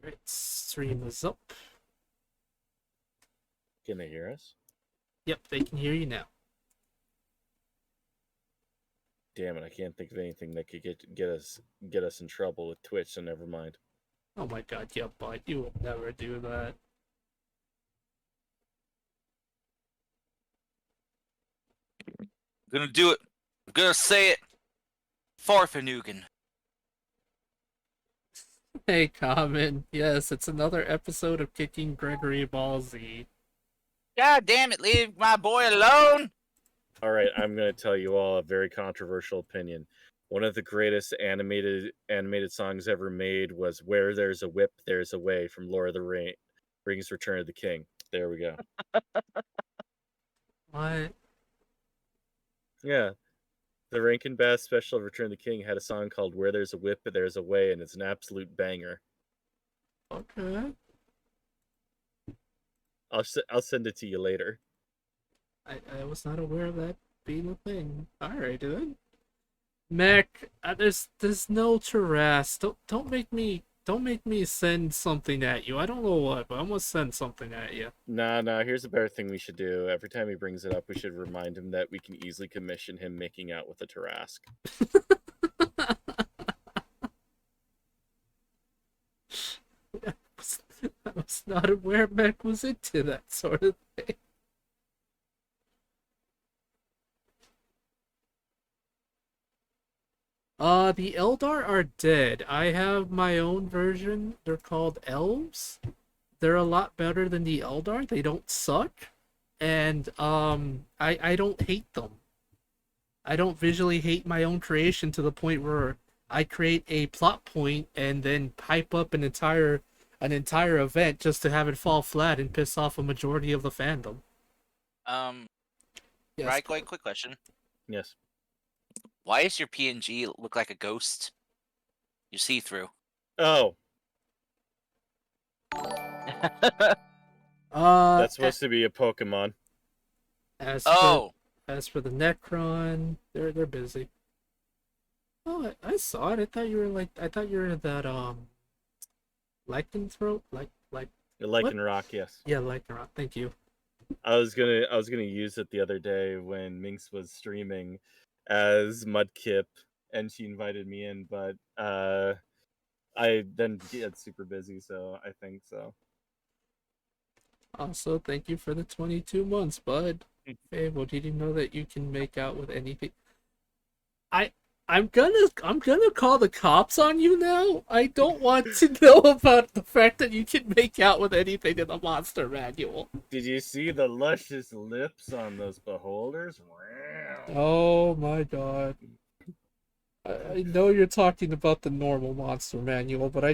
Right, stream is up. Can they hear us? Yep, they can hear you now. Damn it! I can't think of anything that could get us in trouble with Twitch. So never mind. Oh my god, yeah, but you would never do that. I'm gonna do it. I'm gonna say it. Farfanugan. Hey, Common. Yes, it's another episode of Kicking Gregory Ballsy. God damn it, leave my boy alone! All right, I'm going to tell you all a very controversial opinion. One of the greatest animated songs ever made was "Where There's a Whip, There's a Way" from Lord of the Rings: Return of the King. There we go. What? Yeah, the Rankin Bass special of Return of the King had a song called "Where There's a Whip, There's a Way," and it's an absolute banger. Okay. I'll send it to you later. I was not aware of that being a thing. Alright, then. Mac, there's no Taras. Don't make me send something at you. I don't know what, but I'm gonna send something at you. Nah. Here's a better thing we should do. Every time he brings it up, we should remind him that we can easily commission him making out with a Tarask. I was not aware Mac was into that sort of thing. The Eldar are dead. I have my own version. They're called Elves. They're a lot better than the Eldar. They don't suck. And I don't hate them. I don't visually hate my own creation to the point where I create a plot point and then hype up an entire event just to have it fall flat and piss off a majority of the fandom. Yes. Right, quick question. Yes. Why does your PNG look like a ghost? You see through. Oh, that's supposed to be a Pokemon. As Oh, for the Necron, they're busy. Oh, I saw it. I thought you were that lycanthrope, like The Lycanroc, yes. yeah, lycanroc. Thank you. I was gonna use it the other day when Minx was streaming as Mudkip, and she invited me in, but I then get super busy, so I think so. Also, thank you for the 22 months, bud. Fable, did you know that you can make out with anything? I I'm gonna call the cops on you now. I don't want to know about the fact that you can make out with anything in the monster manual. Did you see the luscious lips on those beholders? Wow. Oh my god. I know you're talking about the normal monster manual, but I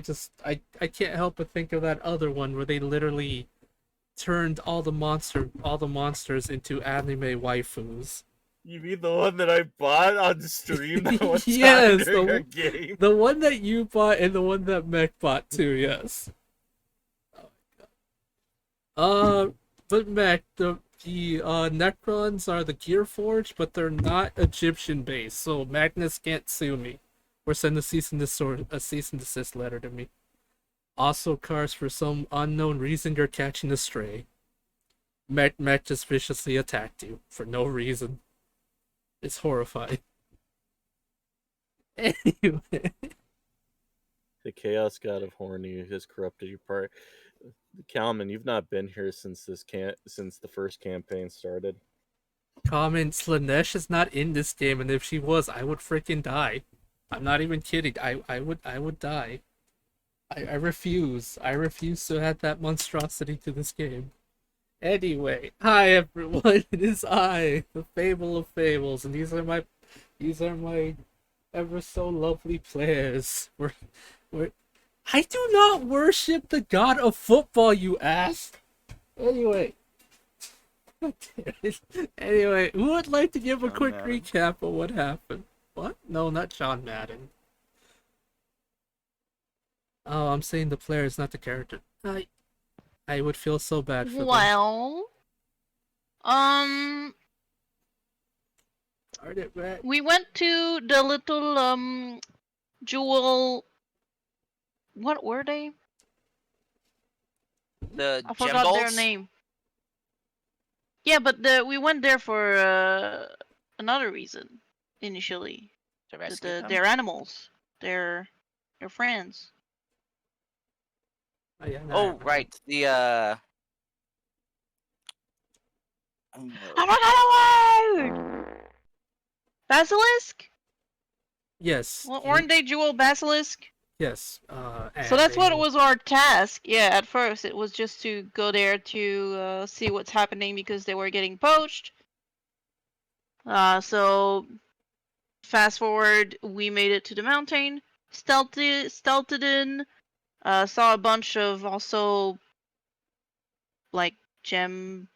can't help but think of that other one where they literally turned all the monsters into anime waifus. You mean the one that I bought on stream that one time Yes, during our game? the one that you bought and the one that Mech bought too, yes. Oh my god. But Mech, the Necrons are the Gearforged, but they're not Egyptian based, so Magnus can't sue me or send a cease and desist letter to me. Also, Cars, for some unknown reason, you're catching a stray. Mech just viciously attacked you for no reason. It's horrifying. Anyway. The chaos god of horny has corrupted your part. Calman, you've not been here since the first campaign started. Comment, Slanesh is not in this game, and if she was, I would freaking die. I'm not even kidding. I would die. I refuse. I refuse to add that monstrosity to this game. Anyway, hi everyone. It is I, the Fable of Fables, and these are my ever so lovely players. We're I do not worship the god of football, you ass. Anyway. Anyway, who would like to give a quick recap of what happened? What? No, not John Madden. Oh, I'm saying the players, not the character. I would feel so bad for them. Well, we went to the little jewel. What were they? The I gem forgot their balls? name. Yeah, but we went there for another reason initially. To rescue them? They're animals. They're friends. Oh, yeah, now I Oh, remember. right. The I forgot a word. Basilisk? Yes. Well, weren't they jewel basilisk? Yes. So And that's what they, was our task. Yeah, at first it was just to go there to see what's happening because they were getting poached. So fast forward, we made it to the mountain, stealthed in, saw a bunch of also like gem-looking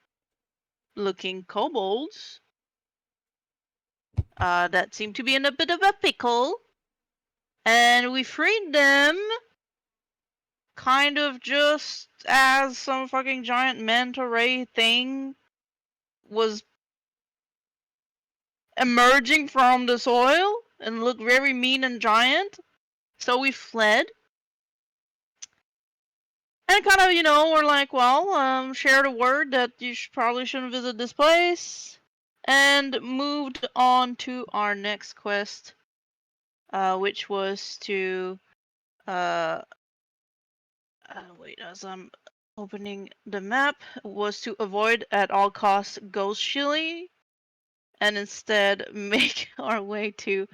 kobolds that seemed to be in a bit of a pickle, and we freed them. Kind of just as some fucking giant manta ray thing was emerging from the soil and looked very mean and giant. So we fled. And kind of, we're like, well, shared a word that you probably shouldn't visit this place. And moved on to our next quest, which was to, wait, as I'm opening the map, was to avoid at all costs Ghost Chili and instead make our way to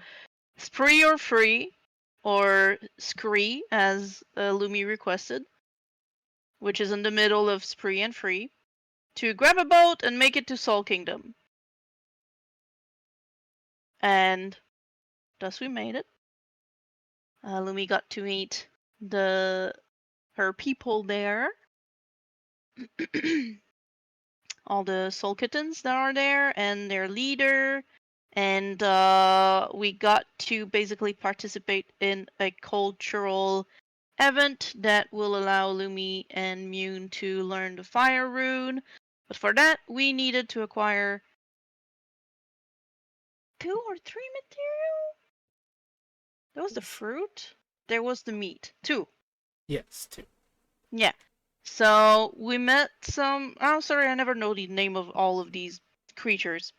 Spree or Free, or Scree, as Lumi requested, which is in the middle of Spree and Free, to grab a boat and make it to Soul Kingdom. And thus we made it. Lumi got to meet her people there. All the soul kittens that are there and their leader, and we got to basically participate in a cultural event that will allow Lumi and Mune to learn the fire rune. But for that, we needed to acquire 2 or 3 material. There was the fruit. There was the meat. 2. yes, too. Yeah. So we met some. Oh, sorry, I never know the name of all of these creatures.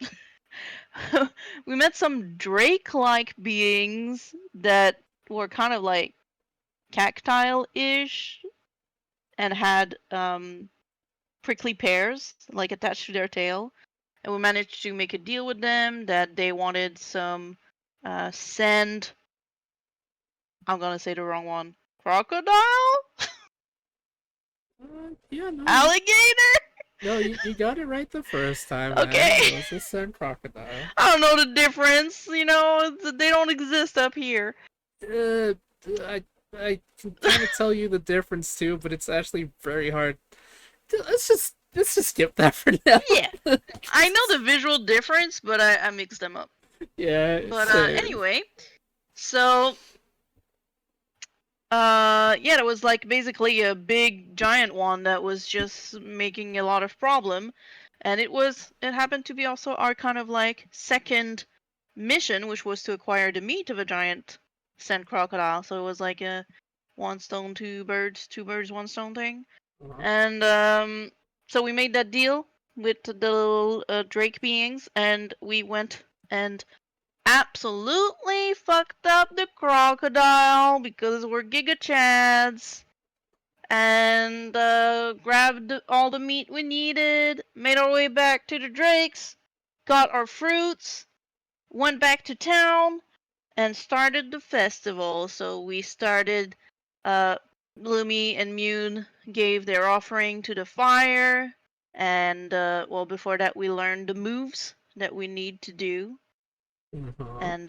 We met some drake-like beings that were kind of like cactile-ish and had prickly pears like attached to their tail. And we managed to make a deal with them that they wanted some sand. I'm gonna say the wrong one. Crocodile? Yeah, no, Alligator? you got it right the first time, man. Okay. It was a sand crocodile. I don't know the difference. They don't exist up here. Uh, I can kind of tell you the difference too, but it's actually very hard. Let's just skip that for now. Yeah. I know the visual difference, but I mixed them up. Yeah. But same. anyway, so yeah, it was like basically a big giant one that was just making a lot of problem, and it happened to be also our kind of like second mission, which was to acquire the meat of a giant sand crocodile. So it was like a one stone, two birds, one stone thing. Uh-huh. And so we made that deal with the little drake beings, and we went and absolutely fucked up the crocodile because we're Giga Chads. And grabbed all the meat we needed, made our way back to the drakes, got our fruits, went back to town, and started the festival. So we started, Lumi and Mune gave their offering to the fire, and well, before that we learned the moves that we need to do. Uh-huh. And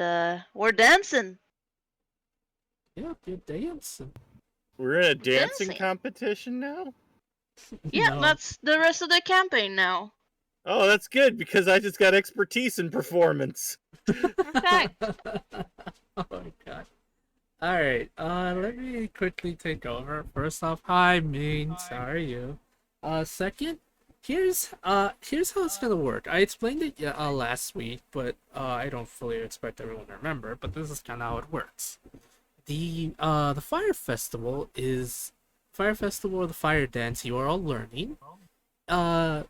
we're dancing. Yeah, you're dancing. We're in a dancing Dancing. competition now? Yeah, No. that's the rest of the campaign now. Oh, that's good because I just got expertise in performance. Perfect. Oh my god. Alright, let me quickly take over. First off, hi Mings, how are you? Second, here's how it's gonna work. I explained it last week, but I don't fully expect everyone to remember, but this is kinda how it works. The Fire Festival is Fire Festival or the Fire Dance you are all learning, uh,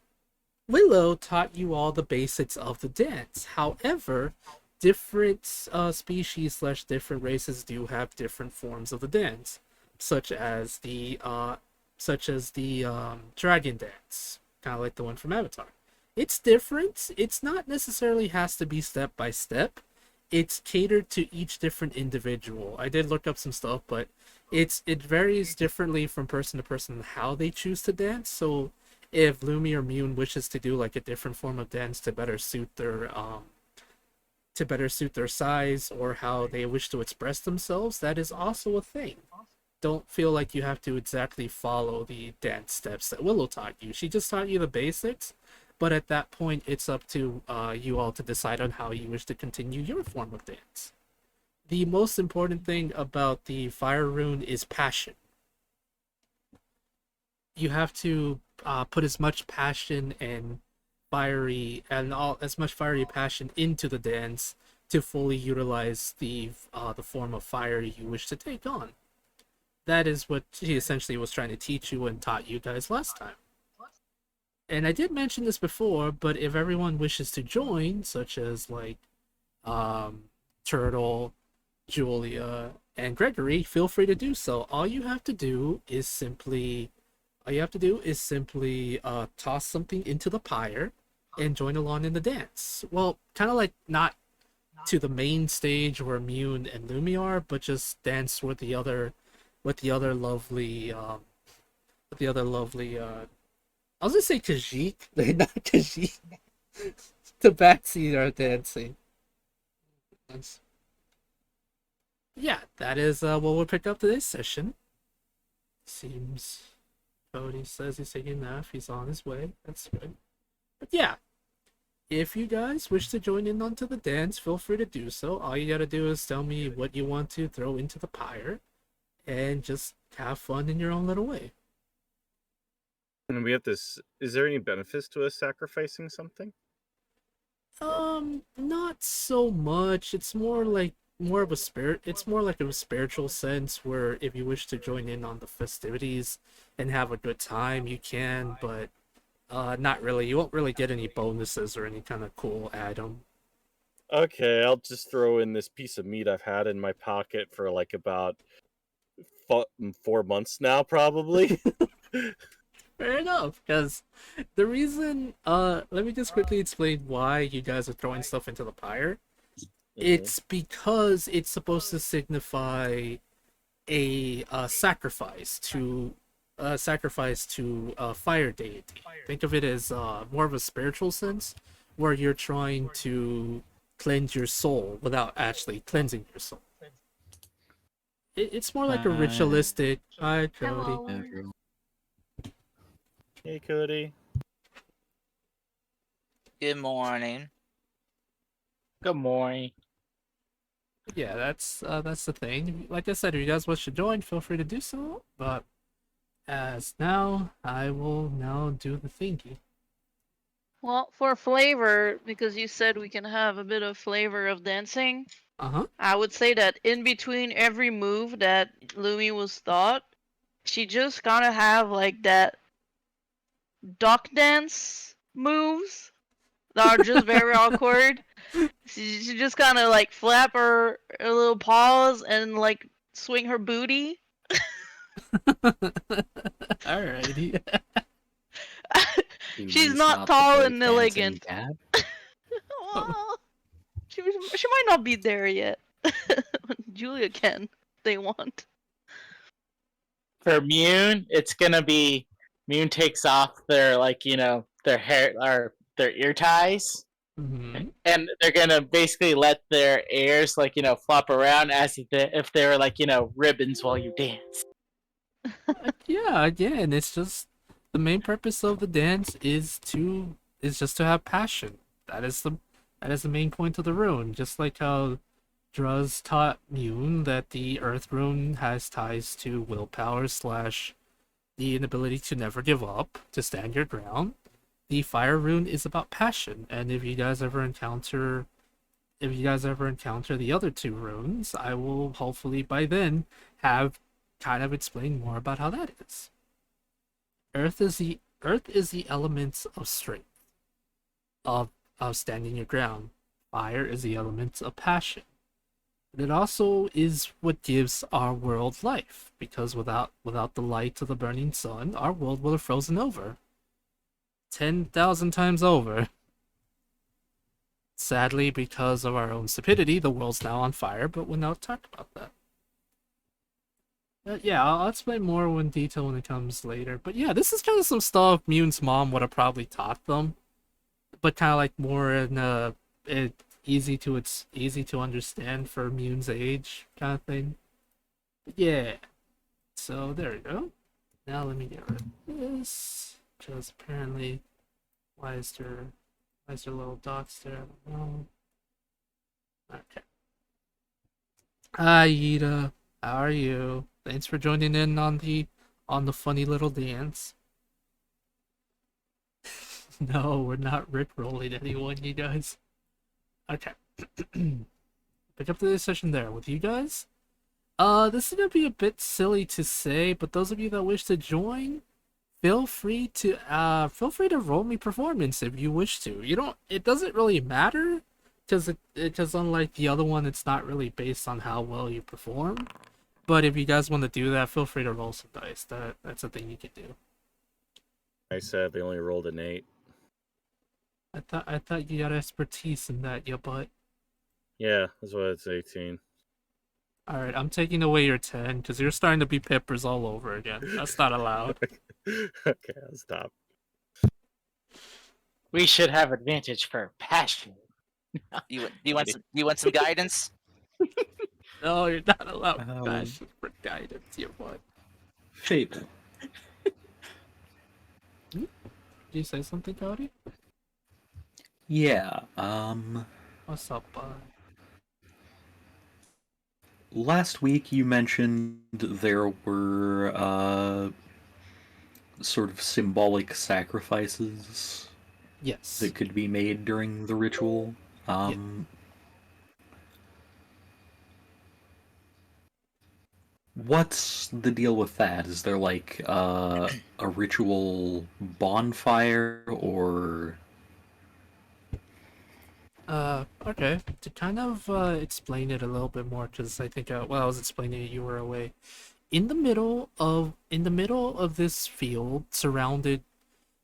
Willow taught you all the basics of the dance. However, different species slash different races do have different forms of the dance, such as the dragon dance, kind of like the one from Avatar. It's different. It's not necessarily has to be step by step. It's catered to each different individual. I did look up some stuff, but it varies differently from person to person how they choose to dance. So if Lumi or Mune wishes to do like a different form of dance to better suit their size or how they wish to express themselves, that is also a thing. Don't feel like you have to exactly follow the dance steps that Willow taught you. She just taught you the basics, but at that point, it's up to you all to decide on how you wish to continue your form of dance. The most important thing about the fire rune is passion. You have to put as much passion and as much fiery passion into the dance to fully utilize the form of fire you wish to take on. That is what he essentially was trying to teach you and taught you guys last time. And I did mention this before, but if everyone wishes to join, such as like Turtle, Julia, and Gregory, feel free to do so. All you have to do is simply toss something into the pyre and join along in the dance. Well, kind of like not to the main stage where Mune and Lumi are, but just dance with the other lovely I was gonna say Khajiit. They're not Khajiit. The backseat are dancing. Yeah, that is what we'll pick up today's session. Seems Cody says he's taking a nap. He's on his way. That's good. But yeah, if you guys wish to join in onto the dance, feel free to do so. All you gotta do is tell me what you want to throw into the pyre, and just have fun in your own little way. And we have this. Is there any benefits to us sacrificing something? Not so much. It's more of a spirit. It's more like a spiritual sense where if you wish to join in on the festivities and have a good time, you can, but not really. You won't really get any bonuses or any kind of cool add-on. Okay, I'll just throw in this piece of meat I've had in my pocket for like about 4 months now, probably. Fair enough, because the reason, let me just quickly explain why you guys are throwing stuff into the pyre. It's because it's supposed to signify a sacrifice to a fire deity. Think of it as more of a spiritual sense, where you're trying to cleanse your soul without actually cleansing your soul. It's more like a ritualistic. Hi, Cody. Hello. Hey, Cody. Good morning. Good morning. Yeah, that's the thing. Like I said, if you guys wish to join, feel free to do so. But as now, I will now do the thingy. Well, for flavor, because you said we can have a bit of flavor of dancing, Uh-huh. I would say that in between every move that Lumi was taught, she just gotta have like that duck dance moves that are just very awkward. She just kind of like flap her little paws and like swing her booty. Alrighty. She's not tall and elegant. Well, she might not be there yet. Julia can, if they want. For Mune, it's gonna be Mune takes off their their hair or their ear ties, Mm-hmm. and they're gonna basically let their ears flop around as if they were ribbons while you dance. Yeah, again, it's just the main purpose of the dance is just to have passion. That is the main point of the rune. Just like how Druz taught Mune that the Earth rune has ties to willpower slash the inability to never give up, to stand your ground. The Fire rune is about passion, and if you guys ever encounter the other two runes, I will hopefully by then have kind of explain more about how that is. Earth is the element of strength, of standing your ground. Fire is the element of passion. And it also is what gives our world life, because without the light of the burning sun, our world would have frozen over. 10,000 times over. Sadly, because of our own stupidity, the world's now on fire, but we'll not talk about that. Yeah, I'll explain more in detail when it comes later. But yeah, this is kind of some stuff Mune's mom would have probably taught them, but kind of like more in it's easy to understand for Mune's age kind of thing. But yeah, so there you go. Now let me get rid of this, because apparently, why is there little dots there? I don't know. Okay. Hi, Ida. How are you? Thanks for joining in on the funny little dance. No, we're not rickrolling anyone, you guys. Okay. Pick up today's session there with you guys. This is gonna be a bit silly to say, but those of you that wish to join, feel free to roll me performance if you wish to. It doesn't really matter, because unlike the other one, it's not really based on how well you perform. But if you guys want to do that, feel free to roll some dice. That's a thing you can do. I said they only rolled an 8. I thought you got expertise in that, your butt. Yeah, that's why it's 18. Alright, I'm taking away your 10, because you're starting to be peppers all over again. That's not allowed. Okay, I'll stop. We should have advantage for passion. Do you want some guidance? No, you're not allowed Um, passion for guidance, your butt. Shape. Did you say something, Cody? Yeah, What's up, bud? last week you mentioned there were, sort of symbolic sacrifices Yes. that could be made during the ritual. What's the deal with that? Is there like a ritual bonfire or Okay. To kind of explain it a little bit more, because I think while I was explaining it, you were away. In the middle of this field, surrounded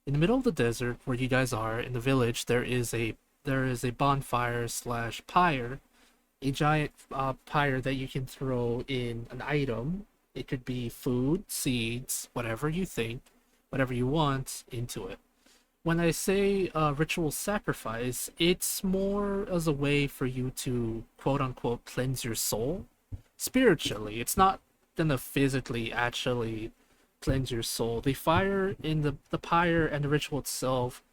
in the middle of the desert where you guys are in the village, there is a bonfire slash pyre, a giant pyre that you can throw in an item. It could be food, seeds, whatever you think, whatever you want into it. When I say ritual sacrifice, it's more as a way for you to quote unquote cleanse your soul spiritually. It's not gonna physically actually cleanse your soul. The fire in the pyre and the ritual itself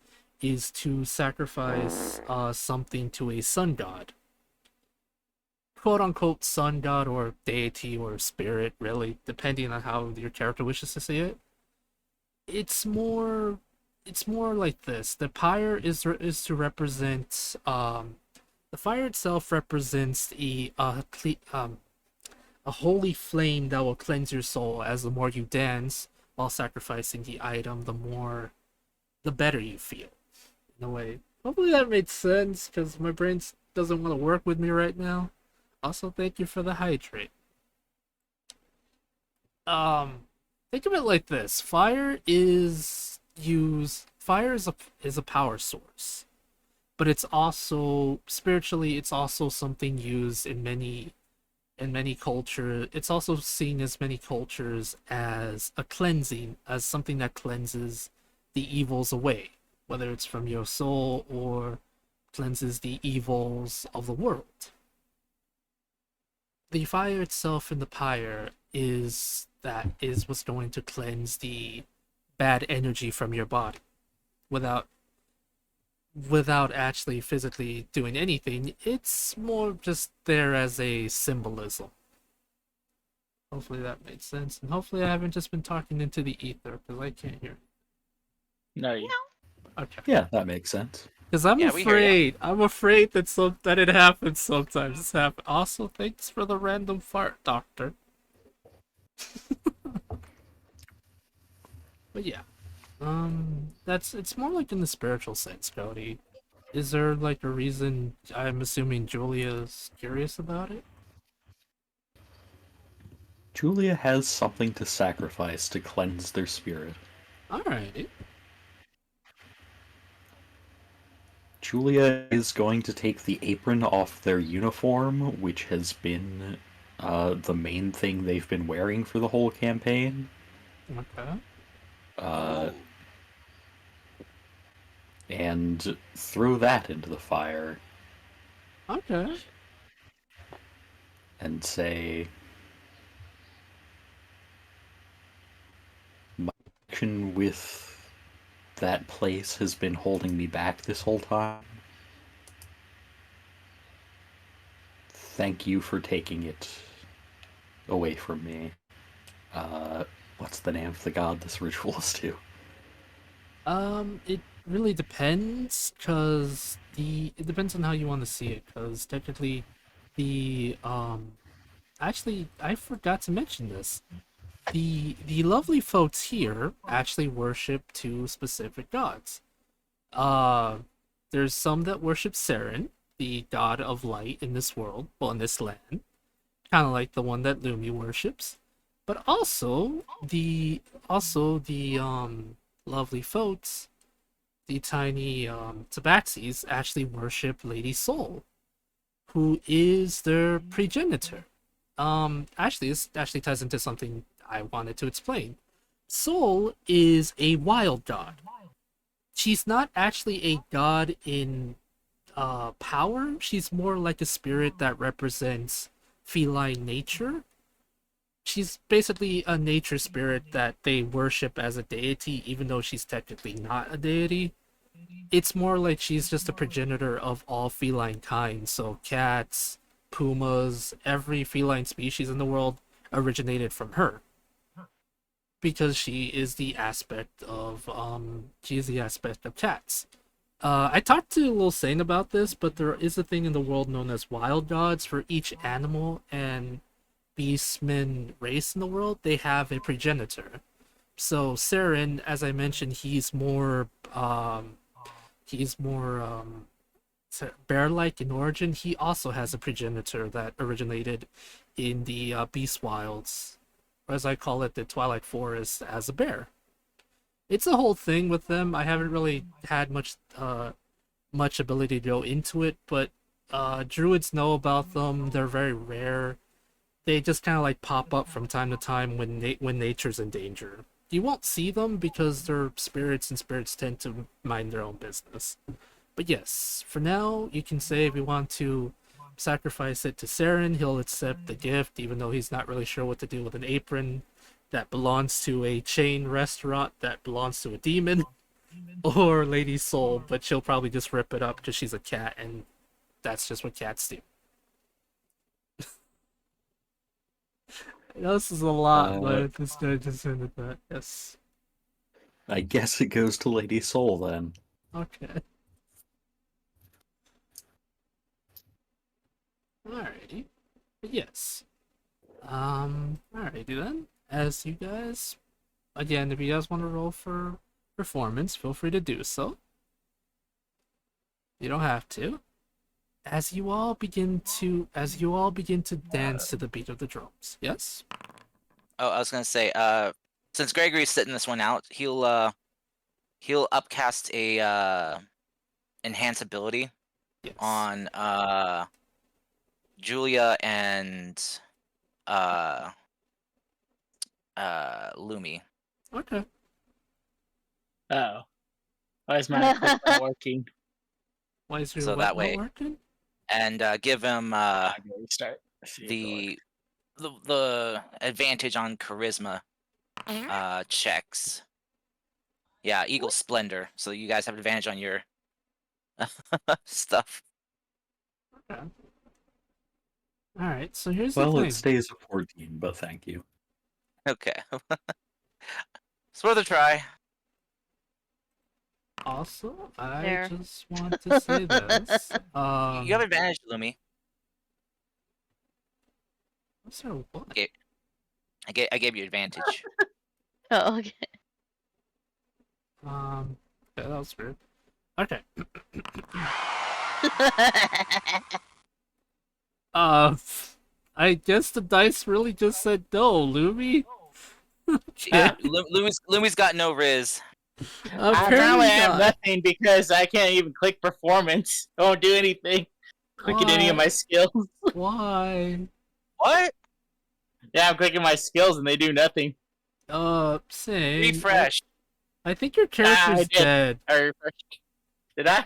is to sacrifice something to a sun god, quote unquote sun god or deity or spirit, really, depending on how your character wishes to see it. It's more like this. The pyre is to represent the fire itself represents a holy flame that will cleanse your soul. As the more you dance while sacrificing the item, the better you feel, in a way. Hopefully that made sense, because my brain doesn't want to work with me right now. Also, thank you for the hydrate. Think of it like this. Fire is a power source, but it's also spiritually, it's also something used in many cultures. It's also seen as many cultures as a cleansing, as something that cleanses the evils away, whether it's from your soul or cleanses the evils of the world. The fire itself in the pyre is what's going to cleanse the bad energy from your body without actually physically doing anything. It's more just there as a symbolism. Hopefully that made sense, and hopefully I haven't just been talking into the ether, because I can't hear. No, you. Okay. yeah, that makes sense. Because I'm Yeah, we hear ya. afraid. I'm afraid that it happens sometimes. It's happened. Also, thanks for the random fart, Doctor. But yeah, it's more like in the spiritual sense, Cody. Is there like a reason? I'm assuming Julia's curious about it. Julia has something to sacrifice to cleanse their spirit. Alrighty. Julia is going to take the apron off their uniform, which has been the main thing they've been wearing for the whole campaign. Okay. Uh, and throw that into the fire Okay. and say, my connection with that place has been holding me back this whole time. Thank you for taking it away from me. What's the name of the god this ritual is to? It really depends, cause it depends on how you want to see it, cause technically, the actually I forgot to mention this. The lovely folks here actually worship two specific gods. Uh, there's some that worship Saren, the god of light in this world, well, in this land, kind of like the one that Lumi worships. But also the lovely folks, the tiny tabaxis, actually worship Lady Soul, who is their progenitor. Actually, this actually ties into something I wanted to explain. Soul is a wild god. She's not actually a god in power. She's more like a spirit that represents feline nature. She's basically a nature spirit that they worship as a deity, even though she's technically not a deity. It's more like she's just a progenitor of all feline kinds. So cats, pumas, every feline species in the world originated from her. Because she is the aspect of cats. I talked to Lil Sane about this, but there is a thing in the world known as wild gods. For each animal and beastman race in the world, they have a progenitor. So Saren, as I mentioned, he's more bear-like in origin. He also has a progenitor that originated in the Beast Wilds, or as I call it, the Twilight Forest, as a bear. It's a whole thing with them. I haven't really had much ability to go into it, but druids know about them. They're very rare. They just kind of like pop up from time to time when nature's in danger. You won't see them because they're spirits, and spirits tend to mind their own business. But yes, for now, you can say if you want to sacrifice it to Saren, he'll accept the gift, even though he's not really sure what to do with an apron that belongs to a chain restaurant that belongs to a demon, or Lady Soul, but she'll probably just rip it up because she's a cat, and that's just what cats do. I know this is a lot, but this guy just ended that. Yes. I guess it goes to Lady Soul then. Okay. Alrighty. But yes. Alrighty then. As you guys, again, if you guys want to roll for performance, feel free to do so. You don't have to. As you all begin to dance to the beat of the drums. Yes? Oh, I was gonna say, since Gregory's sitting this one out, he'll upcast a enhance ability Yes. on Julia and uh Lumi. Okay. Oh, why is my equipment not working? Why is your So what that not way- working? And give him I gotta restart. the advantage on charisma checks. Yeah, Eagle Splendor. So you guys have advantage on your stuff. Okay. Alright, so here's Well, the it thing. stays a 14, but thank you. Okay. It's worth a try. Also, I There. just want to say this. You have advantage, Lumi. What's there what? I gave you advantage. Oh, okay. Yeah, that was weird. Okay. I guess the dice really just said no, Lumi. Okay. Yeah, Lumi's got no riz. I probably Apparently have not. nothing because I can't even click performance. I won't do anything. Clicking any of Why? my skills. Why? What? Yeah, I'm clicking my skills and they do nothing. Same. Refresh. I think your I character's did. dead. Did I?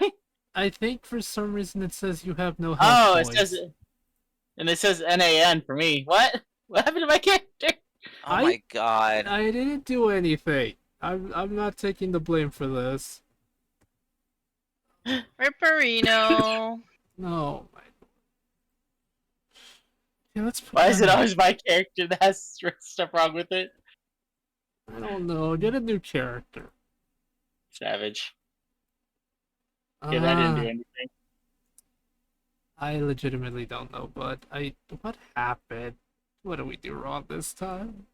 I think for some reason it says you have no health Oh, points. it says NAN for me. What? What happened to my character? Oh my god. I didn't do anything. I'm not taking the blame for this. Ripperino. No. Yeah, let's put Why is it on- always my character that has stuff wrong with it? I don't know. Get a new character. Savage. Yeah, that didn't do Ah, anything. I legitimately don't know, but what happened? What did we do wrong this time?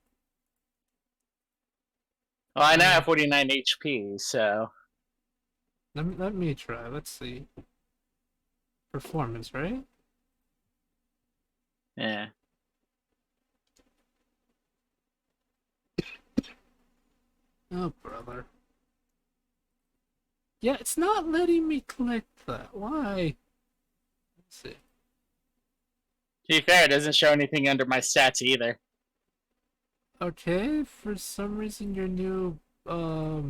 Well, I now have 49 HP, so Let me try. Let's see. Performance, right? yeah. Oh, brother. Yeah, it's not letting me click that. Why? Let's see. To be fair, it doesn't show anything under my stats either. Okay, for some reason your new for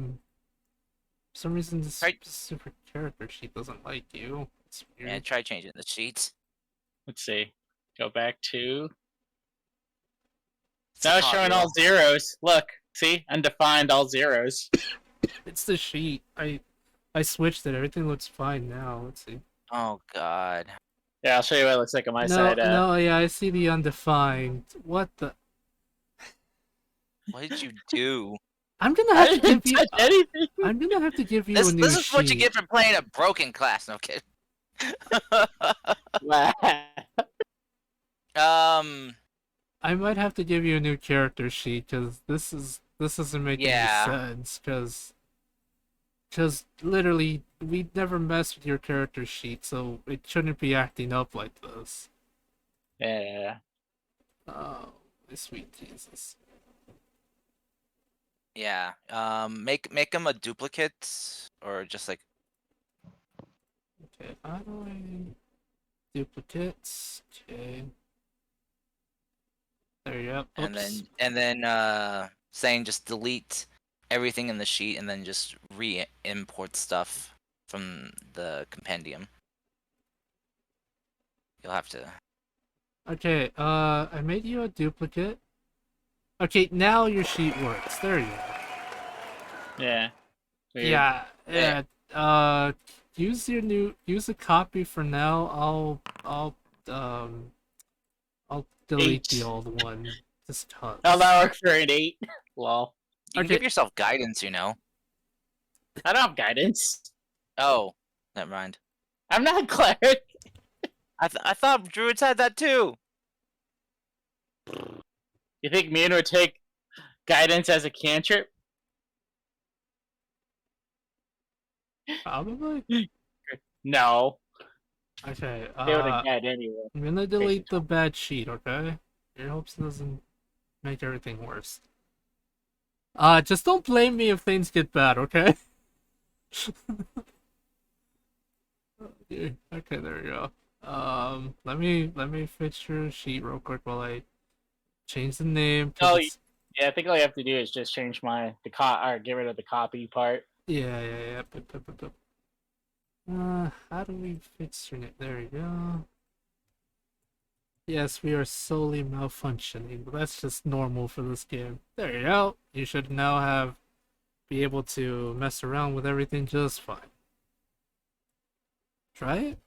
some reason this Right. specific character sheet doesn't like you. It's weird. Yeah, try changing the sheets. Let's see. Go back to. It's Now a it's showing cog all wheel. zeros. Look, see, undefined all zeros. It's the sheet. I switched it. Everything looks fine now. Let's see. Oh god. Yeah, I'll show you what it looks like on my No, side. no, yeah, I see the undefined. What the? What did you do? I'm gonna I have to didn't give you. touch anything. I'm gonna have to give you This a new this is what you sheet. get for playing a broken class. No kid. I might have to give you a new character sheet because this doesn't make Yeah. any sense because literally we never messed with your character sheet, so it shouldn't be acting up like this. Yeah. Oh, my sweet Jesus. Yeah. Make him a duplicate or just like Okay, how do I duplicates? Okay. There you go. Oops. and then saying just delete everything in the sheet and then just re-import stuff from the compendium. You'll have to. Okay, I made you a duplicate. Okay, now your sheet works. There you go. Yeah. Weird. Yeah, yeah. Use a copy for now. I'll delete the 8. old one. Just cause. How'll that work for an 8? Lol. You can Okay. give yourself guidance, you know. I don't have guidance. Oh, never mind. I'm not a cleric. I thought druids had that too. You think Mune would take guidance as a cantrip? Probably. No. Okay. They would have guided anyway. I'm gonna delete the bad sheet. Okay. It hopes it doesn't make everything worse. Just don't blame me if things get bad. Okay. Okay, there we go. Let me fix your sheet real quick while I change the name. Oh, yeah, I think all you have to do is just change or get rid of the copy part. Yeah. How do we fix your name? There we go. Yes, we are solely malfunctioning, but that's just normal for this game. There you go. You should now be able to mess around with everything just fine. Try it.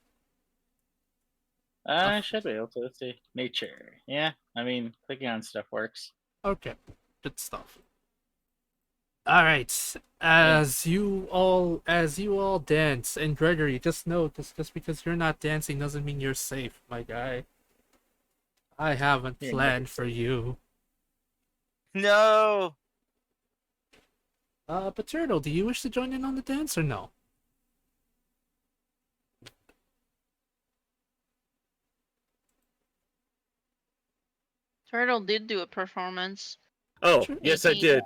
I should be able to. Let's see. Nature. Yeah, I mean, clicking on stuff works. Okay, good stuff. All right, as you all dance, and Gregory, just know, just because you're not dancing doesn't mean you're safe, my guy. I have a You're plan never for you. No. But Turtle, do you wish to join in on the dance or no? Turtle did do a performance. Oh, Sure. yes, I 18. did.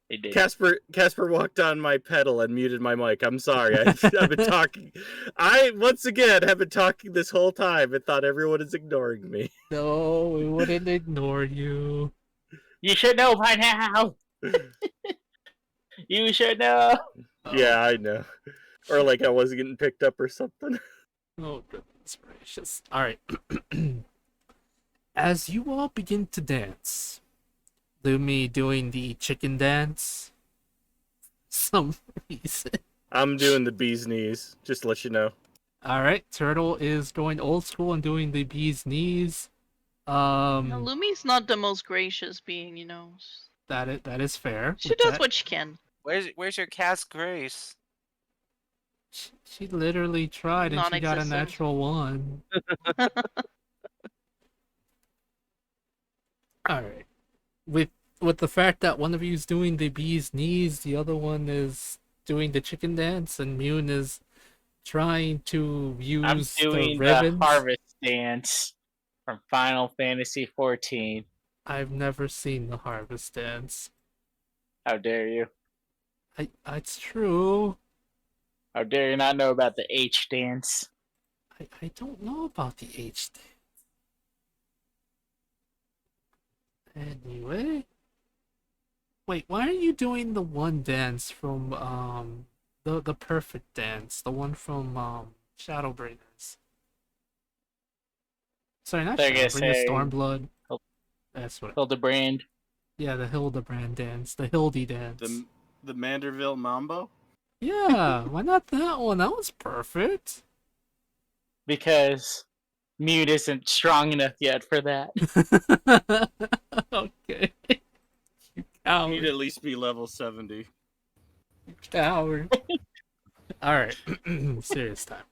They did. Casper walked on my pedal and muted my mic. I'm sorry. I've been talking. I once again have been talking this whole time and thought everyone is ignoring me. No, we wouldn't ignore you. You should know by now. You should know. Yeah, I know. Or like I wasn't getting picked up or something. Oh, goodness gracious. Alright. As you all begin to dance, Lumi doing the chicken dance, some reason. I'm doing the bee's knees, just to let you know. Alright, Turtle is going old school and doing the bee's knees. Now, Lumi's not the most gracious being, you know. That is fair. She with does that. what she can. Where's your cast Grace? She literally tried and she got a Non-existent. natural one. Alright. With the fact that one of you is doing the bee's knees, the other one is doing the chicken dance, and Mune is trying to use I'm the doing the ribbons. harvest dance from Final Fantasy 14. I've never seen the harvest dance. How dare you? It's true. How dare you not know about the H dance? I don't know about the H dance. Anyway. Wait, why are you doing the one dance from the perfect dance, the one from Shadowbringers? Sorry, not They're gonna Shadowbringers, say Stormblood. Hil- That's what. Hildebrand. Yeah, the Hildebrand dance, the Hildy dance. The Manderville Mambo? Yeah, why not that one? That was perfect. Because Mute isn't strong enough yet for that. Okay. You He'd coward. at least be level 70. You coward. Alright, serious time.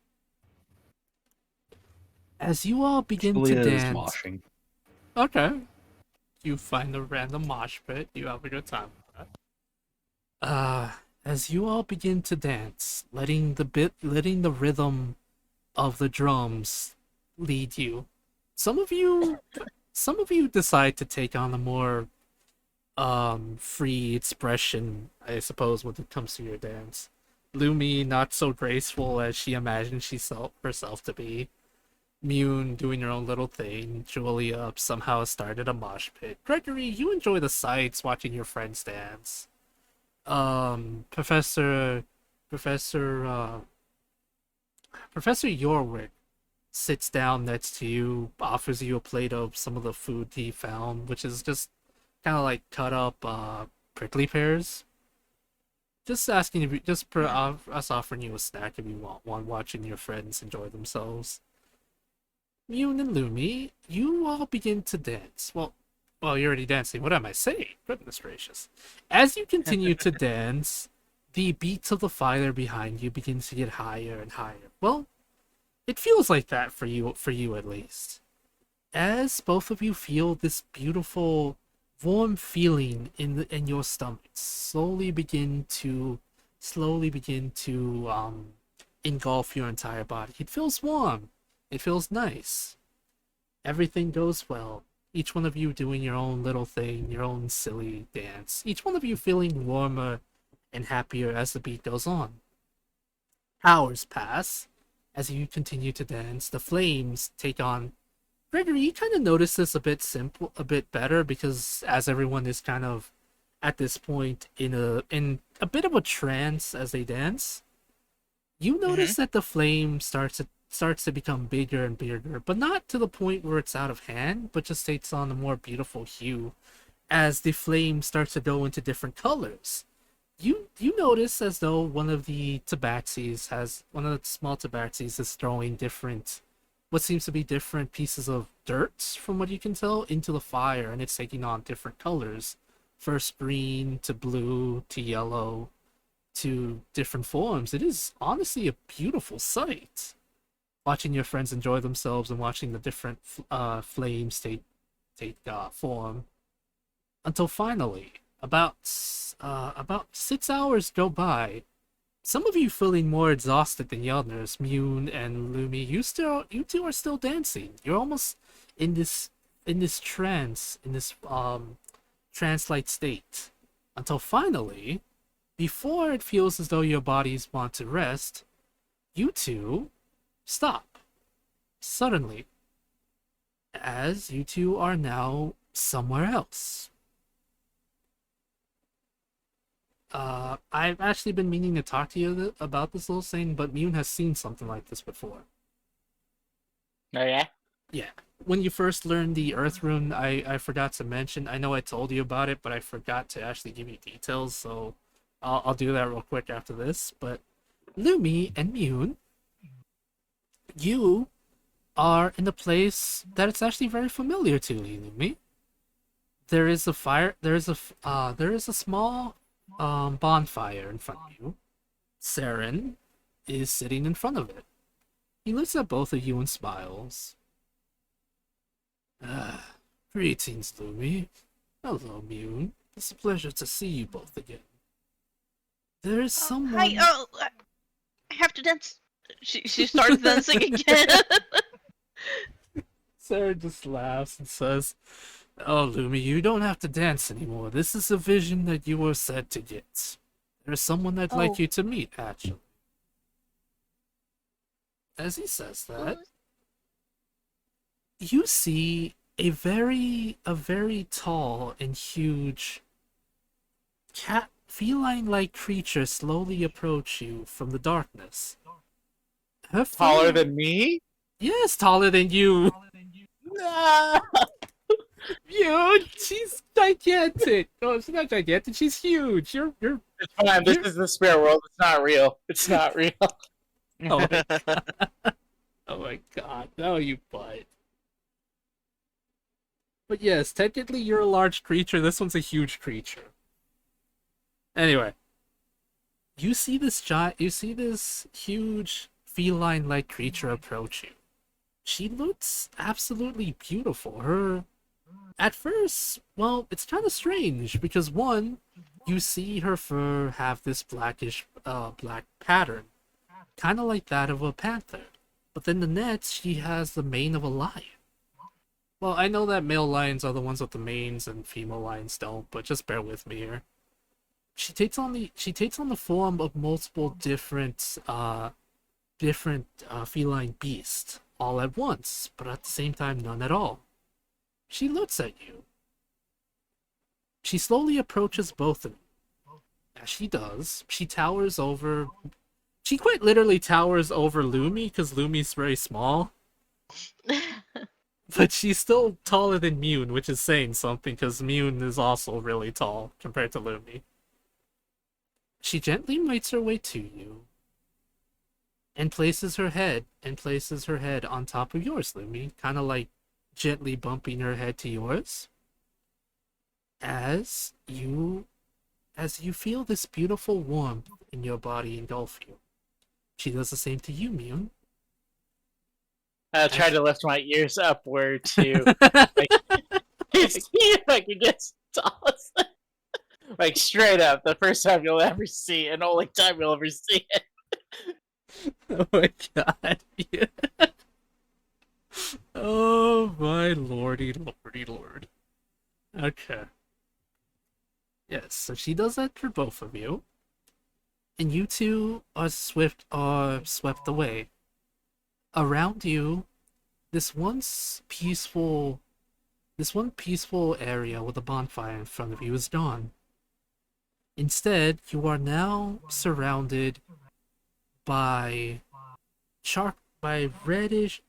As you all begin Julia to is dance. moshing. Okay. You find a random mosh pit, you have a good time with that. As you all begin to dance, letting the rhythm of the drums lead you. Some of you decide to take on a more free expression, I suppose, when it comes to your dance. Lumi not so graceful as she imagined herself to be. Mune doing your own little thing. Julia somehow started a mosh pit. Gregory, you enjoy the sights watching your friends dance. Professor Yorwick sits down next to you, offers you a plate of some of the food he found, which is just kind of like cut up prickly pears. Just asking if you, just per us offering you a snack if you want one, watching your friends enjoy themselves. Mune and Lumi, you all begin to dance. Well, you're already dancing. What am I saying? Goodness gracious. As you continue to dance, the beats of the fire behind you begins to get higher and higher. Well, it feels like that for you at least. As both of you feel this beautiful, warm feeling in your stomachs slowly begin to engulf your entire body. It feels warm. It feels nice. Everything goes well. Each one of you doing your own little thing, your own silly dance. Each one of you feeling warmer and happier as the beat goes on. Hours pass. As you continue to dance, the flames take on. Gregory, you kind of notice this a bit better, because as everyone is kind of at this point in a bit of a trance as they dance, you notice that the flame starts to become bigger and bigger, but not to the point where it's out of hand, but just takes on a more beautiful hue as the flame starts to go into different colors. You notice as though one of the small tabaxis is throwing what seems to be different pieces of dirt, from what you can tell, into the fire, and it's taking on different colors. First green to blue to yellow to different forms. It is honestly a beautiful sight. Watching your friends enjoy themselves and watching the different flames take form. Until finally, about about 6 hours go by. Some of you feeling more exhausted than the others, Mune and Lumi. You two are still dancing. You're almost in this trance, in this trance-like state, until finally, before it feels as though your bodies want to rest, you two stop suddenly, as you two are now somewhere else. I've actually been meaning to talk to you about this little thing, but Mune has seen something like this before. Oh yeah. Yeah. When you first learned the Earth Rune, I forgot to mention. I know I told you about it, but I forgot to actually give you details, so I'll do that real quick after this. But Lumi and Mune, you are in a place that it's actually very familiar to you, Lumi. There is a fire. There is a small bonfire in front of you. Saren is sitting in front of it. He looks at both of you and smiles. Greetings, Lumi. Hello, Mune. It's a pleasure to see you both again. There is someone... Hi, I have to dance. She starts dancing again. Sarah just laughs and says, "Oh, Lumi, you don't have to dance anymore. This is a vision that you were said to get. There's someone I'd like Oh. you to meet, actually." As he says that, you see a very tall and huge feline-like creature slowly approach you from the darkness. Her Taller frame- than me? Yes, taller than you. No! Huge. She's gigantic. No, she's not gigantic. She's huge. You're. It's fine. This You're- is the spirit world. It's not real. It's not real. Oh my god. Oh my god. No, you butt. But yes, technically you're a large creature. This one's a huge creature. Anyway, you see this huge feline-like creature approach you. She looks absolutely beautiful. At first, well, it's kind of strange because one, you see her fur have this black pattern, kind of like that of a panther. But then the next, she has the mane of a lion. Well, I know that male lions are the ones with the manes and female lions don't, but just bear with me here. She takes on the form of multiple different feline beasts all at once, but at the same time none at all. She looks at you. She slowly approaches both of you. As she does, she quite literally towers over Lumi, because Lumi's very small. But she's still taller than Mune, which is saying something, because Mune is also really tall compared to Lumi. She gently makes her way to you, and places her head on top of yours, Lumi, kind of like gently bumping her head to yours. As you feel this beautiful warmth in your body engulf you. She does the same to you, Mune. I'll try to lift my ears upward to see if I can get tall. Like straight up, the first time you'll ever see it, and only time you'll ever see it. Oh my god. Yeah. Oh my lordy lord. Okay. Yes, so she does that for both of you. And you two are swept away. Around you, this one peaceful area with a bonfire in front of you is gone. Instead, you are now surrounded by reddish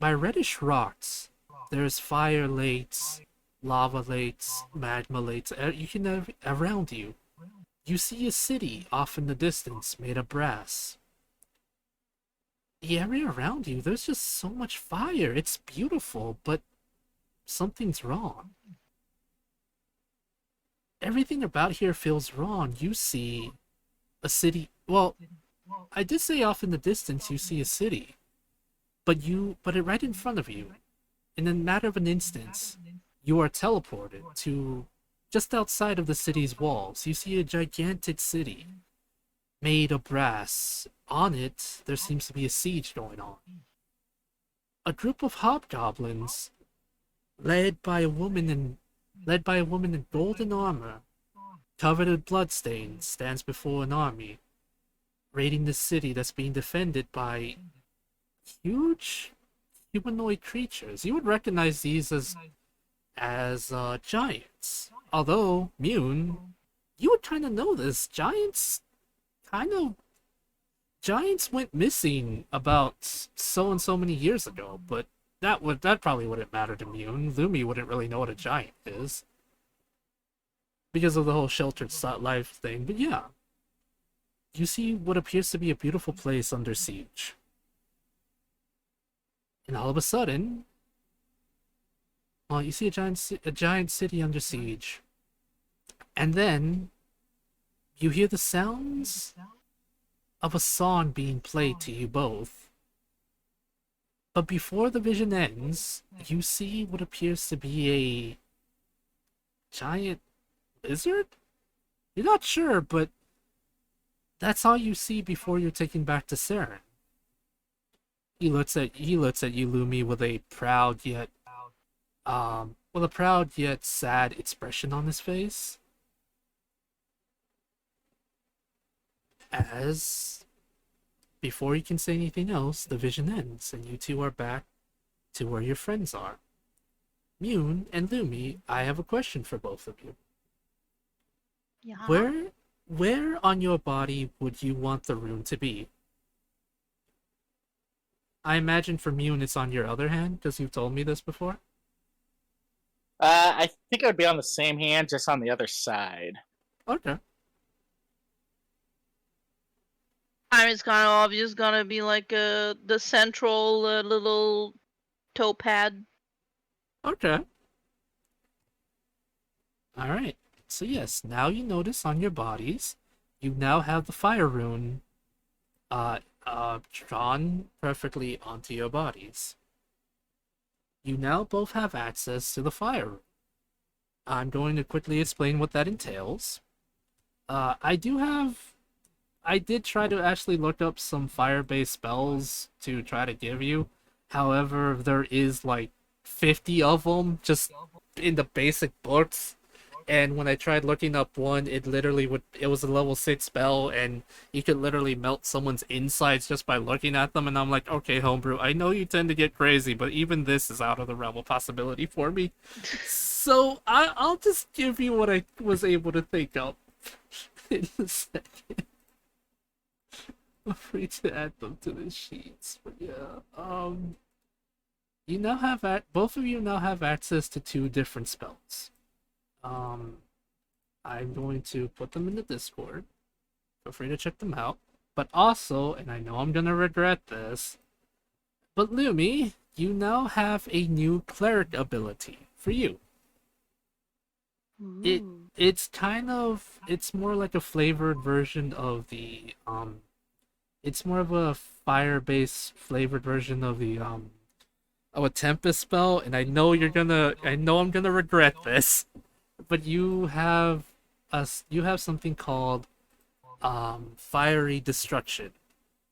rocks. There's fire lakes, lava lakes, magma lakes. You can around you. You see a city off in the distance made of brass. The area around you, there's just so much fire. It's beautiful, but something's wrong. Everything about here feels wrong. You see a city. Well, I did say off in the distance you see a city, but it right in front of you. In a matter of an instant, you are teleported to just outside of the city's walls, you see a gigantic city made of brass. On it, there seems to be a siege going on. A group of hobgoblins, led by a woman in golden armor, covered in bloodstains, stands before an army, raiding the city that's being defended by huge humanoid creatures. You would recognize these as giants. Although, Mune, you would kind of know this. Giants went missing about so and so many years ago, but that probably wouldn't matter to Mune. Lumi wouldn't really know what a giant is because of the whole sheltered life thing. But yeah, you see what appears to be a beautiful place under siege. And all of a sudden, well, you see a giant city under siege. And then you hear the sounds of a song being played to you both. But before the vision ends, you see what appears to be a giant lizard? You're not sure, but that's all you see before you're taken back to Saren. He looks at you, Lumi, with a proud yet sad expression on his face. As before you can say anything else, the vision ends, and you two are back to where your friends are. Mune and Lumi, I have a question for both of you. Yeah. Where on your body would you want the rune to be? I imagine for Mune it's on your other hand, because you've told me this before. I think it would be on the same hand, just on the other side. Okay. I mean, it's kind of obvious. Gonna be like the central little toe pad. Okay. Alright. So yes, now you notice on your bodies, you now have the fire rune drawn perfectly onto your bodies. You now both have access to the fire rune. I'm going to quickly explain what that entails. I did try to actually look up some fire-based spells to try to give you. However, there is like 50 of them just in the basic books. And when I tried looking up one, it was a level 6 spell, and you could literally melt someone's insides just by looking at them. And I'm like, okay, homebrew, I know you tend to get crazy, but even this is out of the realm of possibility for me. So I'll just give you what I was able to think of in a second. Feel free to add them to the sheets, but yeah. You now have both of you now have access to 2 different spells. I'm going to put them in the Discord. Feel free to check them out. But also, and I know I'm gonna regret this, but Lumi, you now have a new cleric ability for you. It's more like a flavored version of the it's more of a fire-based flavored version of the a Tempest spell, and I know I'm gonna regret this, but you have something called fiery destruction.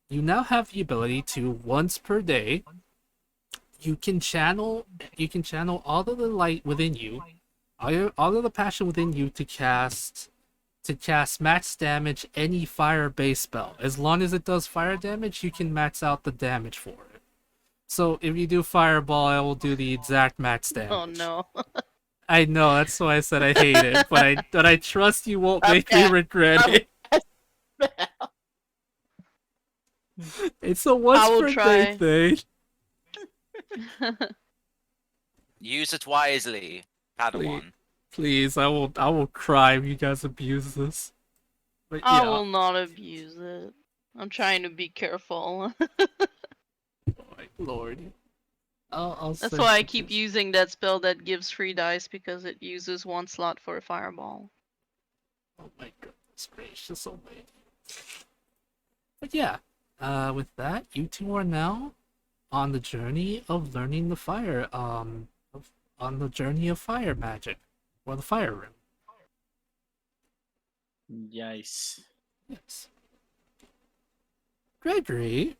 You now have the ability to, once per day, you can channel all of the light within you, all of the passion within you to cast max damage any fire-based spell. As long as it does fire damage, you can max out the damage for it. So if you do fireball, I will do the exact max damage. Oh no. I know, that's why I said I hate it, but I trust you won't make me regret it. It's a once per day thing. Use it wisely, Padawan. Please, I will cry if you guys abuse this. But yeah. I will not abuse it. I'm trying to be careful. Oh my lord. That's why I keep using that spell that gives free dice, because it uses 1 slot for a fireball. Oh my goodness gracious, oh my. But yeah, with that, you two are now on the journey of learning the fire, on the journey of fire magic, or the fire room. Nice. Yes. Gregory.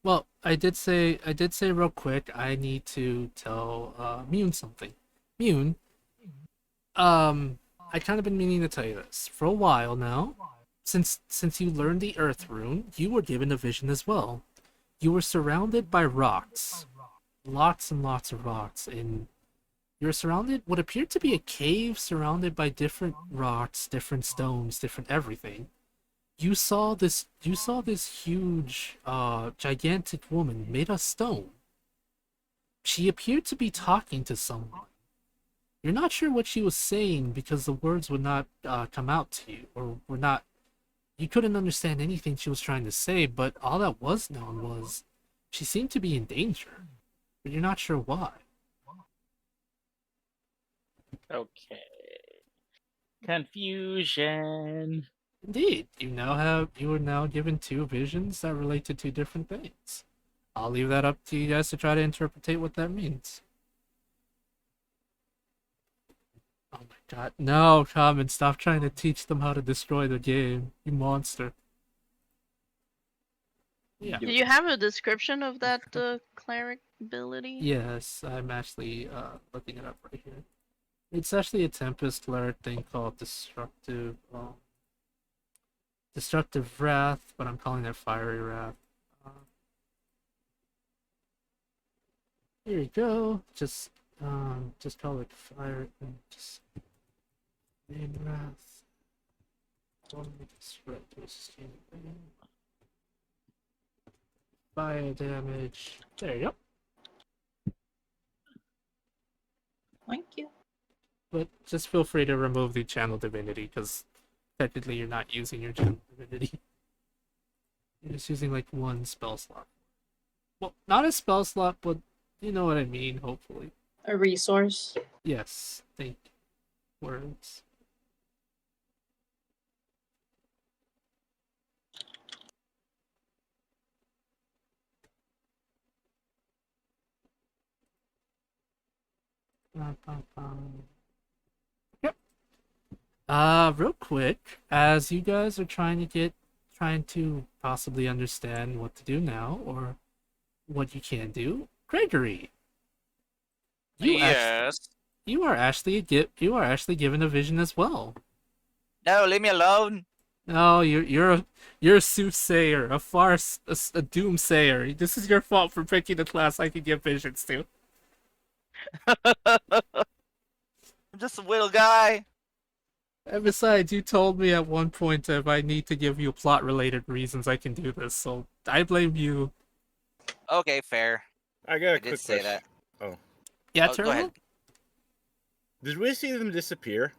Well, I did say real quick. I need to tell Mune something. Mune, I kind of been meaning to tell you this for a while now. Since you learned the Earth Rune, you were given a vision as well. You were surrounded by rocks, lots and lots of rocks, and you were surrounded what appeared to be a cave surrounded by different rocks, different stones, different everything. You saw this huge, gigantic woman made of stone. She appeared to be talking to someone. You're not sure what she was saying because the words would not come out to you, or were not. You couldn't understand anything she was trying to say, but all that was known was she seemed to be in danger, but you're not sure why. Okay. Confusion. Indeed, you are now given two visions that relate to two different things. I'll leave that up to you guys to try to interpret what that means. Oh my god. No, Common, stop trying to teach them how to destroy the game. You monster. Yeah. Do you have a description of that cleric ability? Yes, I'm actually looking it up right here. It's actually a Tempest cleric thing called Destructive Wrath, but I'm calling it Fiery Wrath. Here you go. Just call it Fire and just name Wrath. Fire damage. There you go. Thank you. But just feel free to remove the channel divinity, because technically you're not using your channel divinity. You're just using like one spell slot. Well, not a spell slot, but you know what I mean, hopefully. A resource. Yes, think words. Yep. Real quick, as you guys are trying to possibly understand what to do now, or what you can do, Gregory, Yes. you are actually given a vision as well. No, leave me alone. No, you're a soothsayer, a farce, a doomsayer. This is your fault for picking the class I can give visions to. I'm just a little guy. And besides, you told me at one point if I need to give you plot-related reasons I can do this, so I blame you. Okay, fair. I got a I quick did say question. that. Yeah, Go Turtle? ahead. Did we see them disappear?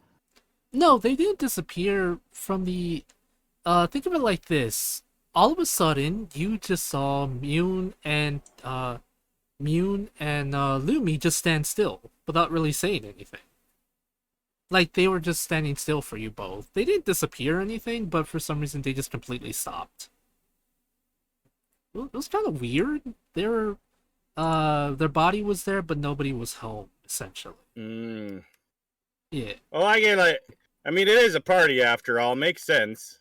No, they didn't disappear from the... think of it like this. All of a sudden, you just saw Mune and Lumi just stand still without really saying anything. Like, they were just standing still for you both. They didn't disappear or anything, but for some reason they just completely stopped. It was kind of weird. Their body was there, but nobody was home, essentially. Mm. Yeah. Well, I mean, it is a party after all. Makes sense.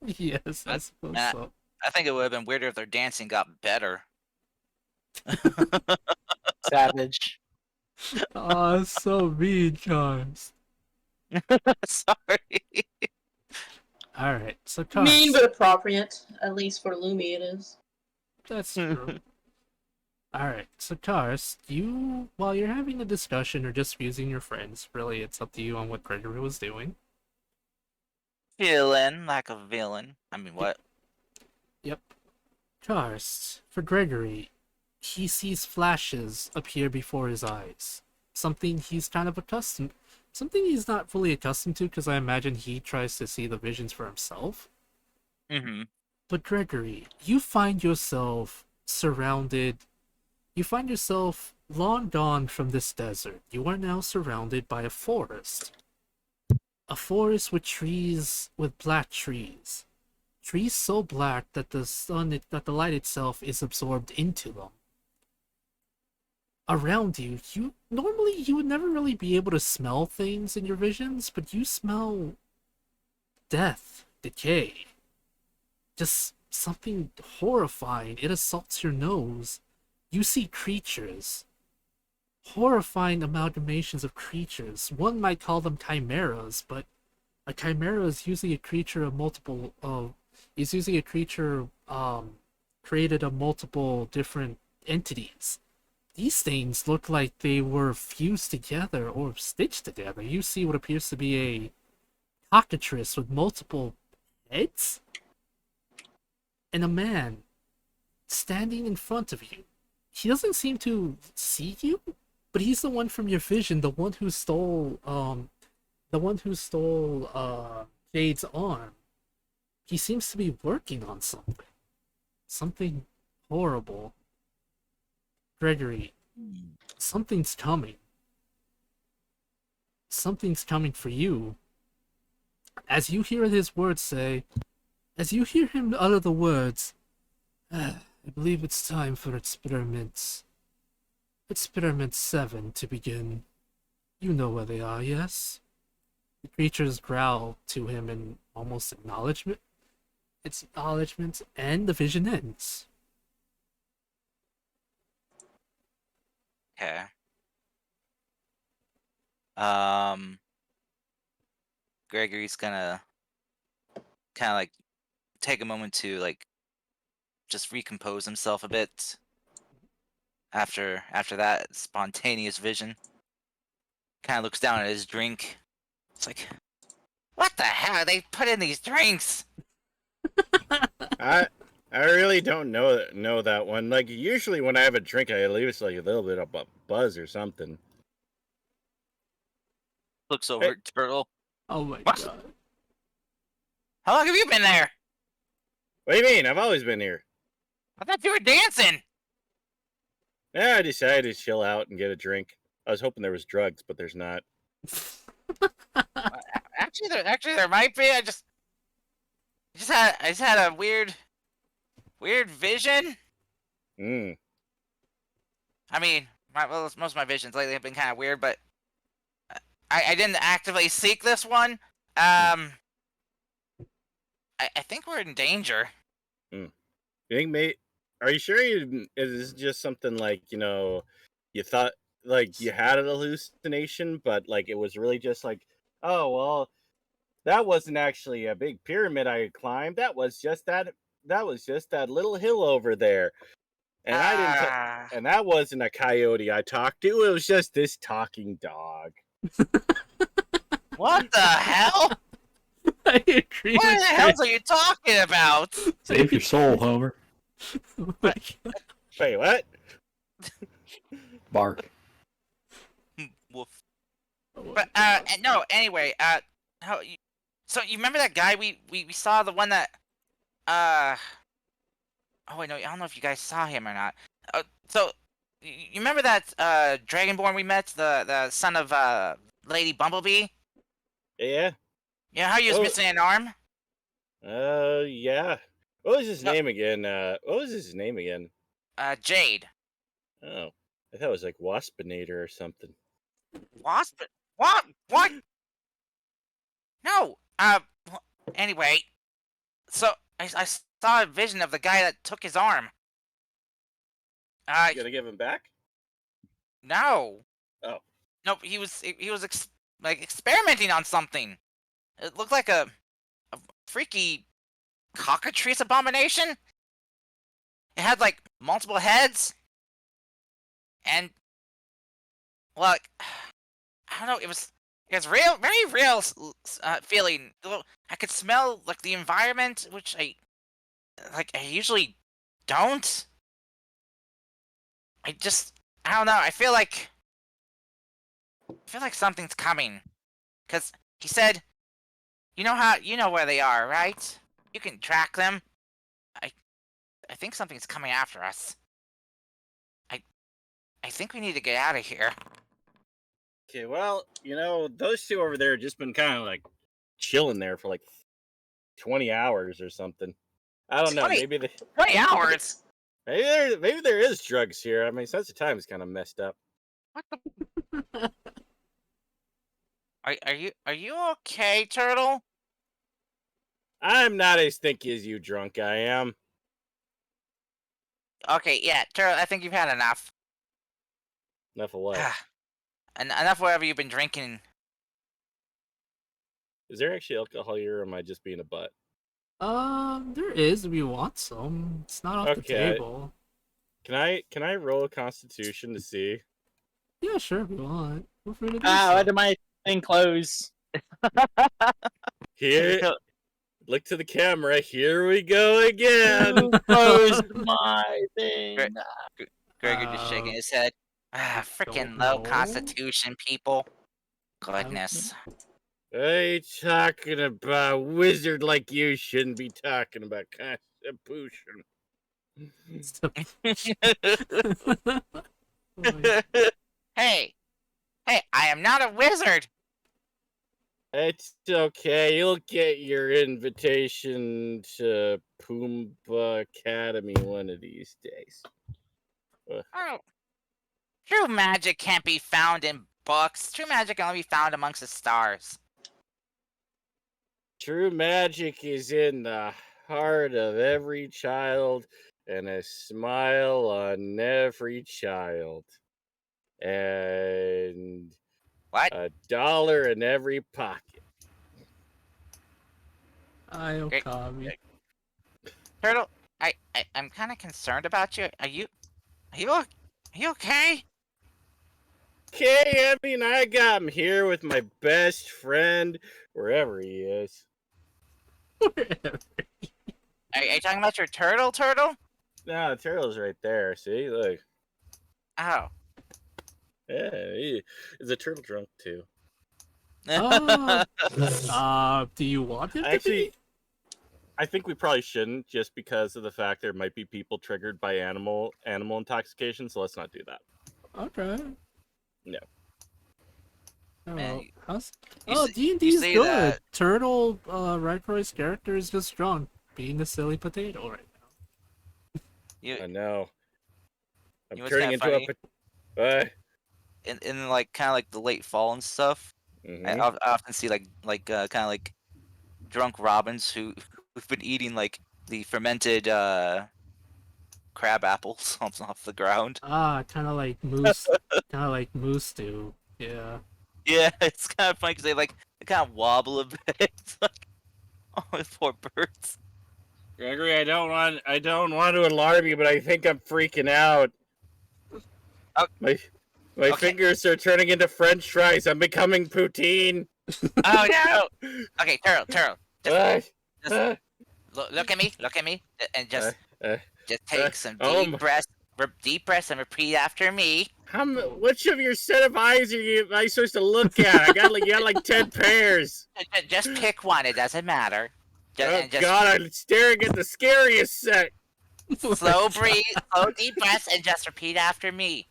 Yes, I suppose Nah. so. I think it would have been weirder if their dancing got better. Savage. Oh, so mean, Charles. Sorry. Alright, so Mean Cars. but appropriate. At least for Lumi it is. That's true. Alright, so Cars, while you're having a discussion or just using your friends, really it's up to you on what Gregory was doing. Feeling like a villain. I mean, what? Yep. Cars, for Gregory, he sees flashes appear before his eyes. Something he's not fully accustomed to, because I imagine he tries to see the visions for himself. Mm-hmm. But Gregory, you find yourself long gone from this desert. You are now surrounded by a forest. A forest with black trees. Trees so black that that the light itself is absorbed into them. Around you normally you would never really be able to smell things in your visions, but you smell death, decay. Just something horrifying. It assaults your nose. You see creatures. Horrifying amalgamations of creatures. One might call them chimeras, but a chimera is usually a creature of multiple is usually a creature created of multiple different entities. These things look like they were fused together or stitched together. You see what appears to be a cockatrice with multiple heads? And a man standing in front of you. He doesn't seem to see you, but he's the one from your vision, the one who stole Jade's arm. He seems to be working on something. Something horrible. Gregory, something's coming. Something's coming for you. As you hear his words say, as you hear him utter the words, I believe it's time for Experiment 7 to begin. You know where they are, yes? The creatures growl to him in almost acknowledgement. It's acknowledgement, and the vision ends. Okay. Gregory's gonna kind of like take a moment to like just recompose himself a bit after that spontaneous vision. Kind of looks down at his drink. It's like, what the hell? They put in these drinks. I really don't know that one. Like usually when I have a drink, I leave like a little bit of a buzz or something. Looks over at Turtle. Oh my What? god. How long have you been there? What do you mean? I've always been here. I thought you were dancing. Yeah, I decided to chill out and get a drink. I was hoping there was drugs, but there's not. Actually, there might be. I just had a weird vision. Mm. I mean, most of my visions lately have been kind of weird, but I didn't actively seek this one. I think we're in danger. You think, mate? Are you sure? Is this just something like you thought like you had an hallucination, but like it was really just like, oh well, that wasn't actually a big pyramid I climbed. That was just that little hill over there. And I didn't and that wasn't a coyote I talked to. It was just this talking dog. What the hell? I agree. What with the hell are you talking about? Save your soul, Homer. Oh my god. Wait, what? Bark. Woof. Oh my But god. no. Anyway, so you remember that guy we saw, the one that oh wait, no, I don't know if you guys saw him or not. So you remember that Dragonborn we met, the son of Lady Bumblebee? Yeah. Yeah, how he was Oh. missing an arm? Yeah. What was his No. name again? Jade. Oh, I thought it was like Waspinator or something. Wasp? What? What? No. Anyway, so I saw a vision of the guy that took his arm. You gonna give him back? No. Oh. Nope. He was experimenting on something. It looked like a freaky cockatrice abomination. It had like multiple heads, and like I don't know. It was real, very real feeling. I could smell like the environment, which I usually don't. I don't know. I feel like something's coming, cause he said, you know where they are, right? You can track them. I think something's coming after us. I think we need to get out of here. Okay, well, those two over there have just been kind of like chilling there for like 20 hours or something. I don't know. 20 Maybe 20 hours. maybe there is drugs here. I mean, sense of time is kind of messed up. What the? Are you okay, Turtle? I'm not as stinky as you drunk I am. Okay, yeah, Turtle, I think you've had enough. Enough of what? Enough whatever you've been drinking. Is there actually alcohol here, or am I just being a butt? There is if you want some. It's not off the Okay. table. Can I roll a Constitution to see? Yeah, sure, if you want. Feel free to do Ah, so. why did my thing close? Here, look to the camera. Here we go again. Who closed my thing? Gregor just shaking his head. Freaking don't low know. constitution people. Goodness. Hey, talking about wizard like you shouldn't be talking about Constitution. Hey, I am not a wizard. It's okay. You'll get your invitation to Pumbaa Academy one of these days. Oh. True magic can't be found in books. True magic can only be found amongst the stars. True magic is in the heart of every child and a smile on every child. And What? $1 in every pocket. Okami. Turtle, I'm kind of concerned about you. Are you okay? Okay, I mean, I got him here with my best friend, wherever he is. Are you talking about your turtle? No, the turtle's right there. See, look. Oh. Yeah, is a turtle drunk too. Do you want him to Actually, be? I think we probably shouldn't, just because of the fact there might be people triggered by animal intoxication. So let's not do that. Okay. No. Oh, Man, how's... you Oh, say- D&D you is say good. that- Turtle, Redcroy's character is just drunk, being a silly potato right now. I know. I'm You know what's turning kinda into funny? a. In like kind of like the late fall and stuff, I often see like kind of like drunk robins who've been eating like the fermented crab apples off the ground. Kind of like moose, kind of like moose stew. Yeah. Yeah, it's kind of funny because they kind of wobble a bit. It's like, oh, the poor birds. Gregory, I don't want to alarm you, but I think I'm freaking out. Oh. My Okay. fingers are turning into French fries. I'm becoming poutine. Oh no! Okay, Turtle, just Uh, look at me, and just take uh, some oh deep my- breaths, and repeat after me. which of your set of eyes am I supposed to look at? You got like 10 pairs. Just pick one. It doesn't matter. Just God, I'm staring at the scariest set. slow breathe, slow deep breaths, and just repeat after me.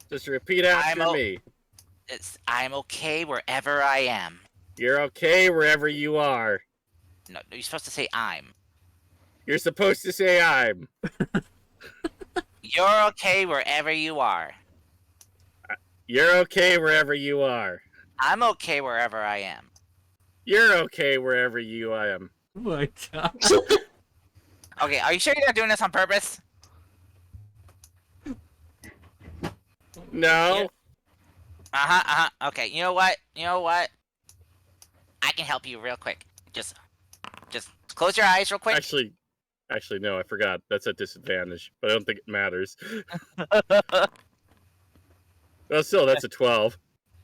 Just repeat after me. I'm okay wherever I am. You're okay wherever you are. No, you're supposed to say I'm. You're supposed to say I'm. You're okay wherever you are. You're okay wherever you are. I'm okay wherever I am. You're okay wherever you am. Oh my god. Okay, are you sure you're not doing this on purpose? No. Okay, you know what? I can help you real quick. Just close your eyes real quick. Actually, no, I forgot. That's a disadvantage, but I don't think it matters. Well, still, that's a 12.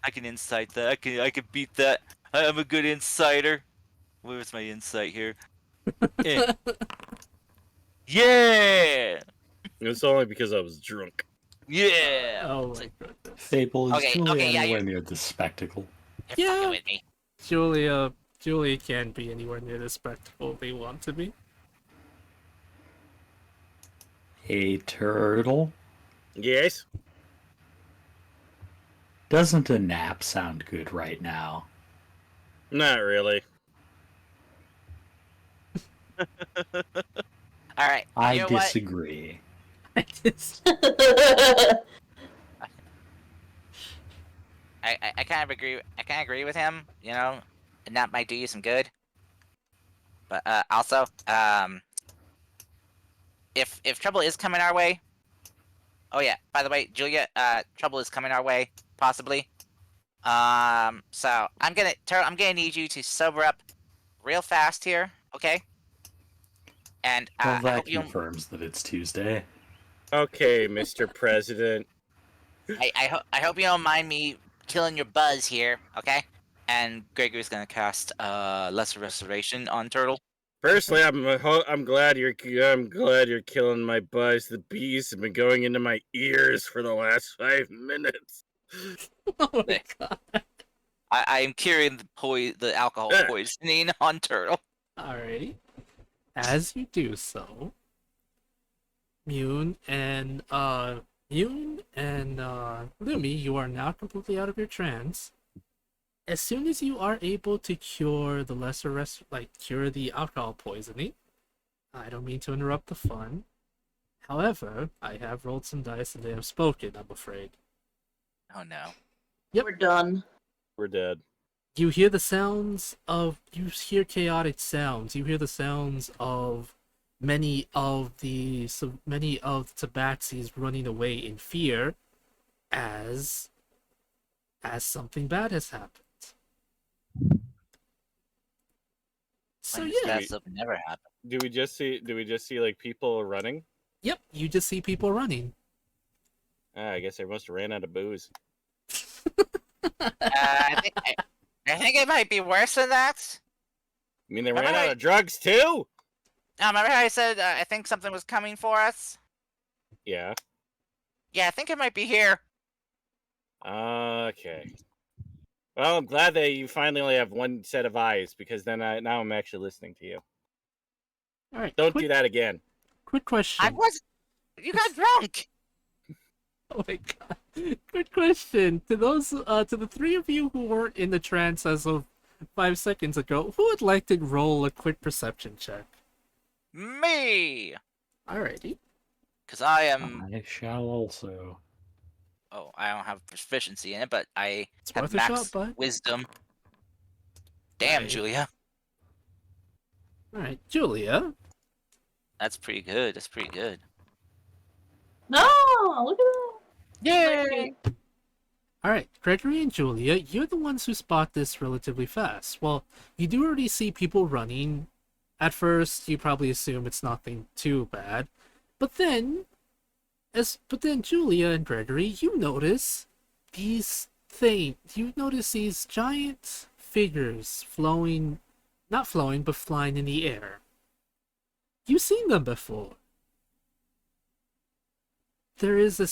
I can insight that. I can beat that. I'm a good insider. Where's my insight here? Eh. Yeah! It's only because I was drunk. Yeah! Oh my goodness. Fable, is Okay, Julia okay, yeah, anywhere near this spectacle? You're Yeah. fucking with me. Julia can't be anywhere near the spectacle they want to be. Hey, turtle. Yes? Doesn't a nap sound good right now? Not really. Alright, I you know what? disagree. I just... I kind of agree with him, and that might do you some good. But also, if trouble is coming our way, oh yeah. By the way, Julia, trouble is coming our way, possibly. So I'm gonna need you to sober up real fast here, okay? And Well, I that hope you. confirms that it's Tuesday. Okay, Mr. President. I hope you don't mind me killing your buzz here, okay? And Gregory's gonna cast Lesser Restoration on Turtle. Firstly, I'm glad you're killing my buzz. The bees have been going into my ears for the last 5 minutes. Oh my There. god. I am curing the alcohol poisoning on Turtle. Alrighty. As you do so, Mune and Lumi, you are now completely out of your trance. As soon as you are able to cure the cure the alcohol poisoning, I don't mean to interrupt the fun. However, I have rolled some dice and they have spoken, I'm afraid. Oh no. Yep. We're done. We're dead. You hear chaotic sounds. You hear the sounds of many of the tabaxis running away in fear as something bad has happened. So When yeah, bad stuff never happened. Do we just see like people running? yep, you just see people running. I guess I must have ran out of booze. I think it might be worse than that. You mean they ran out of drugs too? Remember how I said I think something was coming for us? Yeah. Yeah, I think it might be here. Okay. Well, I'm glad that you finally only have one set of eyes, because then now I'm actually listening to you. All right, Don't do that again. Quick question. I was. You got drunk. Oh my god. Good question. To the three of you who weren't in the trance as of 5 seconds ago, who would like to roll a quick perception check? Me. Alrighty. Because I am. I shall also. Oh, I don't have proficiency in it, but I It's have worth a max shot, bud. wisdom. Damn, Right. Julia. Alright, Julia. That's pretty good. That's pretty good. No, look at that. Yay! Alright, Gregory and Julia, you're the ones who spot this relatively fast. Well, you do already see people running. At first, you probably assume it's nothing too bad. But then Julia and Gregory, you notice these giant figures not flowing, but flying in the air. You've seen them before. There is a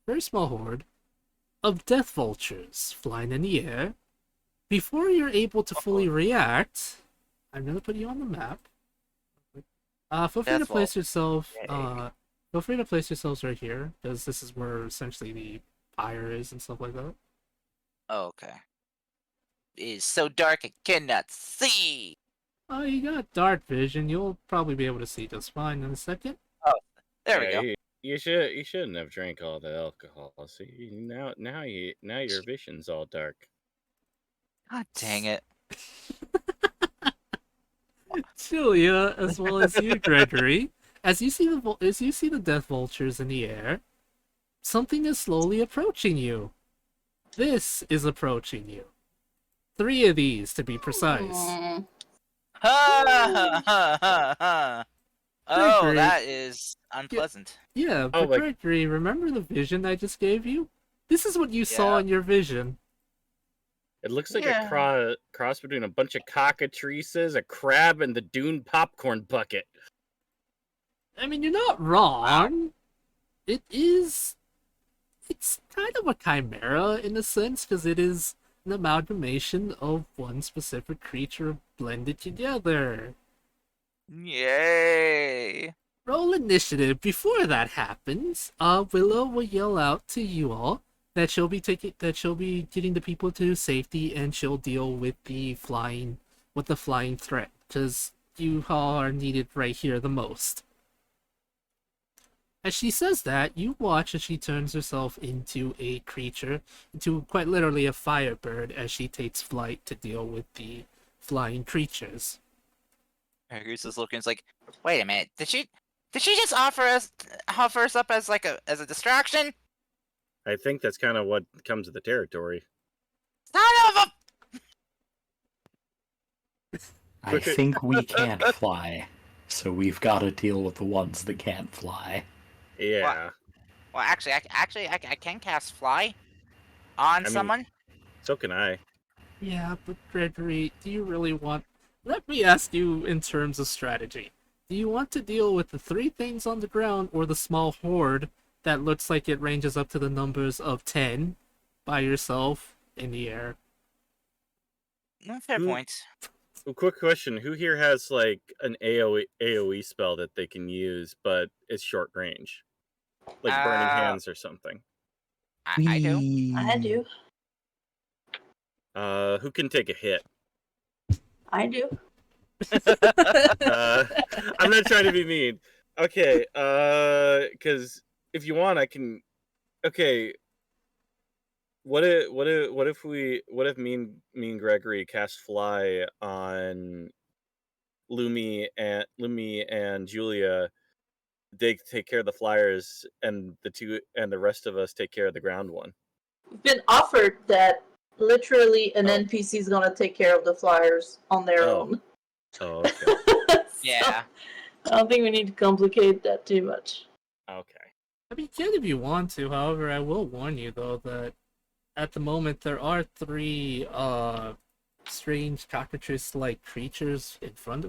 very small horde, of death vultures flying in the air. Before you're able to fully react, I'm gonna put you on the map. Feel free to place yourself. Feel free to place yourselves right here, because this is where essentially the fire is and stuff like that. Oh, okay. It is so dark I cannot see. Oh, you got dark vision. You'll probably be able to see just fine in a second. There we go. You shouldn't have drank all the alcohol. See, now your vision's all dark. God dang it. Julia, as well as you, Gregory, as you see the death vultures in the air, something is slowly approaching you. This is approaching you. 3 of these, to be precise. Mm. Ha ha ha ha. Oh, Gregory. that is unpleasant. Yeah, but Gregory, remember the vision I just gave you? This is what you saw in your vision. It looks like a cross between a bunch of cockatrices, a crab, and the Dune popcorn bucket. I mean, you're not wrong. It's kind of a chimera in a sense, because it is an amalgamation of one specific creature blended together. Yay. Roll initiative. Before that happens, Willow will yell out to you all that she'll be getting the people to safety, and she'll deal with the flying threat, because you all are needed right here the most. As she says that, you watch as she turns herself into a creature, into quite literally a firebird, as she takes flight to deal with the flying creatures. Gregory's just looking. It's like, wait a minute. Did she just offer us up as like a distraction? I think that's kind of what comes with the territory. Son of a. I think we can't fly, so we've got to deal with the ones that can't fly. Yeah. Well, actually, I can cast fly on mean- someone. So can I. Yeah, but Gregory, do you really want... Let me ask you in terms of strategy. Do you want to deal with the 3 things on the ground or the small horde that looks like it ranges up to the numbers of 10 by yourself in the air? Fair Who- point. Well, quick question: who here has like an AOE spell that they can use, but it's short range, like Burning Hands or something? I do. I do. Who can take a hit? I do. I'm not trying to be mean. Okay, because if you want, I can. Okay, what if me and Gregory cast fly on Lumi and Julia? They take care of the flyers, and the rest of us take care of the ground one. We've been offered that literally an Oh. NPC is gonna take care of the flyers on their Oh. own. Oh, okay. So, Yeah. I don't think we need to complicate that too much. Okay. I mean, you can if you want to. However, I will warn you though that at the moment there are 3 strange cockatrice-like creatures in front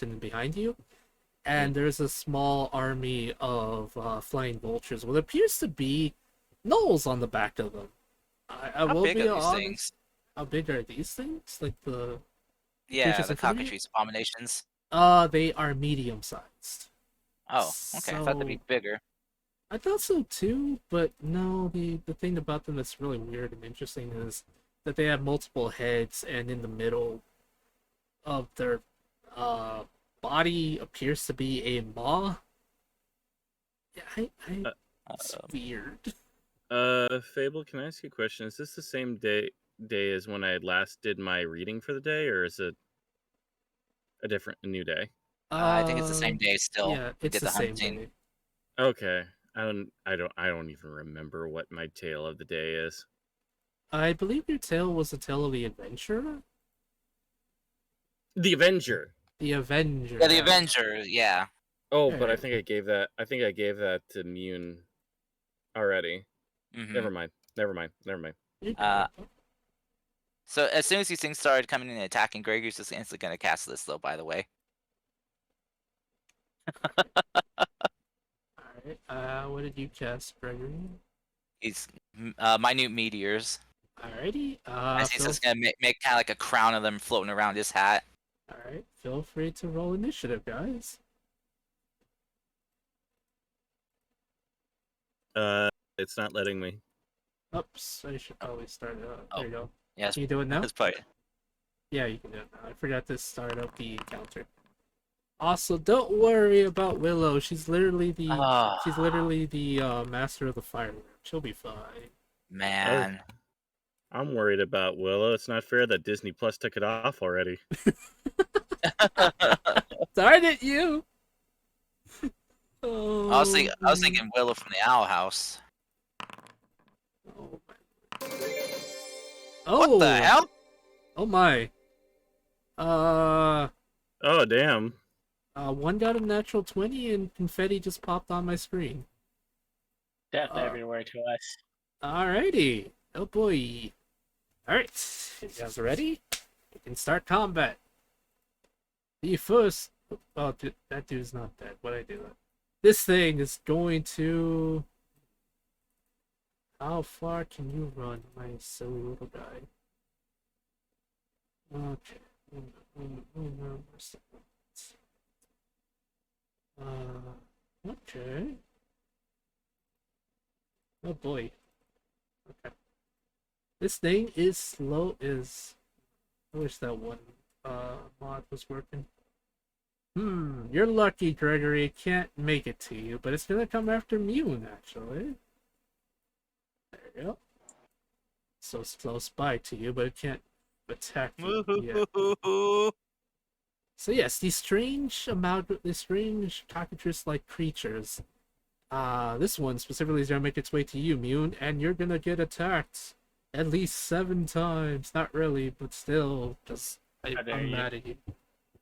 and behind you, and there's a small army of flying vultures. What appears to be gnolls on the back of them. I How will big be are these honest. things? How big are these things? Like the Yeah, creatures the in front of you? cockatrice abominations. They are medium-sized. Oh, okay. I thought they'd be So- bigger. I thought so too, but no, the thing about them that's really weird and interesting is that they have multiple heads, and in the middle of their body appears to be a maw. Yeah, it's weird. Fable, can I ask you a question? Is this the same day as when I last did my reading for the day, or is it a new day? I think it's the same day still. Yeah, We it's did the the same hunting. day. Okay. I don't even remember what my tale of the day is. I believe your tale was the tale of the adventurer? The Avenger. The Avenger. Yeah, the Avenger. Yeah. Oh, but I Alright. think I gave that to Mune already. Hmm. Never mind. You Uh, go. So as soon as these things started coming in and attacking, Gregory's just instantly gonna cast this, though. By the way. Alright, what did you cast, Gregory? He's minute meteors. Alrighty, As he's just gonna make kind of like a crown of them floating around his hat. Alright, feel free to roll initiative, guys. It's not letting me. Oops, I should probably start it up. There you go. Yes, Can you do it now? that's probably. Yeah, you can do it now. I forgot to start up the encounter. Also, don't worry about Willow. She's literally the master of the fire. She'll be fine. Man. I'm worried about Willow. It's not fair that Disney Plus took it off already. Darn it, you! Oh, I was thinking Willow from the Owl House. Oh, What the hell? Oh my. Oh damn. One got a natural 20 and confetti just popped on my screen. Death everywhere to us. Alrighty. Oh boy. Alright. You guys ready? We can start combat. The first... Oh, that dude's not dead. What'd I do? This thing is going to... How far can you run, my silly little guy? Okay. Okay. Oh boy. Okay. This thing is slow as... I wish that one mod was working. You're lucky, Gregory. It can't make it to you, but it's gonna come after Mune, actually. There you go. So it's close by to you, but it can't attack you yet. Woo-hoo-hoo-hoo-hoo. So yes, these strange cockatrice-like creatures. This one specifically is gonna make its way to you, Mune, and you're gonna get attacked at least 7 times. Not really, but still, just How dare I'm you. mad at you.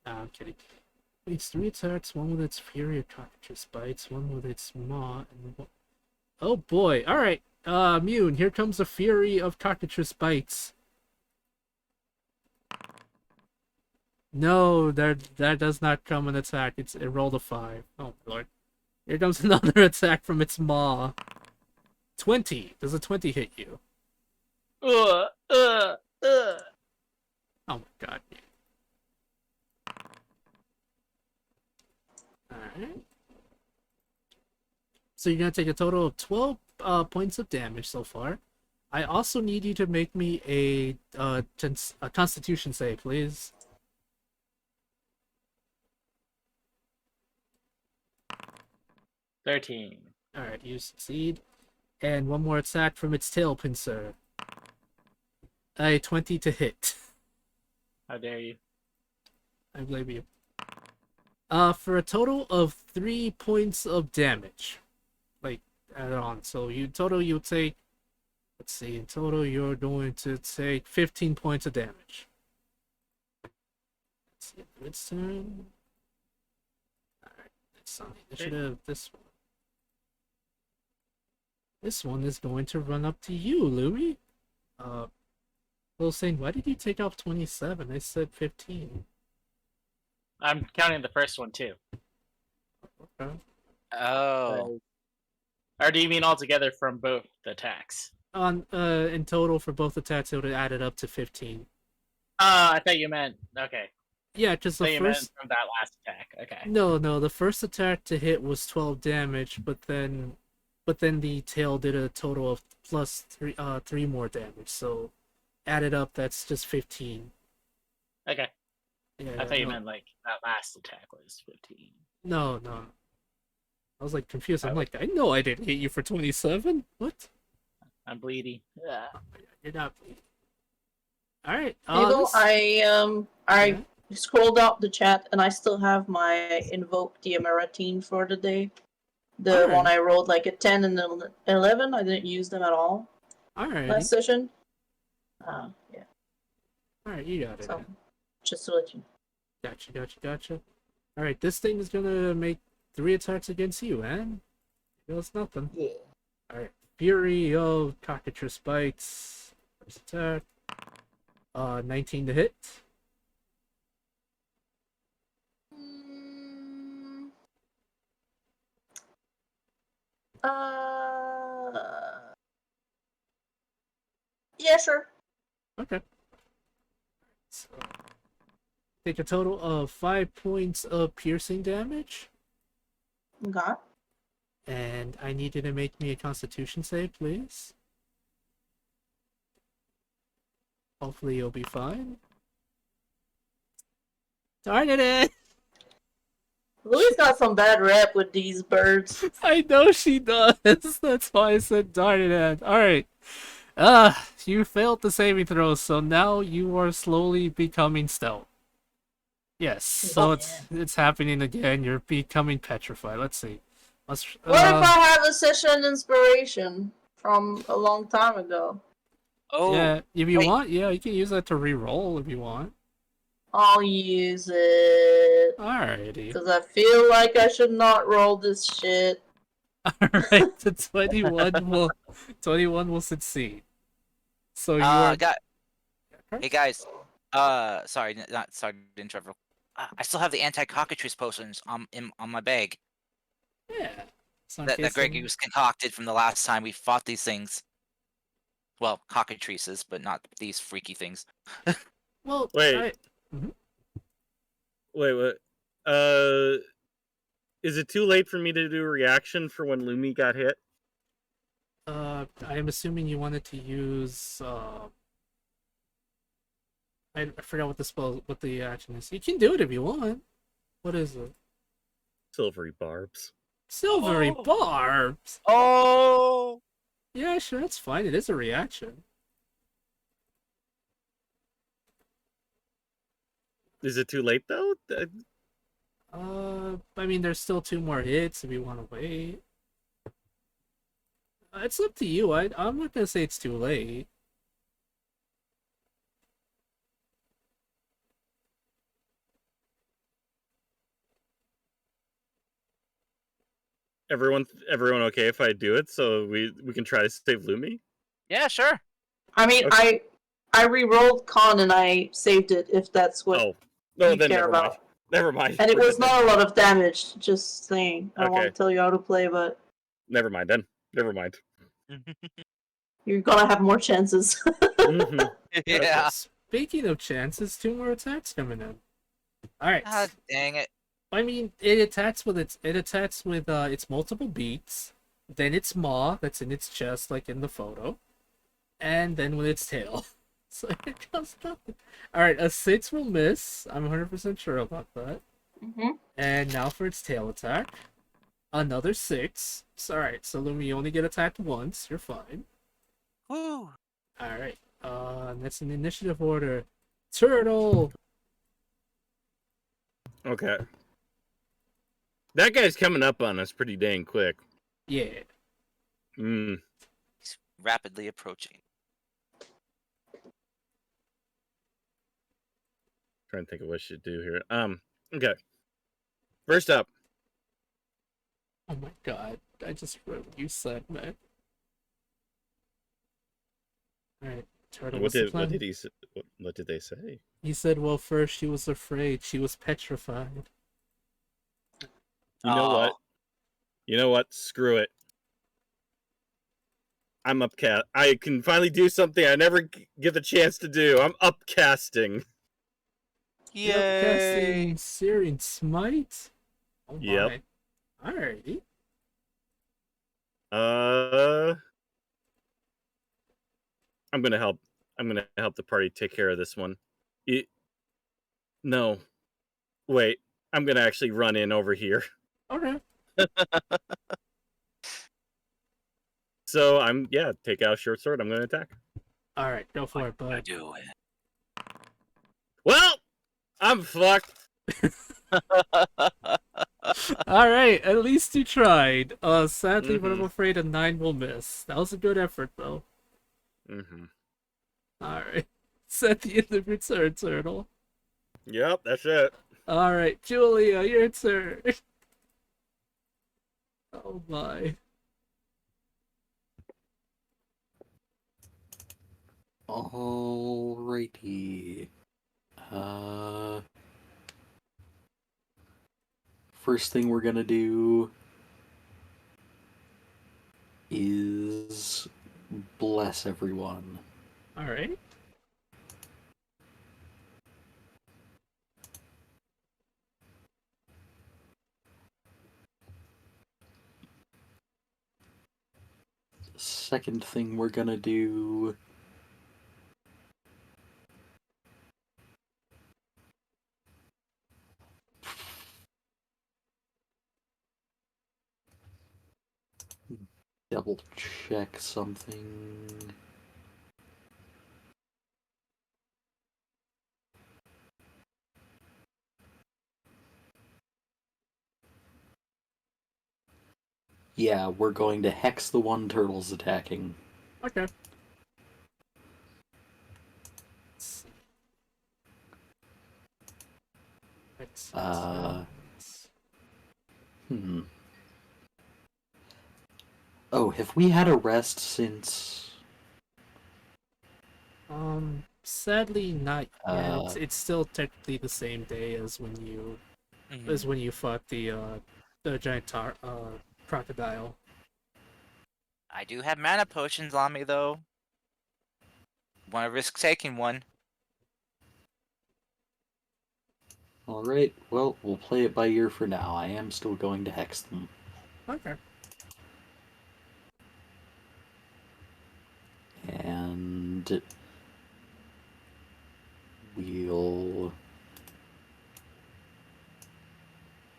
Nah, I'm kidding. Makes 3 attacks, one with its fury of cockatrice bites, one with its maw, and one... Oh boy! All right, Mune, here comes the fury of cockatrice bites. No, that does not come an attack. It rolled a 5. Oh lord. Here comes another attack from its maw. 20. Does a 20 hit you? Uh, uh. Oh my god. Alright. So you're gonna take a total of 12 points of damage so far. I also need you to make me a Constitution save, please. 13. Alright, you succeed. And one more attack from its tail pincer. A 20 to hit. How dare you? I blame you. For a total of 3 points of damage. Like, add on. So you take... Let's see, in total you're going to take 15 points of damage. Let's see, its turn. Alright, it's on the initiative. This one is going to run up to you, Louis. Well, saying, why did you take off 27? I said 15. I'm counting the first one too. Okay. Oh. Or do you mean altogether from both attacks? In total for both attacks, it would have added up to 15. I thought you meant okay. Yeah, just I the thought you meant first. from that last attack. Okay. No, the first attack to hit was 12 damage, but then the tail did a total of plus 3 more damage. So added up, that's just 15. Okay. Yeah, I thought you no, meant like that last attack was 15. No. I was like confused. I'm Oh. like, I know I didn't hit you for 27. What? I'm bleeding. Yeah. Oh my god, you're not bleeding. All right. Eagle, I Yeah. scrolled up the chat and I still have my invoke the Amaratine for the day. The Alright. one I rolled like a 10 and an 11. I didn't use them at all Alrighty. last session. Yeah. Alright, you got it. So just to let you know. Gotcha. Alright, this thing is gonna make 3 attacks against you, and it's nothing. Yeah. Alright, Fury of Cockatrice Bites. First attack. 19 to hit. Yeah, sure. Okay. So, take a total of 5 points of piercing damage. Okay. And I need you to make me a Constitution save, please. Hopefully you'll be fine. Darn it! Louis got some bad rep with these birds. I know she does. That's why I said darn it. Alright. You failed the saving throw, so now you are slowly becoming stealth. Yes, so it's happening again. You're becoming petrified. Let's see. What if I have a session inspiration from a long time ago? Oh. Yeah, if you wait. want, yeah, you can use that to re-roll if you want. I'll use it. Alrighty. Because I feel like I should not roll this shit. Alright, the 21 will succeed. So you are... Hey guys. Sorry to interrupt. I still have the anti-cockatrice potions on my bag Yeah. So in that case Gregory was concocted from the last time we fought these things. Well, cockatrices, but not these freaky things. Well, Wait. Mhm. Wait, what? Is it too late for me to do a reaction for when Lumi got hit? I am assuming you wanted to use I forgot what the action is. You can do it if you want. What is it? Silvery barbs. Silvery barbs. Oh. Yeah, sure, that's fine. It is a reaction. Is it too late though? I mean, there's still 2 more hits if you want to wait. It's up to you. I'm not gonna say it's too late. Everyone okay if I do it so we can try to save Lumi? Yeah, sure. I mean, Okay. I re-rolled con and I saved it if that's what Oh. No, you then care never mind. about. Never mind. And it We're was good then. not a lot of damage. Just saying. I don't want Okay. to tell you how to play, but Never mind then. Never mind. you're gonna have more chances. Mm-hmm. Yeah. Okay, speaking of chances, 2 more attacks coming in. All right. God dang it. I mean, it attacks with its multiple beats, then its maw that's in its chest, like in the photo, and then with its tail. So it does nothing. All right, a 6 will miss. I'm 100% sure about that. Mm-hmm. And now for its tail attack, another 6. All right, so Lumi, you only get attacked once. You're fine. Woo. All right. That's an initiative order. Turtle. Okay. That guy's coming up on us pretty dang quick. Yeah. Mm. He's rapidly approaching. Trying to think of what I should do here. Okay. First up. Oh my god. I just wrote what you said, man. Alright, Turtle, what's the plan? What did they say? He said, well, first she was afraid. She was petrified. You know what? You know what? Screw it. I'm upcast. I can finally do something I never get the chance to do. I'm upcasting. You're casting Syrian Smite? Oh my. Yep. Alrighty. I'm gonna help. I'm gonna help the party take care of this one. No. Wait. I'm gonna actually run in over here. Okay. So take out a short sword. I'm gonna attack. Alright, go for it, bud. Do it. Well, I'm fucked. Alright, at least you tried. Sadly, but I'm Mhm. afraid a 9 will miss. That was a good effort, though. Mm-hmm. Alright. It's at the end of your turn, Turtle. Yep, that's it. Alright, Julia, your turn. Oh my. Alrighty. First thing we're gonna do is bless everyone. Alright. Second thing we're gonna do double check something. Yeah, we're going to hex the one turtle's attacking. Okay. Let's see. Oh, have we had a rest since? Sadly not yet. Uh, It's still technically the same day as when you fought the giant crocodile. I do have mana potions on me, though. Want to risk taking one? Alright, well, we'll play it by ear for now. I am still going to hex them. Okay. And we'll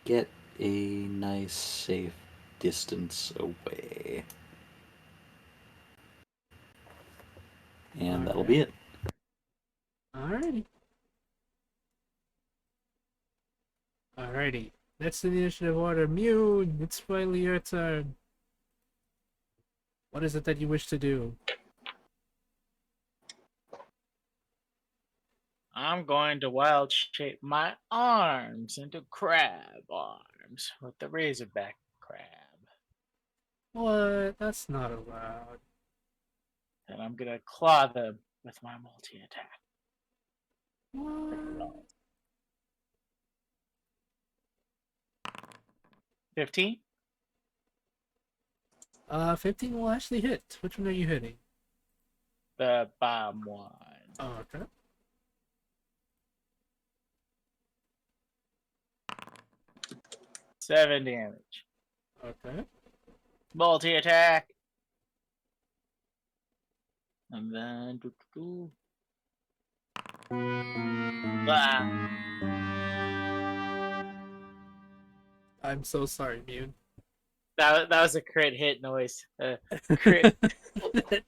get a nice safe distance away. And that'll be it. Alrighty. Alrighty. Next in the initiative order, Mew, it's finally your turn. What is it that you wish to do? I'm going to wild shape my arms into crab arms with the razorback crab. What? That's not allowed. And I'm going to claw them with my multi attack. What? 15? 15 will actually hit. Which one are you hitting? The bottom one. Oh, okay. 7 damage. Okay. Multi attack. And then. Blah. I'm so sorry, Mew. That was a crit hit noise. Crit.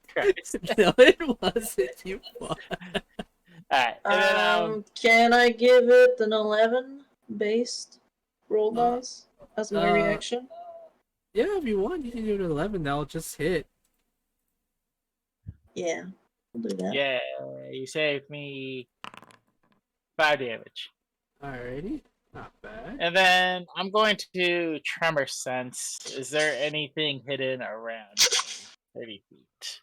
Christ. No, it wasn't. You fuck. Alright. And then, Can I give it an 11 based roll Uh, dice as my reaction? Yeah, if you want, you can do an 11. That'll just hit. Yeah, I'll do that. yeah, you saved me 5 damage. Alrighty. Not bad. And then I'm going to tremor sense. Is there anything hidden around me? 30 feet.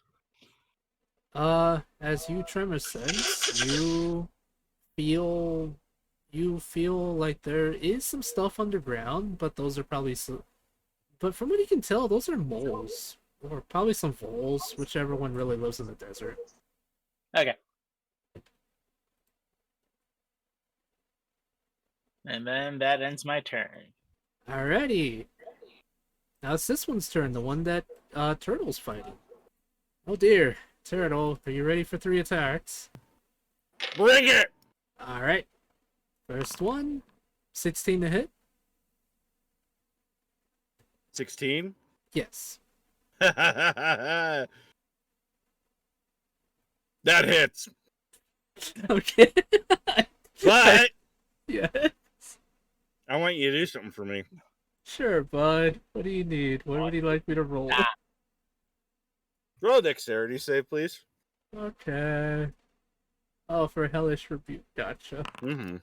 As you tremor sense, feel you feel like there is some stuff underground, but those are probably but from what you can tell, those are moles. Or probably some voles, whichever one really lives in the desert. Okay. And then that ends my turn. Alrighty. Now it's this one's turn, the one that Turtle's fighting. Oh dear. Turtle, are you ready for 3 attacks? Bring it! Alright. First one, 16 to hit. 16? Yes. That hits. Okay. But Yeah. I want you to do something for me. Sure, bud. What do you need? What would you like me to roll? Roll a dexterity save, please. Okay. Oh, for hellish rebuke. Gotcha. Mm-hmm.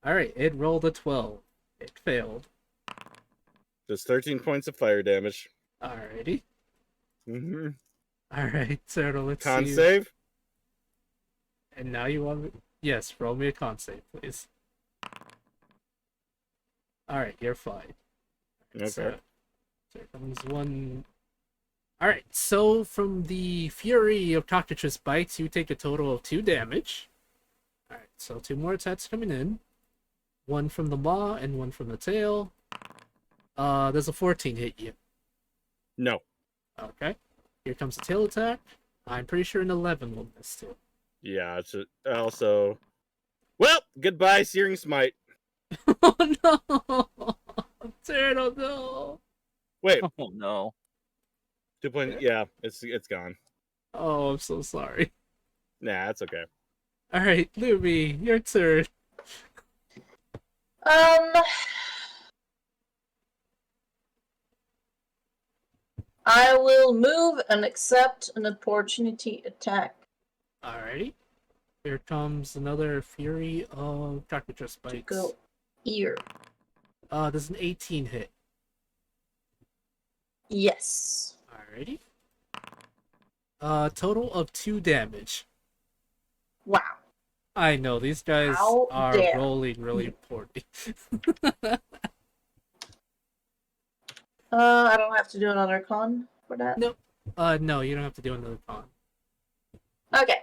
Alright, it rolled a 12. It failed. Does 13 points of fire damage. Alrighty. Mm-hmm. Alright, Turtle, let's Con see. save? And now you want me... Yes, roll me a con save, please. Alright, you're fine. Okay. So there comes one... Alright, so from the fury of Cockatrice bites, you take a total of 2 damage. Alright, so 2 more attacks coming in. 1 from the maw and 1 from the tail. Does a 14 hit you? No. Okay. Here comes the tail attack. I'm pretty sure an 11 will miss too. Yeah, it's also... Well, goodbye, Searing Smite. Oh no! Turtle, no! Wait, Oh no. 2 point... Yeah, it's gone. Oh, I'm so sorry. Nah, that's okay. Alright, Luby, your turn. I will move and accept an opportunity attack Alrighty. Here comes another fury of Cockatrice to bites. go here. Does an 18 hit? Yes. Alrighty. Total of 2 damage. Wow. I know, these guys How are dare rolling really poorly. I don't have to do another con for that. Nope. No, you don't have to do another con. Okay.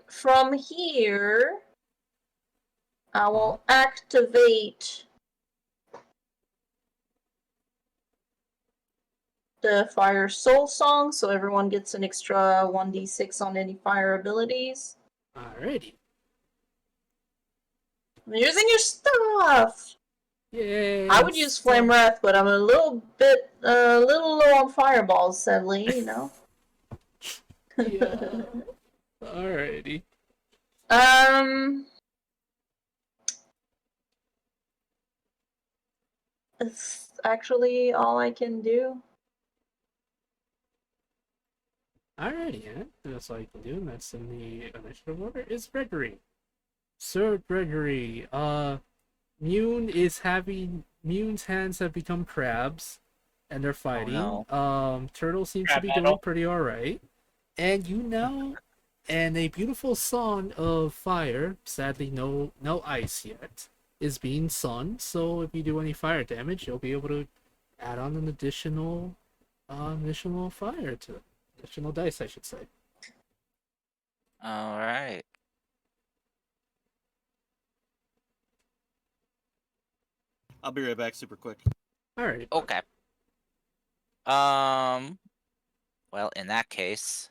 From here, I will activate the Fire Soul Song, so everyone gets an extra 1d6 on any fire abilities. Alrighty. I'm using your stuff! Yay! I would use Flame Wrath, but I'm a little low on fireballs, sadly, you know. Yeah. Alrighty. It's actually all I can do. Alrighty, yeah. That's all you can do, and that's in the initiative order. Is Gregory. Sir Gregory, Mune's hands have become crabs, and they're fighting. no. Turtle seems to Crab be battle. doing pretty alright. And you know, and a beautiful song of fire, sadly no ice yet, is being sung. So if you do any fire damage, you'll be able to add on an additional fire to it. Additional dice, I should say. All right. I'll be right back, super quick. Alright. Okay. Well, in that case,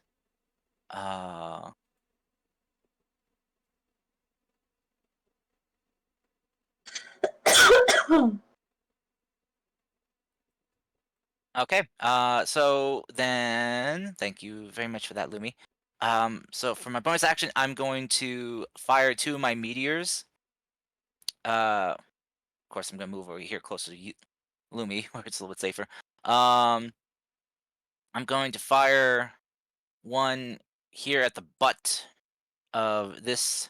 okay. So then, thank you very much for that, Lumi. So for my bonus action, I'm going to fire 2 of my meteors. Of course, I'm gonna move over here closer to you, Lumi, where it's a little bit safer. I'm going to fire one here at the butt of this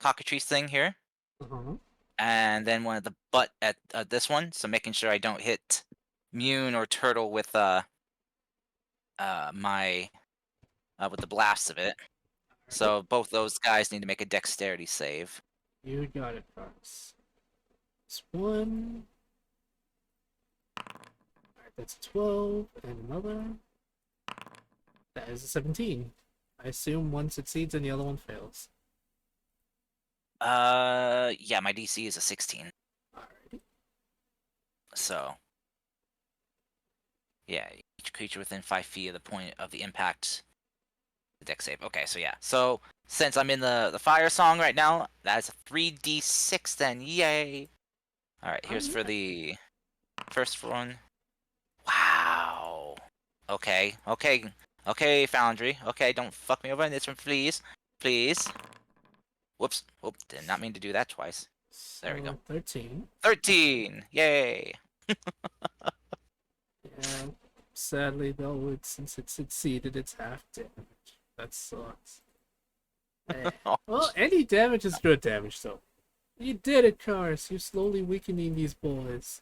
cockatrice thing here, Uh-huh. and then one at the butt at this one. So making sure I don't hit Mune or Turtle with my with the blast of it. So both those guys need to make a dexterity save. You got it, Fox. It's 1. Alright, that's a 12, and another. That is a 17. I assume one succeeds and the other one fails. Yeah, my DC is a 16. Alrighty. So yeah, each creature within 5 feet of the point of the impact, the dex save. Okay, so yeah. So since I'm in the fire song right now, that's a 3d6 then. Yay! All right, here's for the first one. Wow. Okay, Foundry. Okay, don't fuck me over in this one, please. Please. Whoops. Whoop, did not mean to do that twice. There we go. 13. 13! Yay! Yeah. Sadly, though, since it succeeded, it's half damage. That sucks. Well, any damage is good damage, though. You did it, Cars. You're slowly weakening these boys.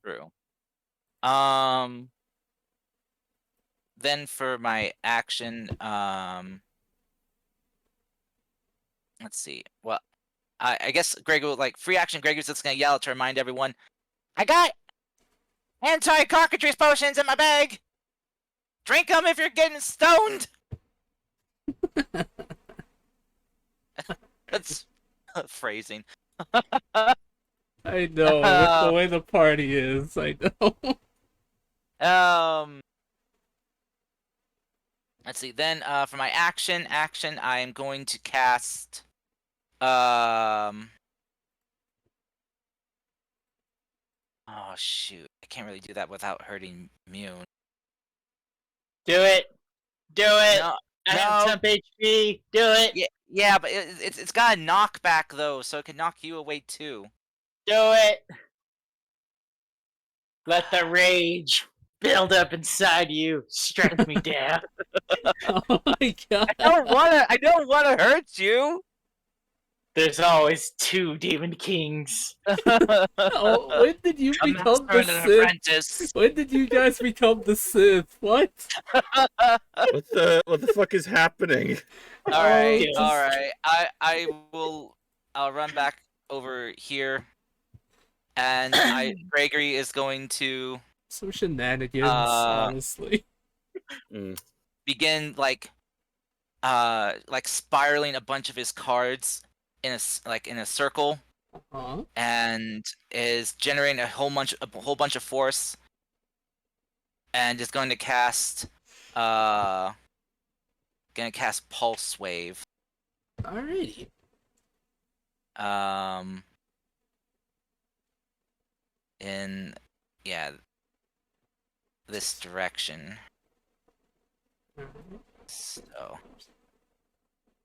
True. Then for my action, let's see. Well, I guess Greg will free action. Greg is just gonna yell to remind everyone, I got anti-cockatrice potions in my bag. Drink them if you're getting stoned. That's phrasing. I know, with the way the party is, I know. Let's see. Then for my action, I am going to cast oh shoot. I can't really do that without hurting Mune. Do it. Do it. No, I have temp HP. Do it. yeah, but it's got a knockback though, so it can knock you away too. Do it. Let the rage build up inside you. Strike me down. Oh my god. I don't wanna hurt you. There's always 2 demon kings. Oh, when did you A become master the and an Sith? apprentice. When did you guys become the Sith? What? What the fuck is happening? Alright, just- alright. I'll run back over here. And Gregory is going to Some shenanigans, honestly. begin spiraling a bunch of his cards in a circle, and is generating a whole bunch of force, and is going to cast Pulse Wave. Alrighty. In this direction. So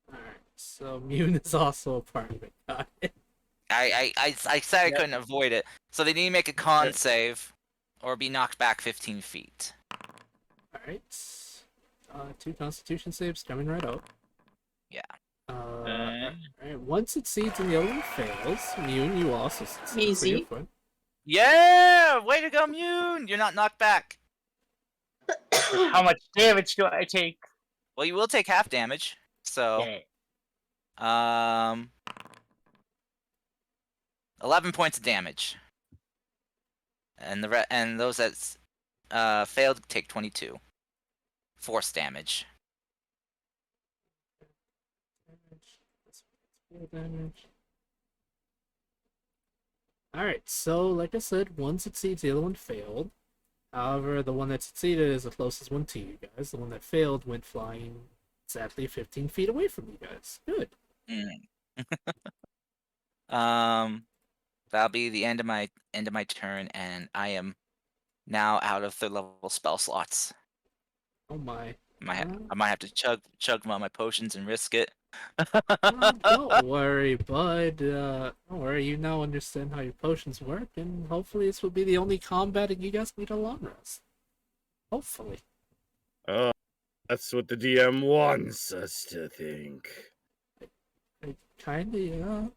Alright, so Mune is also a part of it. Got it. I said I couldn't avoid it. So they need to make a con save, or be knocked back 15 feet. Alright. 2 constitution saves coming right up. Yeah. Alright. One succeeds and the other one fails. Mune, you also succeed. So you're Easy. fine. Yeah! Way to go, Mune! You're not knocked back. How much damage do I take? Well, you will take half damage. So, Yeah. 11 points of damage. And and those that failed take 22 force damage. Damage. Alright, so like I said, one succeeds, the other one failed. However, the one that succeeded is the closest one to you guys. The one that failed went flying exactly 15 feet away from you guys. Good. That'll be the end of my turn, and I am now out of 3rd level spell slots. Oh my. I might have to chug one of my potions and risk it. Don't worry, bud. Don't worry, you now understand how your potions work, and hopefully this will be the only combat and you guys need a long rest. Hopefully. Oh, that's what the DM wants us to think. Kinda, yeah.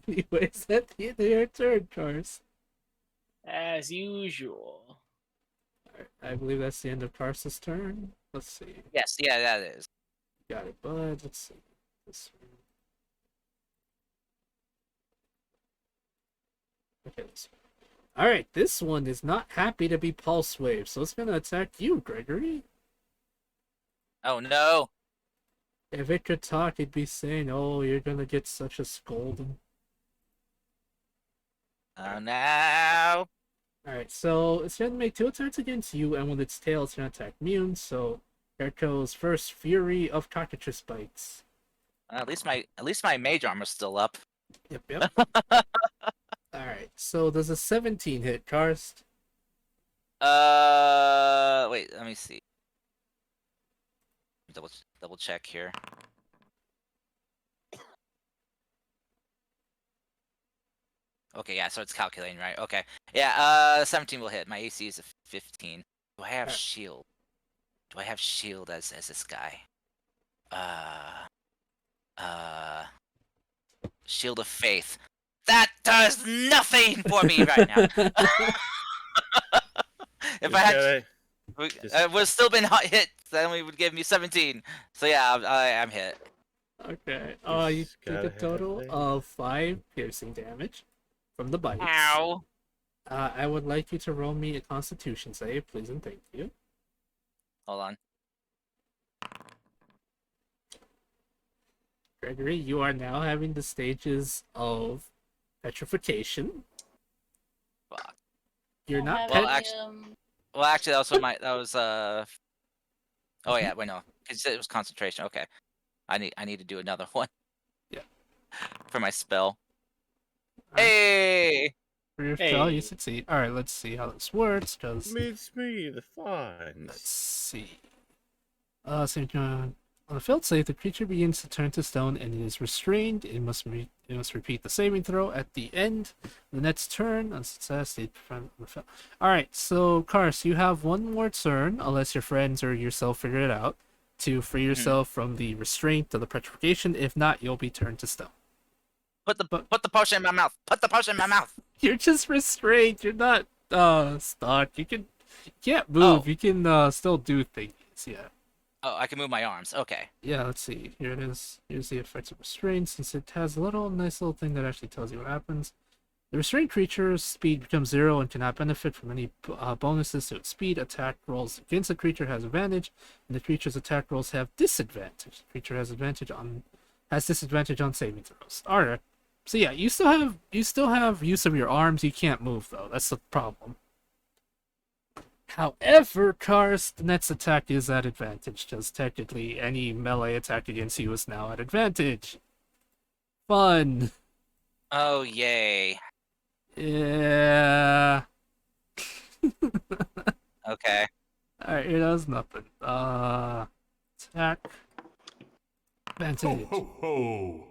Anyways, that's the end of your turn, Cars. As usual. Alright, I believe that's the end of Tarsus' turn. Let's see. Yes, yeah, that is. Got it, bud. Let's see. This one. Okay, this one. Alright, this one is not happy to be Pulse Wave, so it's gonna attack you, Gregory. Oh no! If it could talk, it'd be saying, oh, you're gonna get such a scolding. Oh no! Alright, so it's gonna make 2 attacks against you, and with its tail, it's gonna attack Mune, so here goes first Fury of Cockatrice Bites. At least my mage armor's still up. Yep. Alright, so does a 17 hit, Karst? Wait, let me see. Double check here. Okay, yeah, so it's calculating, right? Okay. Yeah, 17 will hit. My AC is a 15. Do I have shield? Do I have shield as this guy? Shield of Faith. That does nothing for me right now. If I had, it would have still been hit. Then we would give me 17. So yeah, I'm hit. Okay. You take a total of 5 piercing damage from the bites. Ow. I would like you to roll me a Constitution save, please and thank you. Hold on. Gregory, you are now having the stages of petrification. Fuck. You're not Well, pet- actually, that was Oh yeah, wait no, it was concentration. Okay, I need to do another one. Yeah. For my spell. Alright. Hey. For your spell, you succeed. Alright, let's see how this works, because... Meets me, the fines. Let's see. So on a failed save, the creature begins to turn to stone and it is restrained. It must repeat the saving throw at the end. The next turn, on success, Alright, so Kars, you have one more turn, unless your friends or yourself figure it out, to free yourself from the restraint of the petrification. If not, you'll be turned to stone. Put the potion in my mouth. Put the potion in my mouth. You're just restrained. You're not stuck. You can't move. You can still do things. Yeah. Oh, I can move my arms. Okay. Yeah, let's see. Here it is. Here's the effects of restraint, since it has a nice little thing that actually tells you what happens. The restrained creature's speed becomes 0 and cannot benefit from any bonuses to its speed. Attack rolls against the creature has advantage, and the creature's attack rolls have disadvantage. The creature has disadvantage on saving throws. Alright. So yeah, you still have use of your arms. You can't move though. That's the problem. However, Kars, the next attack is at advantage, because technically any melee attack against you is now at advantage. Fun. Oh yay. Yeah. Okay. Alright, it does nothing. Attack. Advantage. Ho, ho, ho.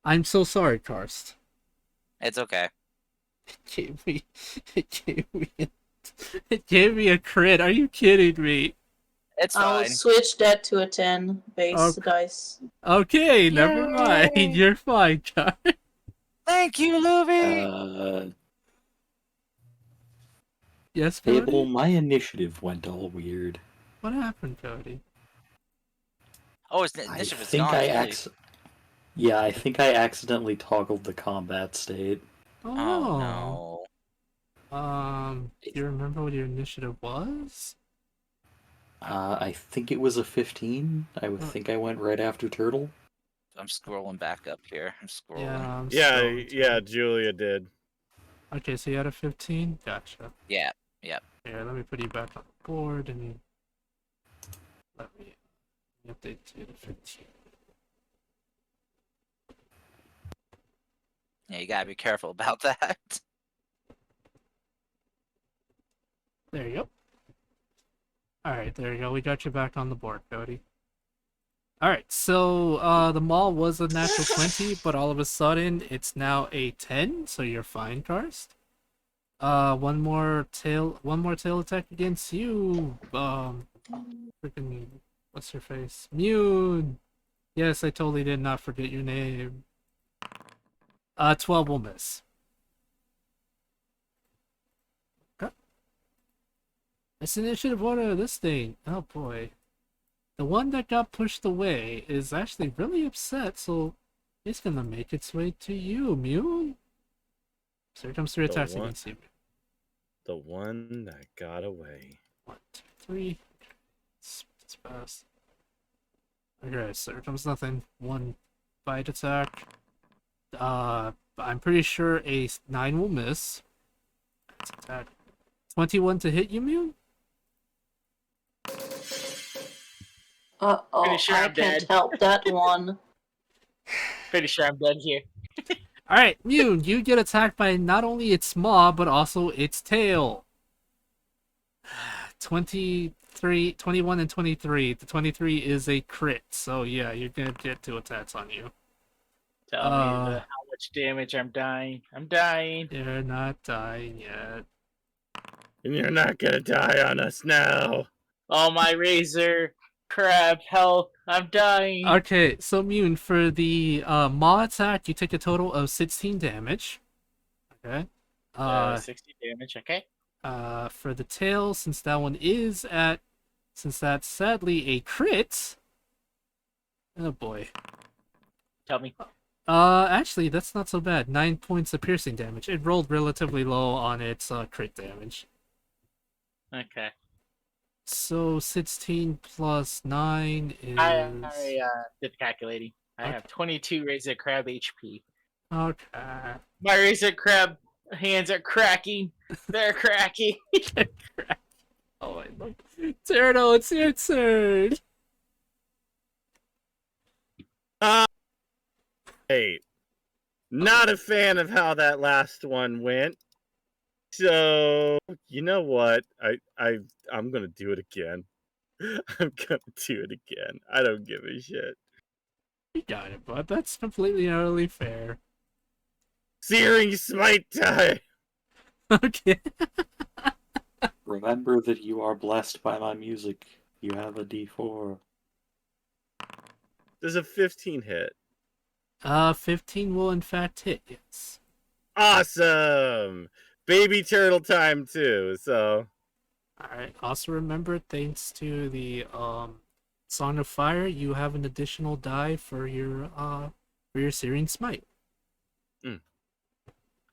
I'm so sorry, Karst. It's okay. It gave me, it gave me a crit. Are you kidding me? It's I'll fine. switch that to a 10 base dice. Okay, never mind. Yay! You're fine, Char. Thank you, Luby. Yes, Fable, Cody? my initiative went all weird. What happened, Cody? Oh, his I initiative is think gone. I Holy. Yeah, I think I accidentally toggled the combat state. Oh no. Do you remember what your initiative was? I think it was a 15. I would think I went right after Turtle. I'm scrolling back up here. I'm scrolling. Yeah, I'm Yeah, scrolling yeah, too. Julia did. Okay, so you had a 15? Gotcha. Yeah. Here, let me put you back on the board and let me update you to 15. Yeah, you gotta be careful about that. There you go. Alright, there you go. We got you back on the board, Cody. Alright, so the mall was a natural 20, but all of a sudden it's now a 10, so you're fine, Karst. One more tail attack against you. Freaking, what's your face? Mune. Yes, I totally did not forget your name. 12 will miss. Okay. It's initiative order, this thing. Oh boy. The one that got pushed away is actually really upset, so it's gonna make its way to you, Mune. So here comes 3 attacks against you. The one that got away. 1, 2, 3. It's fast. Okay, so here comes nothing. 1 bite attack. I'm pretty sure a 9 will miss. That's attack. 21 to hit you, Mune? Uh-oh, Pretty sure I I'm can't dead. help that one. Pretty sure I'm dead here. Alright, Mune, you get attacked by not only its maw, but also its tail. 21 and 23. The 23 is a crit, so yeah, you're gonna get 2 attacks on you. Tell me how much damage I'm dying. I'm dying. You're not dying yet. And you're not gonna die on us now. Oh, my razor crab health. I'm dying. Okay, so Mune, for the maw attack, you take a total of 16 damage. Okay. 60 damage, okay? For the tail, since that's sadly a crit. Oh boy. Tell me. Actually, that's not so bad. 9 points of piercing damage. It rolled relatively low on its crit damage. Okay. So 16 plus 9 is. I did calculating. I Okay. have 22 razor crab HP. Okay. My razor crab hands are cracking. They're cracking. Oh, I love Tyranno, it's your turn. Hey, not a fan of how that last one went. So you know what? I'm gonna do it again. I'm gonna do it again. I don't give a shit. You got it, bud. That's completely and utterly fair. Searing smite time. Okay. Remember that you are blessed by my music. You have a D4. Does a 15 hit? 15 will in fact hit, yes. Awesome! Baby turtle time too, so. Alright, also remember, thanks to the Song of Fire, you have an additional die for your Searing Smite.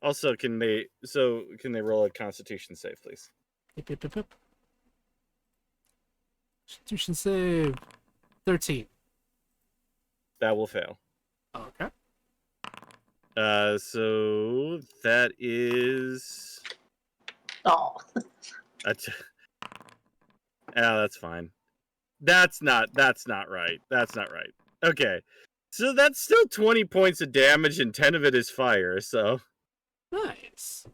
Also, can they roll a Constitution save, please? Yep. Constitution save 13. That will fail. Okay. So that is. Oh, That's fine. That's not right. That's not right. Okay. So that's still 20 points of damage and 10 of it is fire, so. Nice.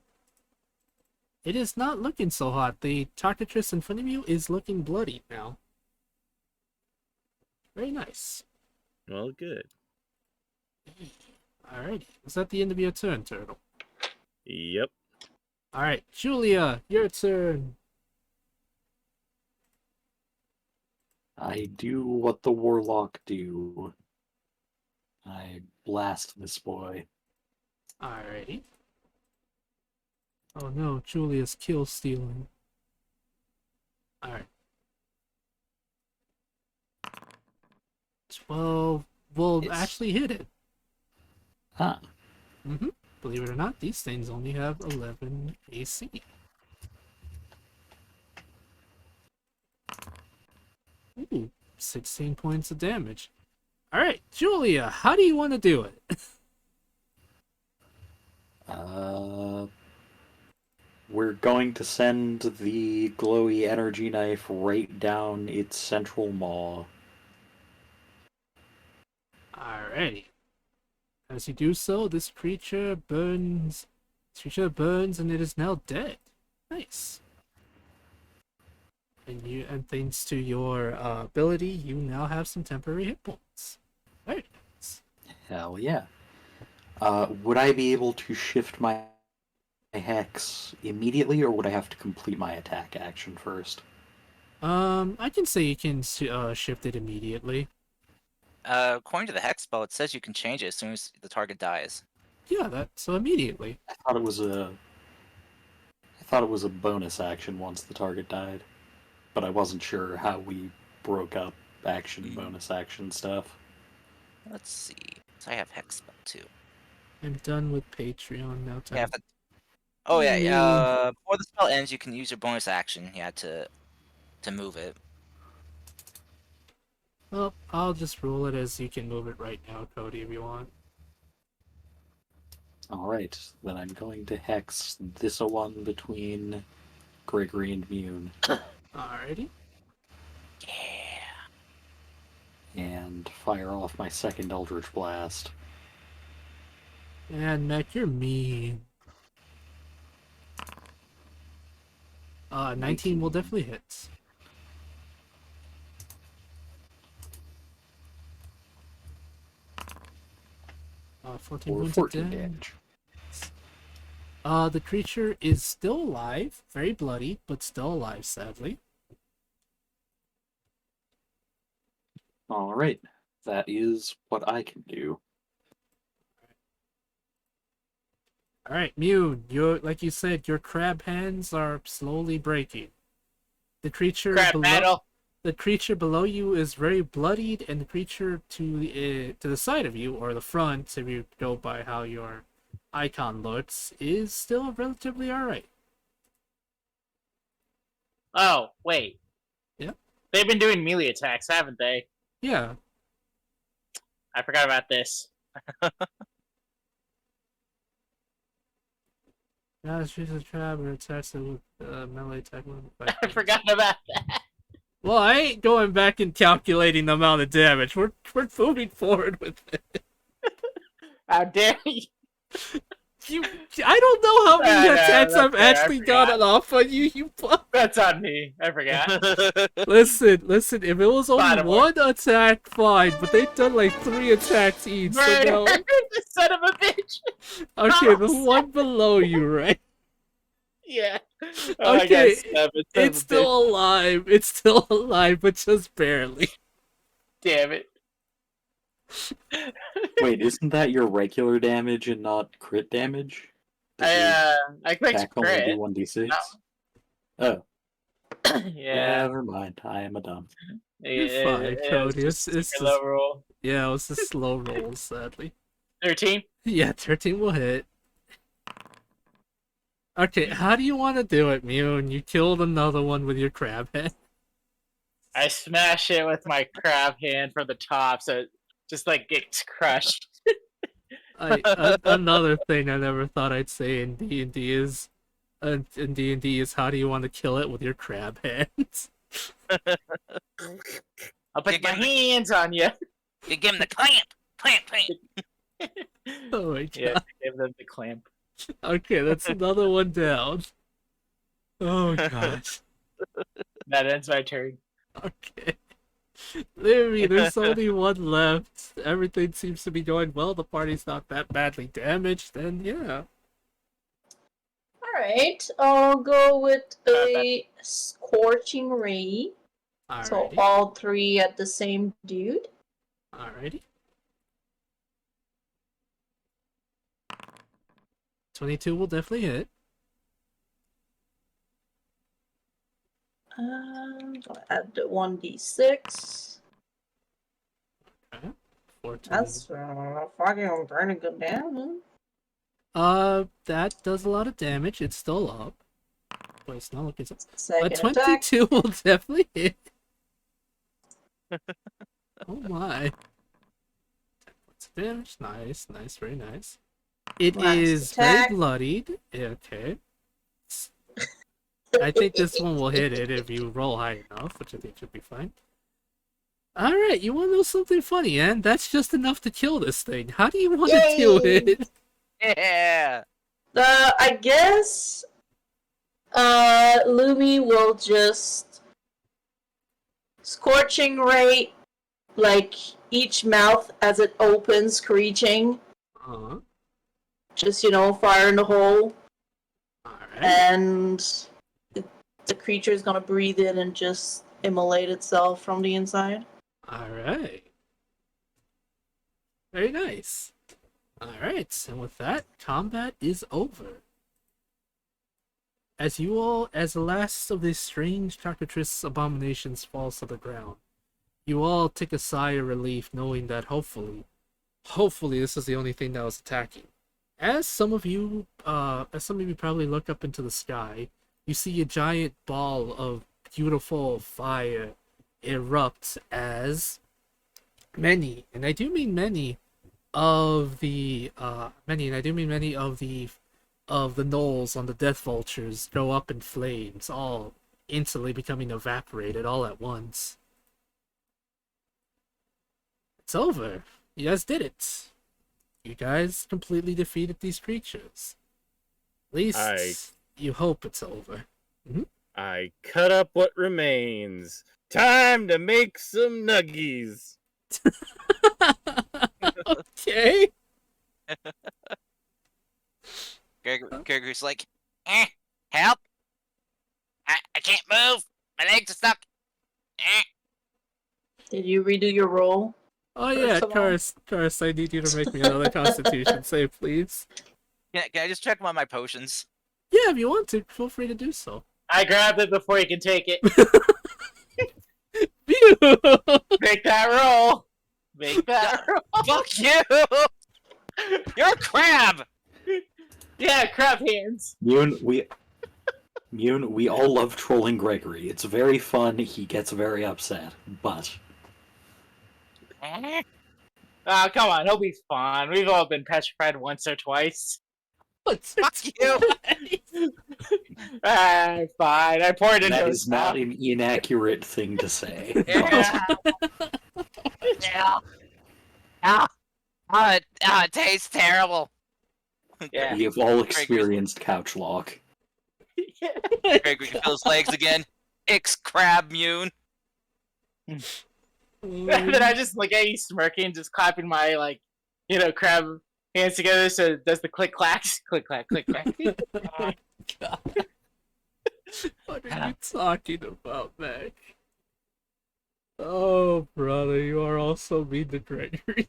It is not looking so hot. The Tarkatress in front of you is looking bloody now. Very nice. Well, good. Alrighty. Is that the end of your turn, Turtle? Yep. All right, Julia, your turn. I do what the warlock do. I blast this boy. Alrighty. Oh no, Julia's kill stealing. Alright. 12 will It's- actually hit it. Ah, Believe it or not, these things only have 11 AC. Ooh, 16 points of damage. Alright, Julia, how do you want to do it? we're going to send the glowy energy knife right down its central maw. Alrighty. As you do so, this creature burns. This creature burns and it is now dead. Nice. And thanks to your ability, you now have some temporary hit points. Very nice. Hell yeah. Would I be able to shift my hex immediately, or would I have to complete my attack action first? I can say you can shift it immediately. According to the hex spell, it says you can change it as soon as the target dies. Yeah, so immediately. I thought it was a bonus action once the target died, but I wasn't sure how we broke up action bonus action stuff. Let's see. So I have hex spell too. I'm done with Patreon now. Yeah. Time. Oh yeah. Before the spell ends, you can use your bonus action. Yeah, to move it. Well, I'll just rule it as you can move it right now, Cody, if you want. Alright, then I'm going to hex this one between Gregory and Mune. Alrighty. Yeah. And fire off my second Eldritch Blast. And Mac, you're mean. 19 will definitely hit. Uh, 14 Or points 14 of damage. The creature is still alive, very bloody, but still alive, sadly. Alright, that is what I can do. Alright, Mune, like you said, your crab hands are slowly breaking. The creature Crap battle. The creature below you is very bloodied, and the creature to the side of you, or the front, if you go by how your icon looks, is still relatively alright. Oh, wait. Yeah? They've been doing melee attacks, haven't they? Yeah. I forgot about this. Yeah, she's a trap or attacks it with melee attack. I forgot about that. Well, I ain't going back and calculating the amount of damage. We're moving forward with it. How dare you? I don't know how many No, attacks that's I've fair, I actually forgot. gotten off on you, you fuck. That's on me. I forgot. Listen, if it was only Bottom one attack, fine, but they've done like 3 attacks each, so Murder! no. The son of a bitch! Okay, the one below you, right? Yeah. Oh, Okay, I got stabbed, son of it's a still bitch. alive. It's still alive, but just barely. Damn it. Wait, isn't that your regular damage and not crit damage? Does I clicked attack only do crit. 1d6? No. Oh, Yeah. never mind. I am a dumb. You're fine, Cody. It's It's super just, low roll. yeah, it was just slow rolls, sadly. 13? Yeah, 13 will hit. Okay, how do you want to do it, Mune? You killed another one with your crab head. I smash it with my crab hand from the top so it just like gets crushed. Another thing I never thought I'd say in D&D is how do you want to kill it with your crab hands? I'll put my hands on you. You give him the clamp. Oh my god. Yeah, give them the clamp. Okay, that's another one down. Oh gosh. That ends my turn. Okay. There's only one left. Everything seems to be going well. The party's not that badly damaged, and yeah. Alright, I'll go with a Scorching Ray. So Alrighty. all 3 at the same dude. Alrighty. 22 will definitely hit. I'll add the 1d6. Okay. 14. That's fucking pretty good damage. That does a lot of damage. It's still up. But it's not looking so. A Second attack. 22 will definitely hit. Oh my. 10 points of damage. Nice, nice, very nice. It Last is attack. very bloodied. Okay. I think this one will hit it if you roll high enough, which I think should be fine. Alright, you want to know something funny, and that's just enough to kill this thing. How do you want to do Yay! it? Yeah. I guess Lumi will just Scorching Ray, like each mouth as it opens, screeching. Uh-huh. Just, fire in the hole. Alright. And the creature is gonna breathe in and just immolate itself from the inside. Alright. Very nice. Alright, and with that, combat is over. As the last of these strange cockatrice abominations falls to the ground, you all take a sigh of relief knowing that hopefully this is the only thing that was attacking. As some of you probably look up into the sky, you see a giant ball of beautiful fire erupt as many, and I do mean many, of the gnolls on the death vultures go up in flames, all instantly becoming evaporated all at once. It's over. You guys did it. You guys completely defeated these creatures. At least you hope it's over. I cut up what remains. Time to make some nuggies. Okay. Gregory's like, help! I can't move! My legs are stuck! Did you redo your roll? Oh yeah, First of all. Karis, I need you to make me another Constitution save, please. Can I just check my potions? Yeah, if you want to, feel free to do so. I grabbed it before you can take it. Phew! Make that roll. Make that roll. Fuck you! You're a crab! Yeah, crab hands. Mune, we all love trolling Gregory. It's very fun. He gets very upset, but Oh, come on, he'll be fine. We've all been petrified once or twice. Fuck you! Fine. I poured into that his is not mouth. an inaccurate thing to say. Yeah. Yeah. Oh, it tastes terrible. Yeah. We have all experienced couch lock. Gregory can feel his legs again. Ix crab mune. And then I just look at you smirking, just clapping my crab hands together so it does the click clacks. Click clack, click clack. God. What are you talking about, Mac? Oh, brother, you are also mean to Gregory.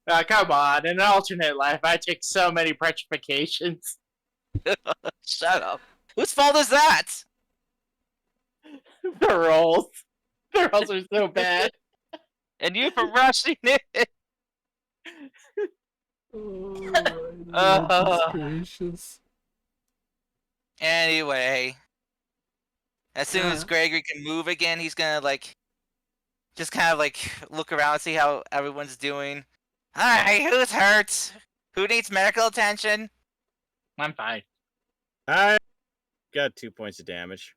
Come on, in an alternate life I take so many petrifications. Shut up. Whose fault is that? The rolls. The rolls are so bad. And you for rushing it. Oh, my goodness gracious. Anyway, as soon as Yeah. Gregory can move again, he's gonna just kind of look around, see how everyone's doing. Alright, who's hurt? Who needs medical attention? I'm fine. I got 2 points of damage.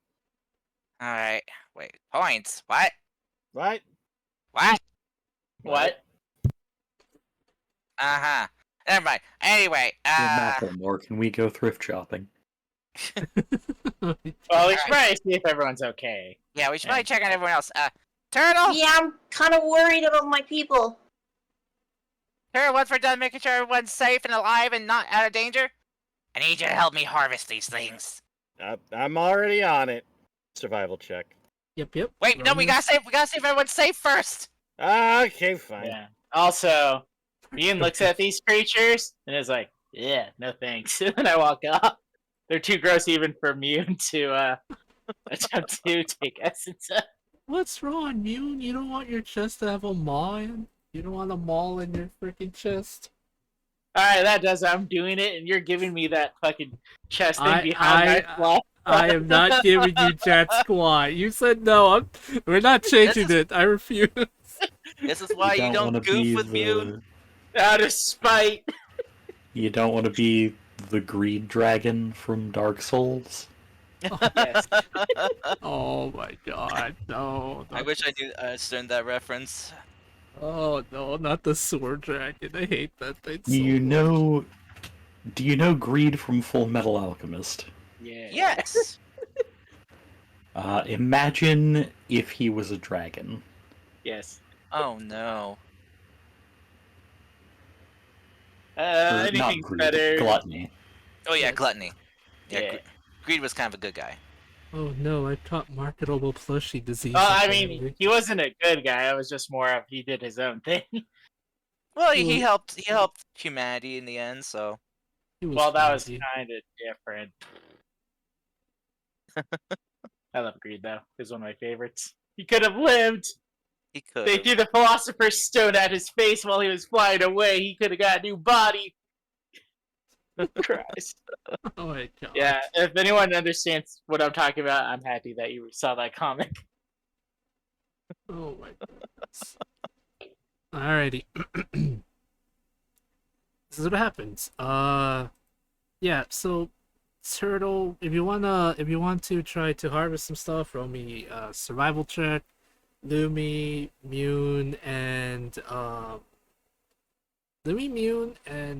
Alright, wait, points? What? What? What? What? Uh-huh. Never mind. Anyway, More, can we go thrift shopping? Well, we should probably see if everyone's okay. yeah, we should probably check on everyone else. Turtle! Yeah, I'm kind of worried about my people. Turtle, once we're done making sure everyone's safe and alive and not out of danger, I need you to help me harvest these things. I'm already on it. Survival check. Yep. Wait, no, we gotta save everyone's safe first. Okay, fine. Yeah. Also, Ian looks at these creatures and is like, "Yeah, no thanks." And then I walk off. They're too gross even for Mune to attempt to take essence of. What's wrong, Mune? You don't want your chest to have a maw in? You don't want a maw in your freaking chest? Alright, that does it. I'm doing it, and you're giving me that fucking chest thing I- behind my flaw. I am not giving you Jet Squat. You said no. We're not changing it. I refuse. This is why you wanna don't goof be with Mune. Out of spite. You don't want to be the greed dragon from Dark Souls. Yes. Oh my god, no. I wish I knew I understood that reference. Oh no, not the sword dragon. I hate that thing so You much. know... Do you know Greed from Full Metal Alchemist? Yeah. Yes. Imagine if he was a dragon. Yes. Oh no. Or not Anything's Greed, better. Gluttony. Oh yeah, Yes. gluttony. Yeah, Yeah. Greed was kind of a good guy. Oh no, I caught marketable plushie disease. Well, I apparently. mean, he wasn't a good guy. It was just more of he did his own thing. Well, he Well- helped humanity in the end, so He was Well, that was funky. kind of different. I love Greed though. He's one of my favorites. He could have lived. he could. They threw the Philosopher's Stone at his face while he was flying away. He could have got a new body. Christ. Oh my god. Yeah, if anyone understands what I'm talking about, I'm happy that you saw that comic. Oh my goodness. Alrighty. This is what happens. Yeah, so Turtle, if you want to try to harvest some stuff, roll me survival check. Lumi, Mune, and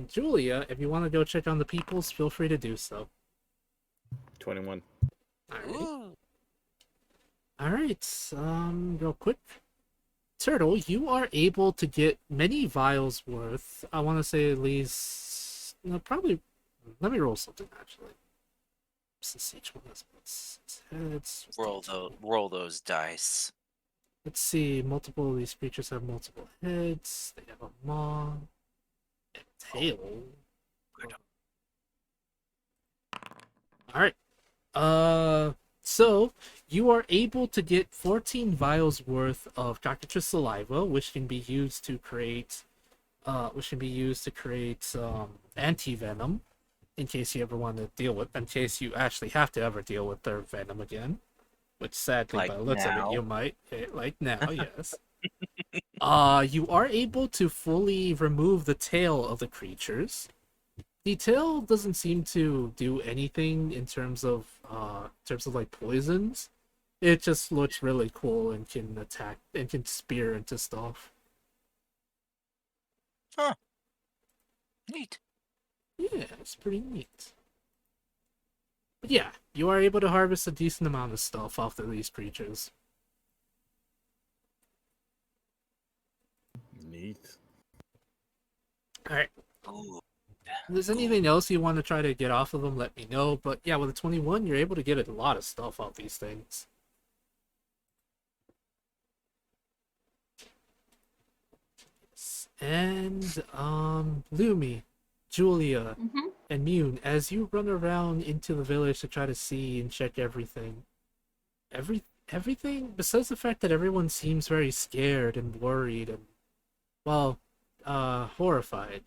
Julia, if you want to go check on the peoples, feel free to do so. 21. Alrighty. Ooh. Alright, real quick. Turtle, you are able to get many vials worth. I want to say at least... No, probably... Let me roll something, actually. Since each one has its heads. Roll those dice. Let's see, multiple of these creatures have multiple heads. They have a maw. A tail. Alright. So you are able to get 14 vials worth of cockatrice saliva, which can be used to create anti-venom in case you ever want to in case you actually have to ever deal with their venom again. Which sadly, Like by the looks of now? it, you might. Like now, yes. You are able to fully remove the tail of the creatures. The tail doesn't seem to do anything in terms of like poisons. It just looks really cool and can attack and can spear into stuff. Neat. Yeah, it's pretty neat. But yeah, you are able to harvest a decent amount of stuff off of these creatures. Neat. Alright. Ooh. If there's anything else you want to try to get off of them, let me know. But yeah, with a 21, you're able to get a lot of stuff off these things. And Lumi, Julia, Mm-hmm. and Mune, as you run around into the village to try to see and check everything, everything besides the fact that everyone seems very scared and worried and, well, horrified.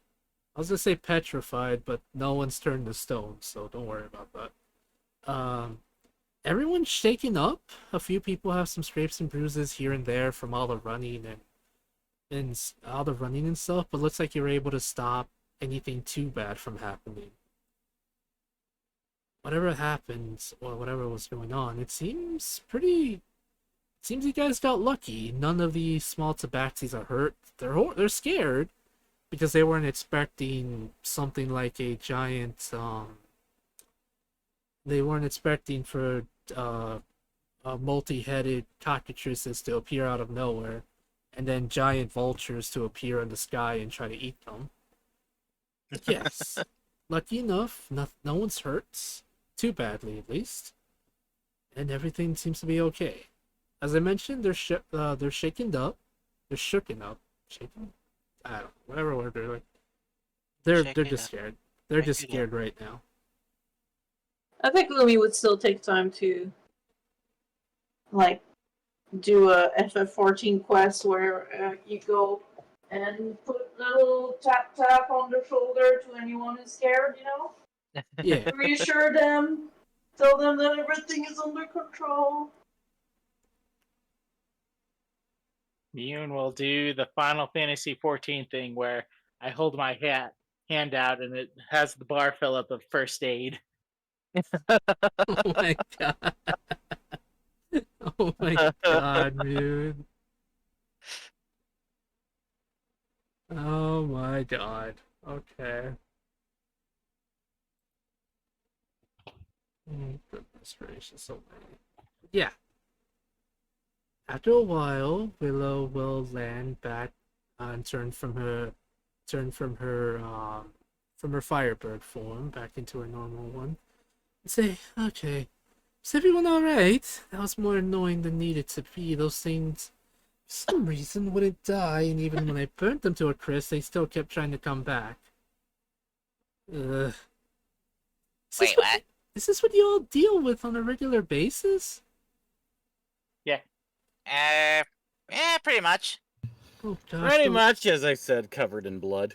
I was gonna say petrified, but no one's turned to stone, so don't worry about that. Everyone's shaken up. A few people have some scrapes and bruises here and there from all the running and all the running and stuff, but looks like you're able to stop anything too bad from happening. Whatever happened, or whatever was going on, it seems you guys got lucky. None of the small tabaxis are hurt. They're scared because they weren't expecting something like a giant. They weren't expecting for multi-headed cockatrices to appear out of nowhere, and then giant vultures to appear in the sky and try to eat them. Yes, lucky enough, no one's hurt. Too badly, at least. And everything seems to be okay. As I mentioned, they're shaken up. They're shooken up. Shaken? I don't know. Whatever word they're like. They're Shaken just up. scared. They're just Shaken scared right now. I think Lumi would still take time to, like, do a FF14 quest where you go and put little tap tap on the shoulder to anyone who's scared, you know? Yeah. Reassure them, tell them that everything is under control. Yoon will do the Final Fantasy 14 thing where I hold my hand out and it has the bar fill up of first aid. Oh my god. Oh my god, dude. Oh my god. Okay. Goodness gracious almighty. Yeah. After a while, Willow will land back and turn from her Firebird form back into her normal one. And say, okay, is everyone alright? That was more annoying than needed to be. Those things, for some reason, wouldn't die, and even when I burnt them to a crisp, they still kept trying to come back. Ugh. Wait, what? Is this what you all deal with on a regular basis? Yeah, pretty much. Oh gosh. Pretty much, as I said, covered in blood.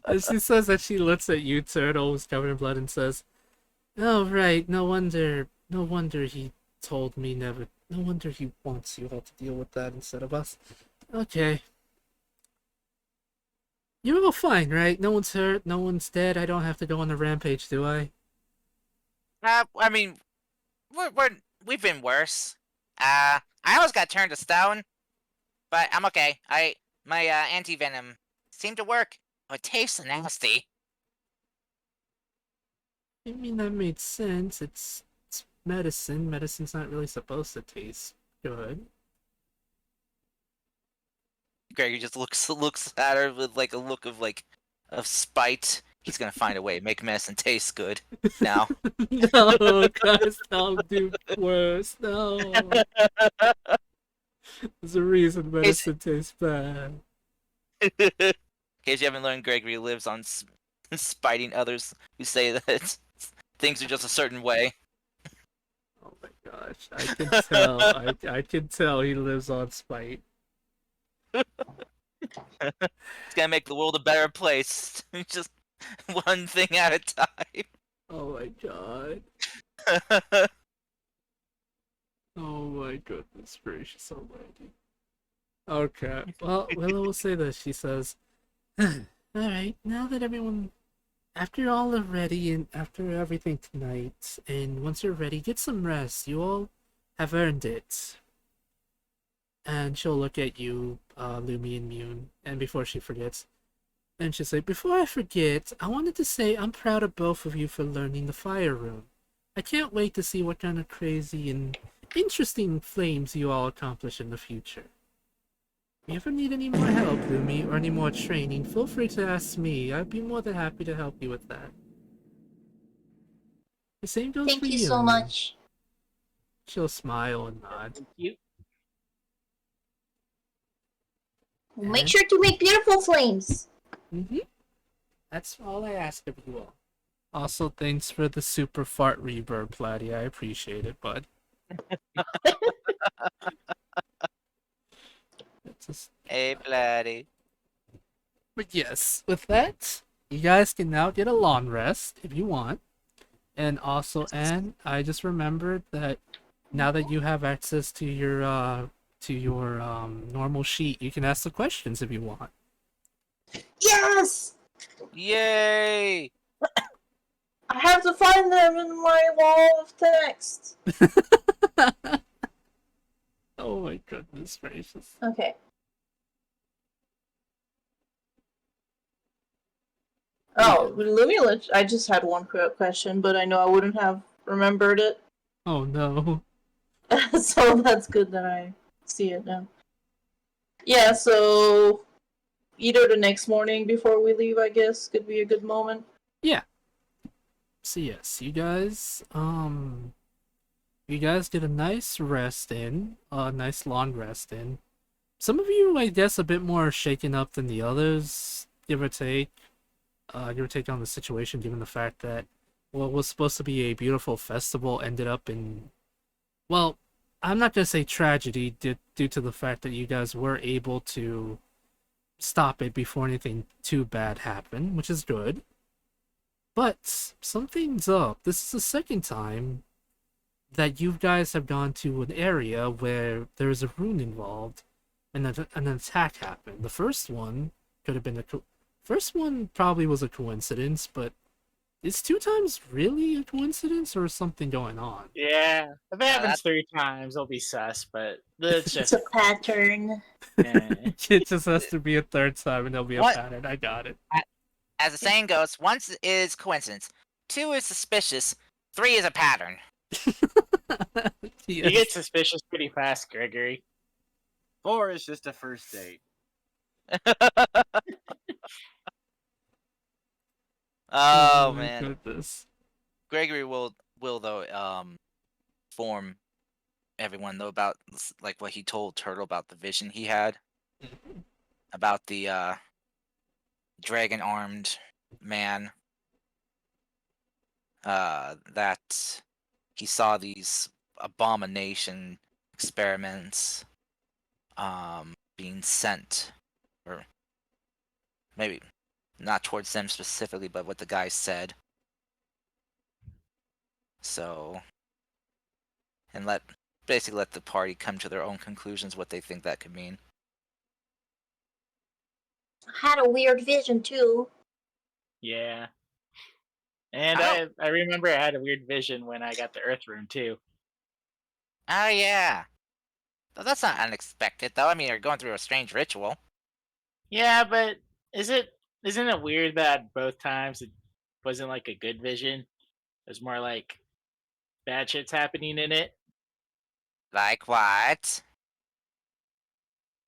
And she says that she looks at you, Turtle, who's covered in blood, and says, "Oh right, no wonder he told me never. No wonder he wants you all to deal with that instead of us. Okay, you're all fine, right? No one's hurt, no one's dead. I don't have to go on a rampage, do I? I mean, we've been worse. I almost got turned to stone, but I'm okay. My anti venom seemed to work. Oh, it tastes nasty. I mean that made sense. It's medicine. Medicine's not really supposed to taste good." Gregory just looks at her with like a look of spite. He's gonna find a way to make medicine taste good now. No, guys, don't do worse. No. There's a reason medicine tastes bad. In case you haven't learned, Gregory lives on spiting others who say that things are just a certain way. Oh my gosh, I can tell. I can tell he lives on spite. It's gonna make the world a better place. Just one thing at a time. Oh my god. Oh my goodness gracious almighty. Okay, well, Willow will say this. She says, "Alright, now that after you all are ready and after everything tonight, and once you're ready, get some rest. You all have earned it." And she'll look at you, Lumi and Mune, and before she forgets, and she'll say, "Before I forget, I wanted to say I'm proud of both of you for learning the fire rune. I can't wait to see what kind of crazy and interesting flames you all accomplish in the future. If you ever need any more help, Lumi, or any more training, feel free to ask me. I'd be more than happy to help you with that." The same goes Thank for you you. so much. She'll smile and nod. Thank you. Make sure to make beautiful flames. Mm-hmm. That's all I ask of you all. Also, thanks for the super fart reverb, Platy. I appreciate it, bud. It's just... Hey, bloody. But yes, with that, you guys can now get a long rest if you want. And also, Anne, I just remembered that now that you have access to your normal sheet, you can ask the questions if you want. Yes! Yay! I have to find them in my wall of text. Oh my goodness gracious. Okay. Oh, Lumi, I just had one question, but I know I wouldn't have remembered it. Oh no. So that's good that I see it now. Yeah, so either the next morning before we leave, I guess, could be a good moment. Yeah. So yes, you guys get a nice rest in, a nice long rest in. Some of you, I guess, a bit more shaken up than the others, give or take. Give or take on the situation, given the fact that what was supposed to be a beautiful festival ended up in, well, I'm not gonna say tragedy due to the fact that you guys were able to stop it before anything too bad happened, which is good. But something's up. This is the second time that you guys have gone to an area where there is a rune involved and an attack happened. The first one could have been first one probably was a coincidence, but is 2 times really a coincidence or is something going on? Yeah, if it happens that's- 3 times, it'll be sus, but it's It's just a pattern. It just has to be a third time and there'll be a What? pattern. I got it. As the saying goes, once is coincidence, 2 is suspicious, 3 is a pattern. you get suspicious pretty fast, Gregory. 4 is just a first date. Oh my man, goodness. Gregory will though inform everyone though about like what he told Turtle about the vision he had about the dragon armed man that he saw these abomination experiments being sent, or maybe not towards them specifically, but what the guy said. So, and basically let the party come to their own conclusions what they think that could mean. I had a weird vision too. Yeah. And I I remember I had a weird vision when I got the Earth Room too. Oh yeah. That's not unexpected though. I mean, you're going through a strange ritual. Yeah, but isn't it weird that both times it wasn't like a good vision? It was more like bad shit's happening in it. Like what?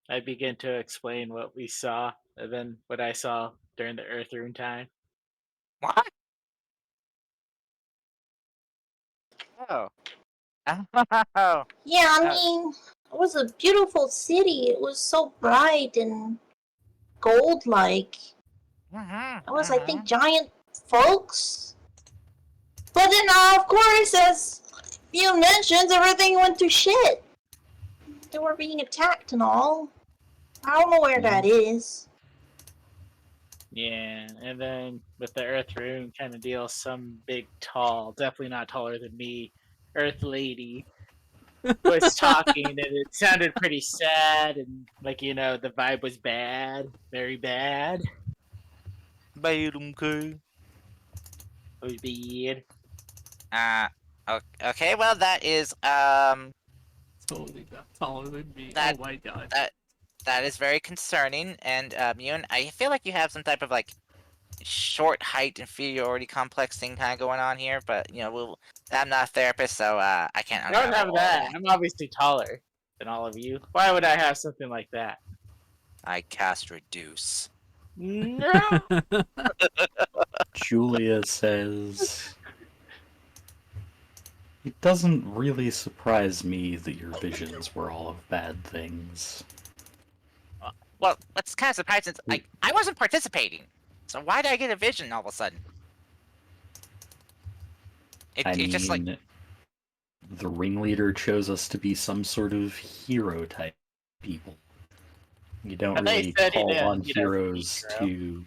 I begin to explain what we saw, and then what I saw during the Earth Room time. What? Oh. Oh. Yeah, I mean, it was a beautiful city. It was so bright and gold-like. It was, I think, giant folks. But then, of course, as you mentioned, everything went to shit. They were being attacked and all. I don't know where that is. Yeah, and then with the Earth Room kind of deal, some big, tall, definitely not taller than me, Earth Lady was talking, and it sounded pretty sad, and like the vibe was bad, very bad. Bad, okay. It was bad. Okay, well that is Totally not taller than me. That- Oh my god. that is very concerning, and Yoon, I feel like you have some type of like short height inferiority complex thing kind of going on here, but I'm not a therapist, so I can't I don't unravel have all that. I'm obviously taller than all of you. Why would I have something like that? I cast reduce. No. Julia says, "It doesn't really surprise me that your visions were all of bad things." Well, what's kind of surprising is I wasn't participating, so why did I get a vision all of a sudden? I It's just like mean, the ringleader chose us to be some sort of hero type people. You don't I thought you really said he call didn't on need us to be heroes hero. to.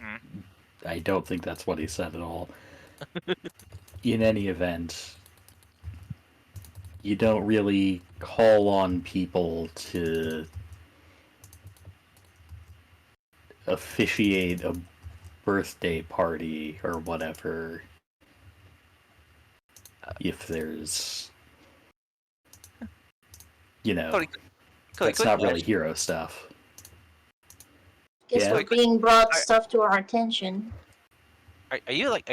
Hmm. I don't think that's what he said at all. In any event, you don't really call on people to officiate a birthday party or whatever if there's Cody, that's not really hero stuff. Guess Yeah. we're being brought stuff to our attention. Are you like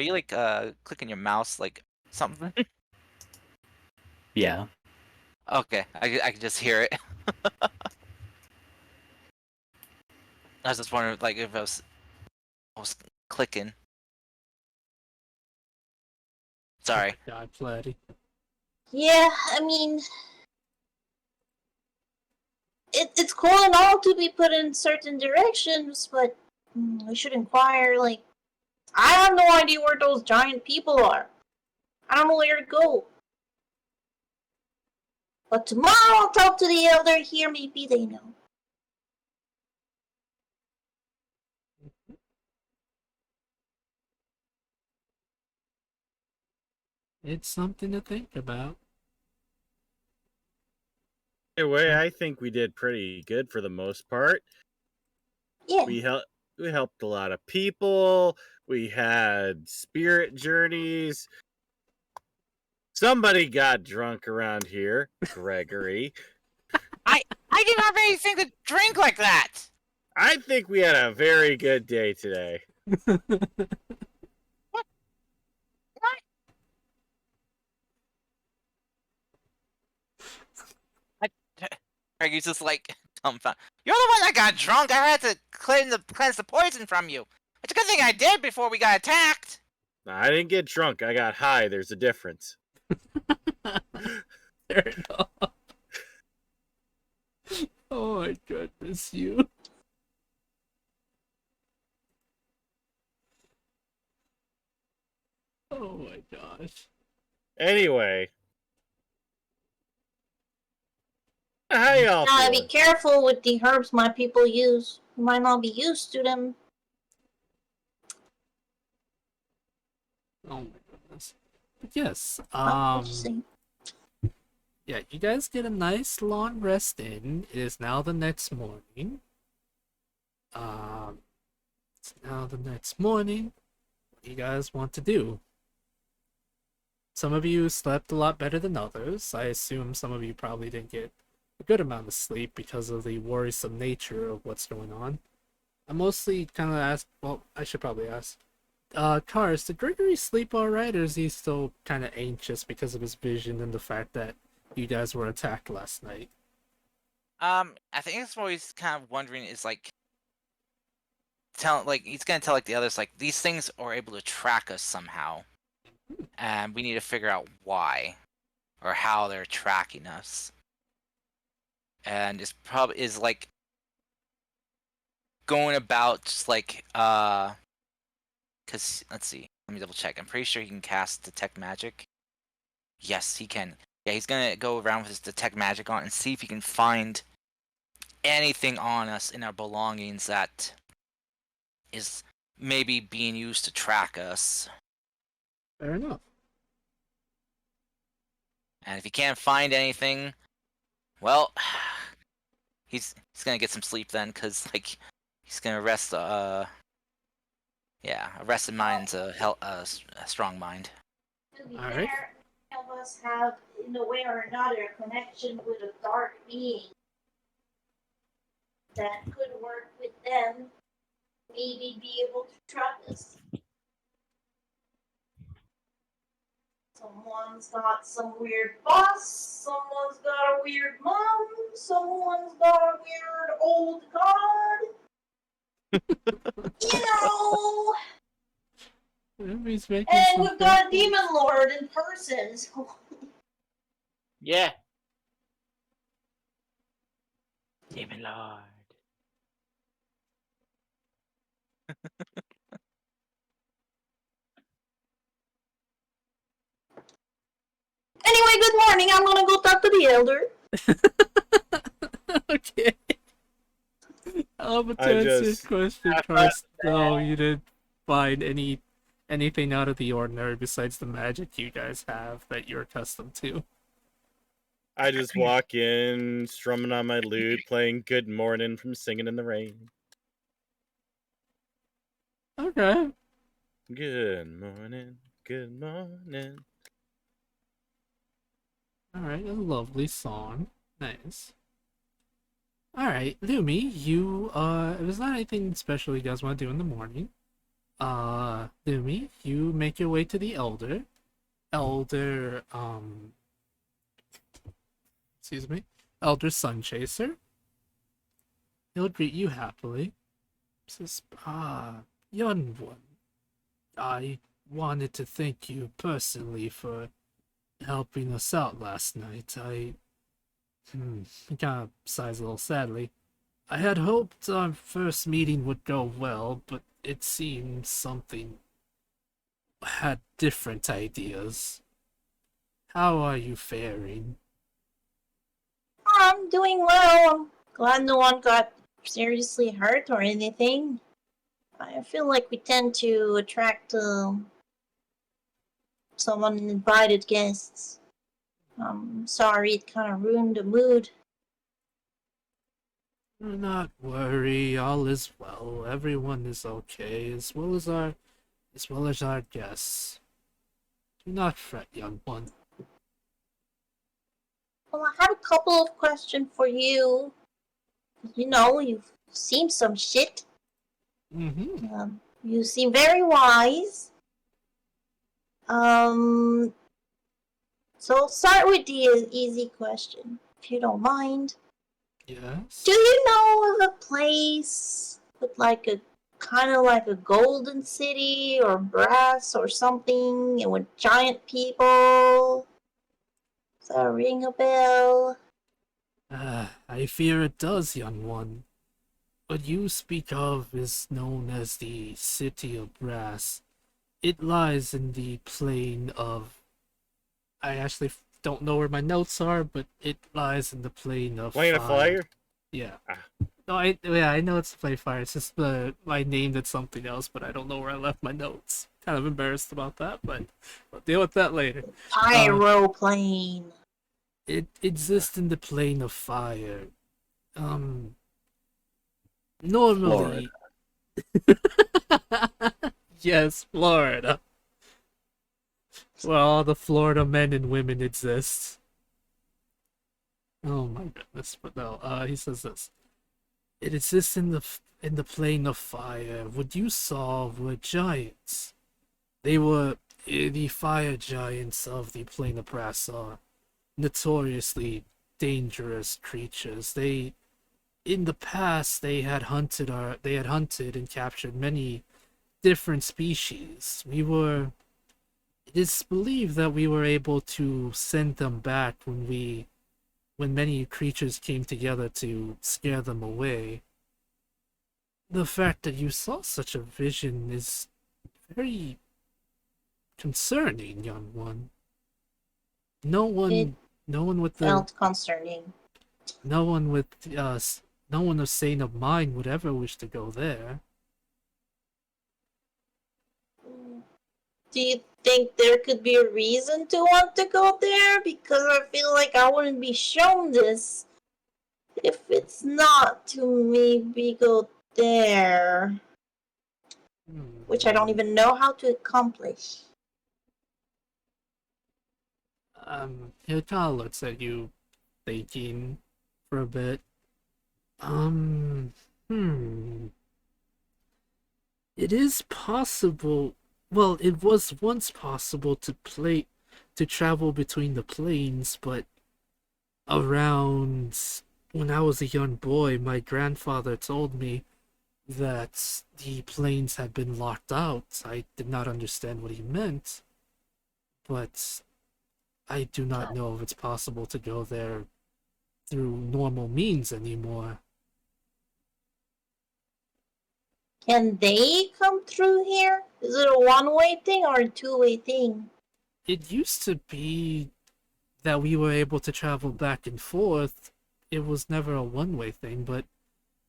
clicking your mouse like something? Yeah. Okay, I can just hear it. I was just wondering, like, if I was clicking. Sorry. Oh my God, Flatty. Yeah, I mean, it's cool and all to be put in certain directions, but we should inquire, like, I have no idea where those giant people are. I don't know where to go. But tomorrow I'll talk to the elder here, maybe they know. It's something to think about. Anyway, I think we did pretty good for the most part. Yeah. We helped a lot of people. We had spirit journeys. Somebody got drunk around here, Gregory. I didn't have anything to drink like that. I think we had a very good day today. What? Craigie's just like dumbfounded. You're the one that got drunk. I had to cleanse the poison from you. It's a good thing I did before we got attacked. I didn't get drunk. I got high. There's a difference. Fair enough. Oh my goodness, you. Oh my gosh. Anyway. How y'all Gotta be feeling? careful with the herbs my people use. You might not be used to them. Oh my goodness. But yes, Just saying. yeah, you guys get a nice long rest in. It is now the next morning. It's now the next morning. What do you guys want to do? Some of you slept a lot better than others. I assume some of you probably didn't get a good amount of sleep because of the worrisome nature of what's going on. I mostly kind of ask, well, I should probably ask. Cars, did Gregory sleep alright, or is he still kind of anxious because of his vision and the fact that you guys were attacked last night? I think that's what he's kind of wondering is like, he's gonna tell like the others like these things are able to track us somehow, and we need to figure out why or how they're tracking us. And it's probably is like going about just like because let's see, let me double check. I'm pretty sure he can cast detect magic. Yes, he can. Yeah, he's gonna go around with his detect magic on and see if he can find anything on us in our belongings that is maybe being used to track us. Fair enough. And if he can't find anything, well, he's gonna get some sleep then, cause like he's gonna rest. Yeah, a rested mind's a strong mind. To be Alright. fair, many of us have, in a way or another, a connection with a dark being that could work with them, maybe be able to track us. Someone's got some weird boss, someone's got a weird mom, someone's got a weird old god. You know, He's making and some we've got a fair demon points. lord in person. So Yeah. Demon Lord. anyway, good morning. I'm gonna go talk to the elder. Okay. But I to answer your just- question, Karst, no, you didn't find anything out of the ordinary besides the magic you guys have that you're accustomed to. I just walk in, strumming on my lute, playing Good Morning from Singing in the Rain. Okay. Good morning, good morning. Alright, a lovely song. Nice. Alright, Lumi, you, if there's not anything special you guys want to do in the morning, Lumi, you make your way to the Elder. Excuse me, Elder Sunchaser. He'll greet you happily. Says, young one, I wanted to thank you personally for helping us out last night. He kind of sighs a little sadly. I had hoped our first meeting would go well, but it seems something had different ideas. How are you faring? I'm doing well. I'm glad no one got seriously hurt or anything. I feel like we tend to attract some uninvited guests. I'm sorry it kind of ruined the mood. Do not worry, all is well. Everyone is okay, as well as our guests. Do not fret, young one. Well, I have a couple of questions for you. You know, you've seen some shit. You seem very wise. So I'll start with the easy question, if you don't mind. Yes? Do you know of a place with like a kind of like a golden city or brass or something and with giant people? Does that ring a bell? I fear it does, young one. What you speak of is known as the City of Brass. It lies in the plain of... I actually don't know where my notes are, but it lies in the plain of Playing a flyer? Yeah. Ah. No, I know it's Play Fire. It's just I named it something else, but I don't know where I left my notes. Kind of embarrassed about that, but we'll deal with that later. Pyroplane. It exists in the plane of fire. Normally... Yes, Florida. Where all the Florida men and women exist. Oh my goodness, but no, he says this. It exists in the plane of fire. What you saw were giants. They were the fire giants of the plane of brass are notoriously dangerous creatures. In the past, they had hunted and captured many different species. It is believed that we were able to send them back when many creatures came together to scare them away. The fact that you saw such a vision is very concerning, young one. No one, no one with the, Felt concerning. no one with no one of sane of mind would ever wish to go there. Do you think there could be a reason to want to go there? Because I feel like I wouldn't be shown this if it's not to maybe go there. Which I don't even know how to accomplish. He kind of looks at you, thinking for a bit. It is possible. Well, it was once possible to travel between the planes, but around when I was a young boy, my grandfather told me that the planes had been locked out. I did not understand what he meant, but I do not know if it's possible to go there through normal means anymore. Can they come through here? Is it a one-way thing or a two-way thing? It used to be that we were able to travel back and forth. It was never a one-way thing, but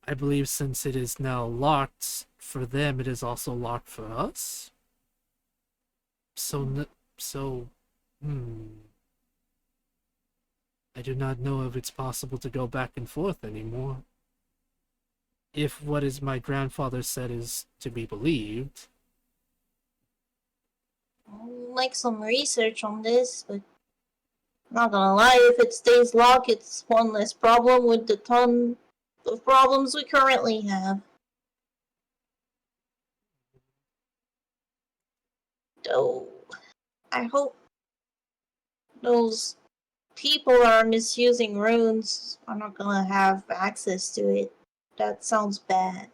I believe since it is now locked for them, it is also locked for us. So, I do not know if it's possible to go back and forth anymore. If what is my grandfather said is to be believed. I'll make some research on this, but I'm not gonna lie, if it stays locked, it's one less problem with the ton of problems we currently have. Though, I hope those people that are misusing runes are not gonna have access to it. That sounds bad.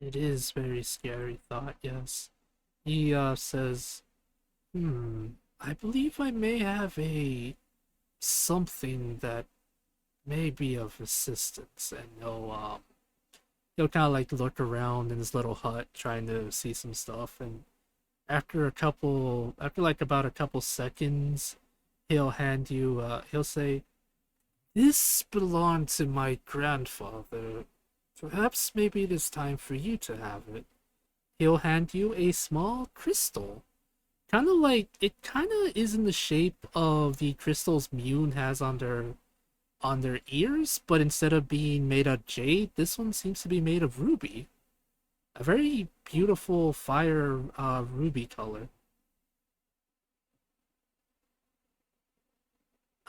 It is very scary thought, yes. He says, I believe I may have a something that may be of assistance. And he'll kind of like look around in his little hut trying to see some stuff. And after like about a couple seconds, he'll say, this belonged to my grandfather. Perhaps maybe it is time for you to have it. He'll hand you a small crystal. It kind of is in the shape of the crystals Mune has on their ears, but instead of being made of jade, this one seems to be made of ruby. A very beautiful fire ruby color.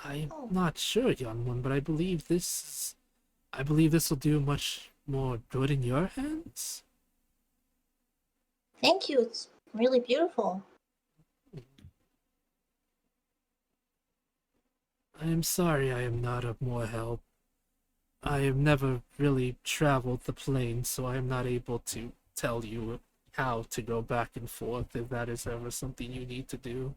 I'm not sure, young one, but I believe this will do much more good in your hands. Thank you. It's really beautiful. I am sorry I am not of more help. I have never really traveled the plains, so I am not able to tell you how to go back and forth if that is ever something you need to do.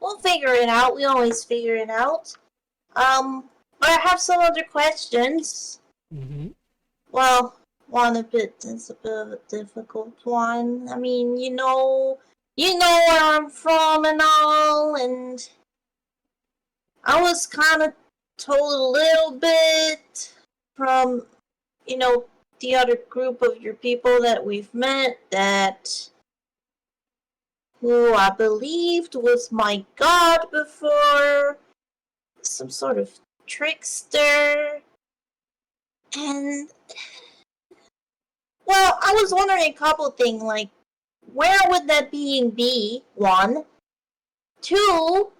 We'll figure it out. We always figure it out. But I have some other questions. Mm-hmm. Well, it's a bit of a difficult one. I mean, you know where I'm from and all, and I was kind of told a little bit from, the other group of your people that we've met that who I believed was my god before, some sort of trickster, and well, I was wondering a couple things, like, where would that being be? One. Two,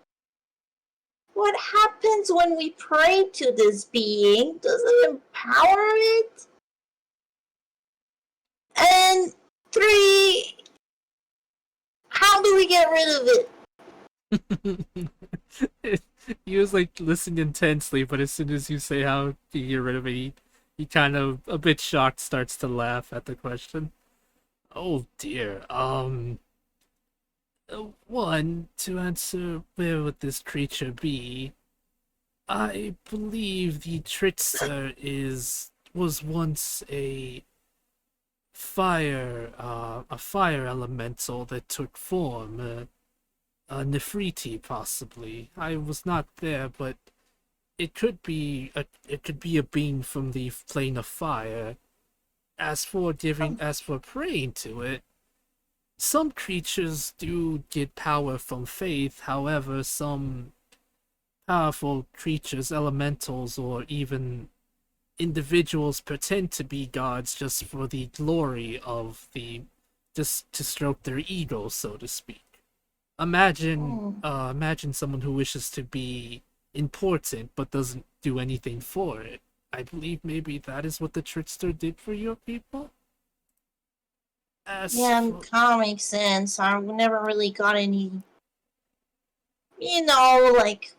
what happens when we pray to this being? Does it empower it? And three, how do we get rid of it? He was like listening intensely, but as soon as you say how to get rid of it, he kind of a bit shocked starts to laugh at the question. Oh dear. One, to answer where would this creature be? I believe the trickster was once a fire elemental that took form, a Nefertiti possibly. I was not there, but it could be a being from the plane of fire. As for praying to it, some creatures do get power from faith. However, some powerful creatures, elementals, or even individuals pretend to be gods just for the glory of just to stroke their ego, so to speak. Imagine someone who wishes to be important but doesn't do anything for it. I believe maybe that is what the trickster did for your people. Yeah, kind of makes sense. I never really got any, like,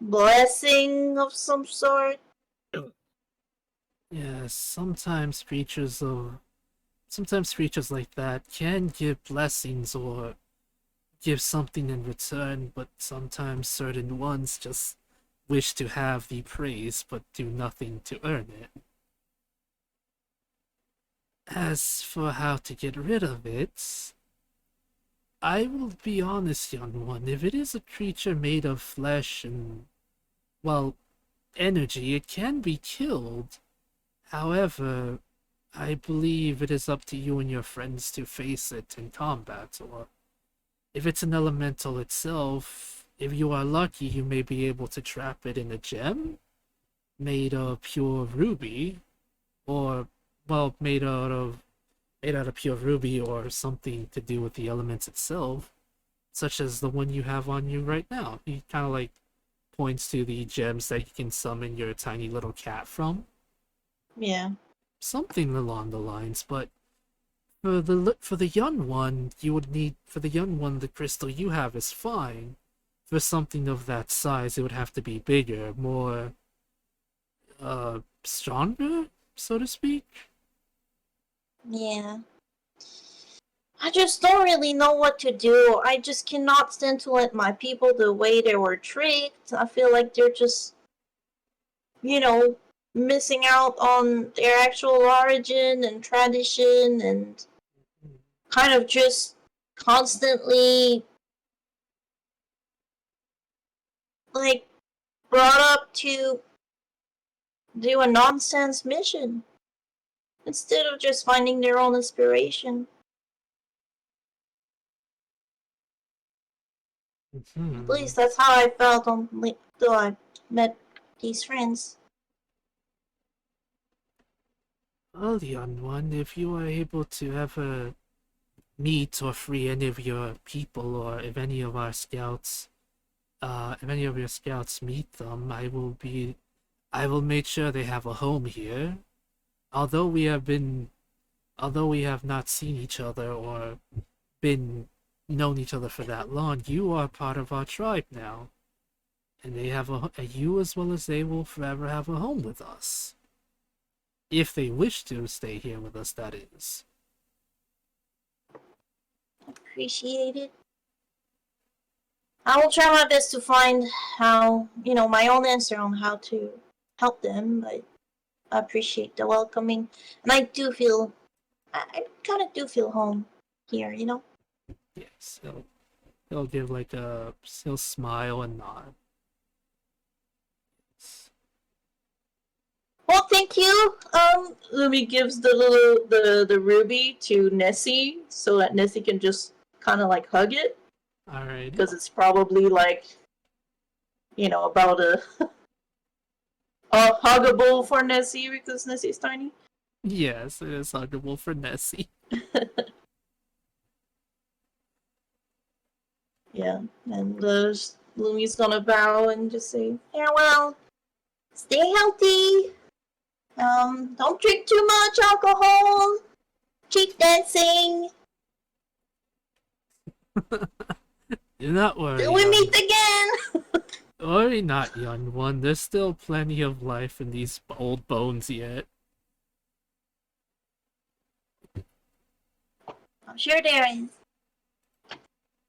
blessing of some sort. Yes, sometimes creatures like that can give blessings or give something in return, but sometimes certain ones just wish to have the praise but do nothing to earn it. As for how to get rid of it, I will be honest, young one, if it is a creature made of flesh and, well, energy, it can be killed. However, I believe it is up to you and your friends to face it in combat, or if it's an elemental itself, if you are lucky, you may be able to trap it in a gem made of pure ruby, or, well, made out of pure ruby or something to do with the elements itself, such as the one you have on you right now. He kind of like points to the gems that you can summon your tiny little cat from. Yeah. Something along the lines, but for the young one, the crystal you have is fine. For something of that size, it would have to be bigger, more stronger, so to speak. Yeah. I just don't really know what to do. I just cannot stand to let my people the way they were tricked. I feel like they're just, missing out on their actual origin and tradition and kind of just constantly, like, brought up to do a nonsense mission instead of just finding their own inspiration. At least that's how I felt until I met these friends. Well, young one, if you are able to ever meet or free any of your people, or if any of our scouts, if any of your scouts meet them, I will make sure they have a home here. Although we have not seen each other or been known each other for that long, you are part of our tribe now, and you as well as they will forever have a home with us. If they wish to stay here with us, that is. Appreciate it. I will try my best to find my own answer on how to help them, but I appreciate the welcoming. And I kind of do feel home here. Yes, he'll give he'll smile and nod. Well, thank you. Lumi gives the ruby to Nessie so that Nessie can just kind of like hug it Alrighty. because it's probably like, about a huggable for Nessie because Nessie's tiny. Yes, it is huggable for Nessie. Yeah, and Lumi's gonna bow and just say, Farewell. Stay healthy. Don't drink too much alcohol. Keep dancing. Do not worry. Till we meet again. Worry not, young one. There's still plenty of life in these old bones yet. I'm sure there is.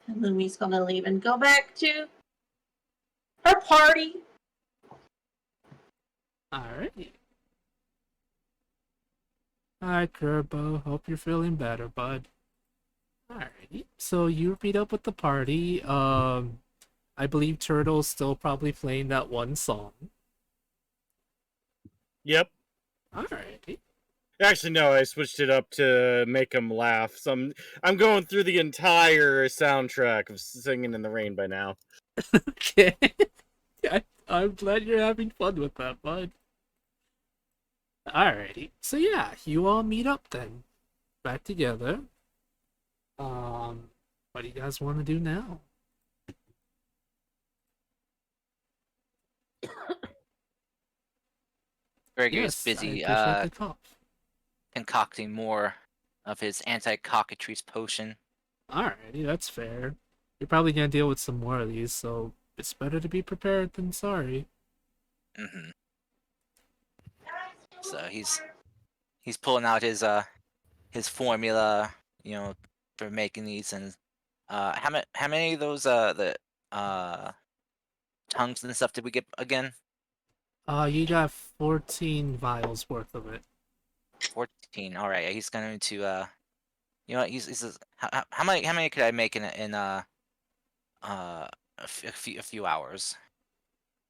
and Lumi's gonna leave and go back to her party. Alrighty. Alright, Kerbo. Hope you're feeling better, bud. Alrighty. So you meet up with the party. I believe Turtle's still probably playing that one song. Yep. Alrighty. Actually, no, I switched it up to make him laugh. So I'm going through the entire soundtrack of Singing in the Rain by now. Okay. I'm glad you're having fun with that, bud. Alrighty. So yeah, you all meet up then. Back together. What do you guys want to do now? Gregory's Yes, busy I appreciate the call. concocting more of his anti-cockatrice potion. Alrighty, that's fair. You're probably gonna deal with some more of these, so it's better to be prepared than sorry. Mm-hmm. So he's pulling out his formula, for making these, and how many of those the tongues and stuff did we get again? You got 14 vials worth of it. 14. All right, he's going to he's how many could I make in a few hours?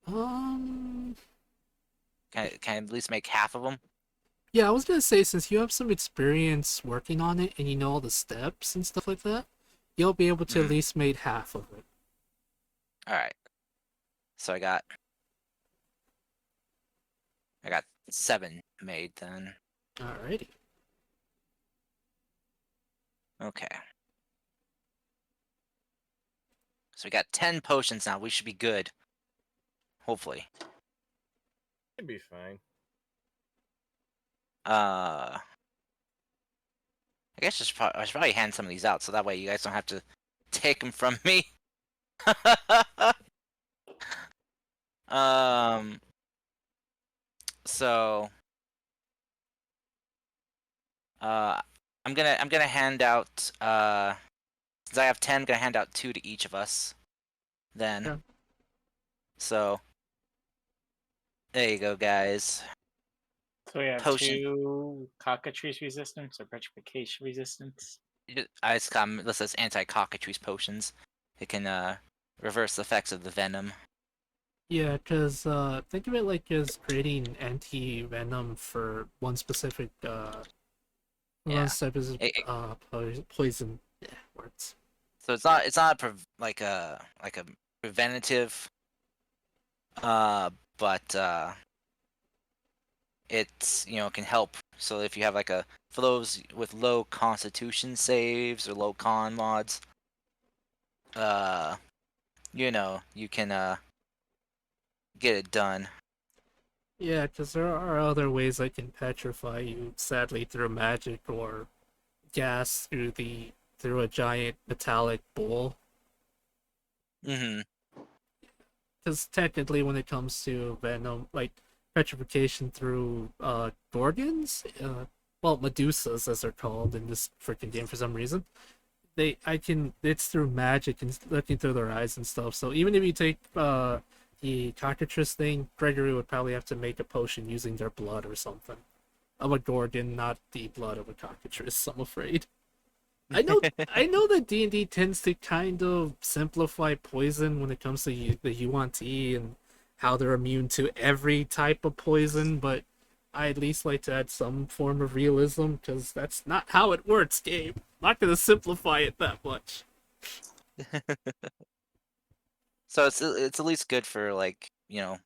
Um, Can I at least make half of them? yeah, I was gonna say, since you have some experience working on it and you know all the steps and stuff like that, you'll be able to at least make half of it. All right. So I got 7 made then. Alrighty. Okay. So we got 10 potions now. We should be good. Hopefully. It'd be fine. I guess I should probably hand some of these out so that way you guys don't have to take them from me. So I'm gonna hand out since I have 10, I'm gonna hand out 2 to each of us. Then. Yeah. So there you go, guys. So we have Potion. 2 cockatrice resistance or petrification resistance. I just got this says anti-cockatrice potions. It can reverse the effects of the venom. Yeah, because think of it like as creating anti-venom for one specific Yeah. one specific It- poison. Yeah, words. So it's not like a preventative, but it's can help. So if you have for those with low constitution saves or low con mods, you can get it done. Yeah, because there are other ways I can petrify you, sadly through magic or gas through a giant metallic bowl. Mm-hmm. Because technically, when it comes to venom, like petrification through gorgons, well, medusas as they're called in this freaking game for some reason, it's through magic and looking through their eyes and stuff. So even if you take the cockatrice thing, Gregory would probably have to make a potion using their blood or something of a gorgon, not the blood of a cockatrice. I'm afraid. I know that D&D tends to kind of simplify poison when it comes to the Yuan-Ti and how they're immune to every type of poison, but I at least like to add some form of realism because that's not how it works, Gabe. Not gonna simplify it that much. So it's at least good for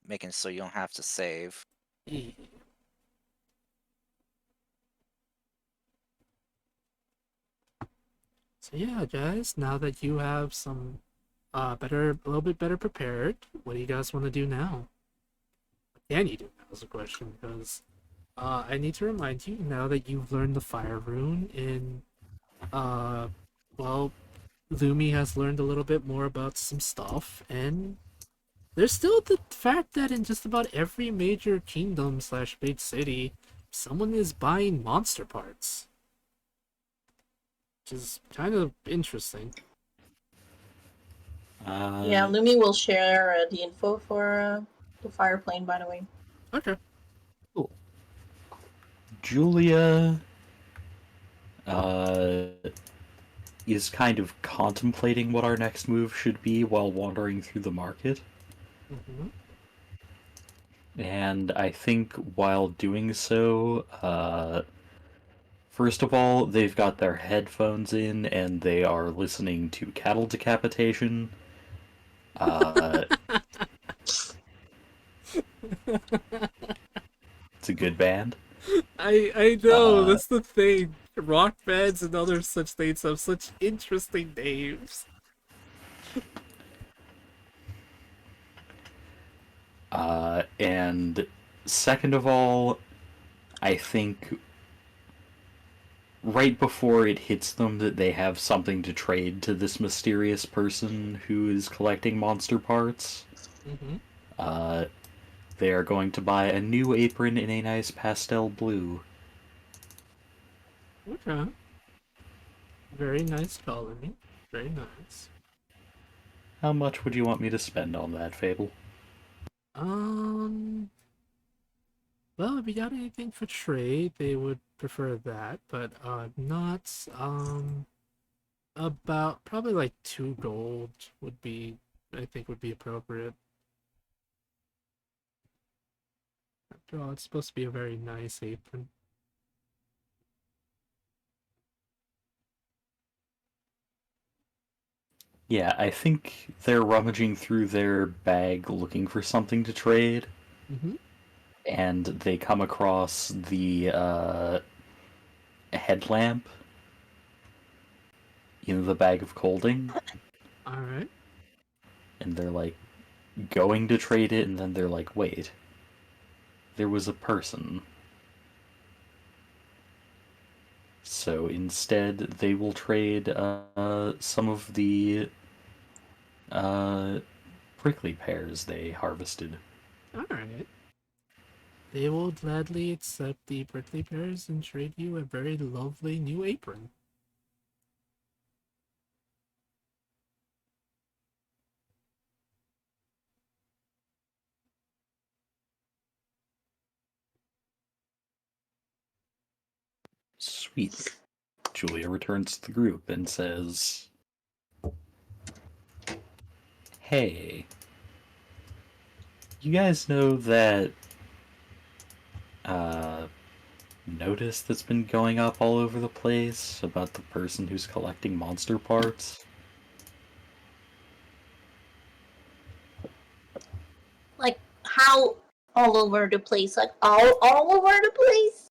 making so you don't have to save. Yeah. So yeah, guys, now that you have some a little bit better prepared, what do you guys want to do now? What can you do now is the question, because I need to remind you now that you've learned the fire rune and uh well, Lumi has learned a little bit more about some stuff, and there's still the fact that in just about every major kingdom slash big city, someone is buying monster parts, which is kind of interesting. Yeah, Lumi will share the info for the fire plane, by the way. Okay. Cool. Julia is kind of contemplating what our next move should be while wandering through the market. Mm-hmm. And I think while doing so, first of all, they've got their headphones in and they are listening to cattle decapitation. It's a good band. I know, Uh, that's the thing. Rock bands and other such things have such interesting names. And second of all, I think right before it hits them that they have something to trade to this mysterious person who is collecting monster parts, Mm-hmm. they are going to buy a new apron in a nice pastel blue. Okay. Very nice coloring. Very nice. How much would you want me to spend on that, Fable? Um, well, if you got anything for trade, they would prefer that, but not about probably like 2 gold would be I think would be appropriate. After all, it's supposed to be a very nice apron. Yeah, I think they're rummaging through their bag looking for something to trade, Mm-hmm. and they come across the headlamp in the bag of colding, All right. and they're like going to trade it, and then they're like, wait, there was a person. So instead, they will trade some of the prickly pears they harvested. All right. They will gladly accept the birthday bears and trade you a very lovely new apron. Sweet. Julia returns to the group and says, "Hey, you guys know that notice that's been going up all over the place about the person who's collecting monster parts?" Like, how all over the place? Like, all over the place?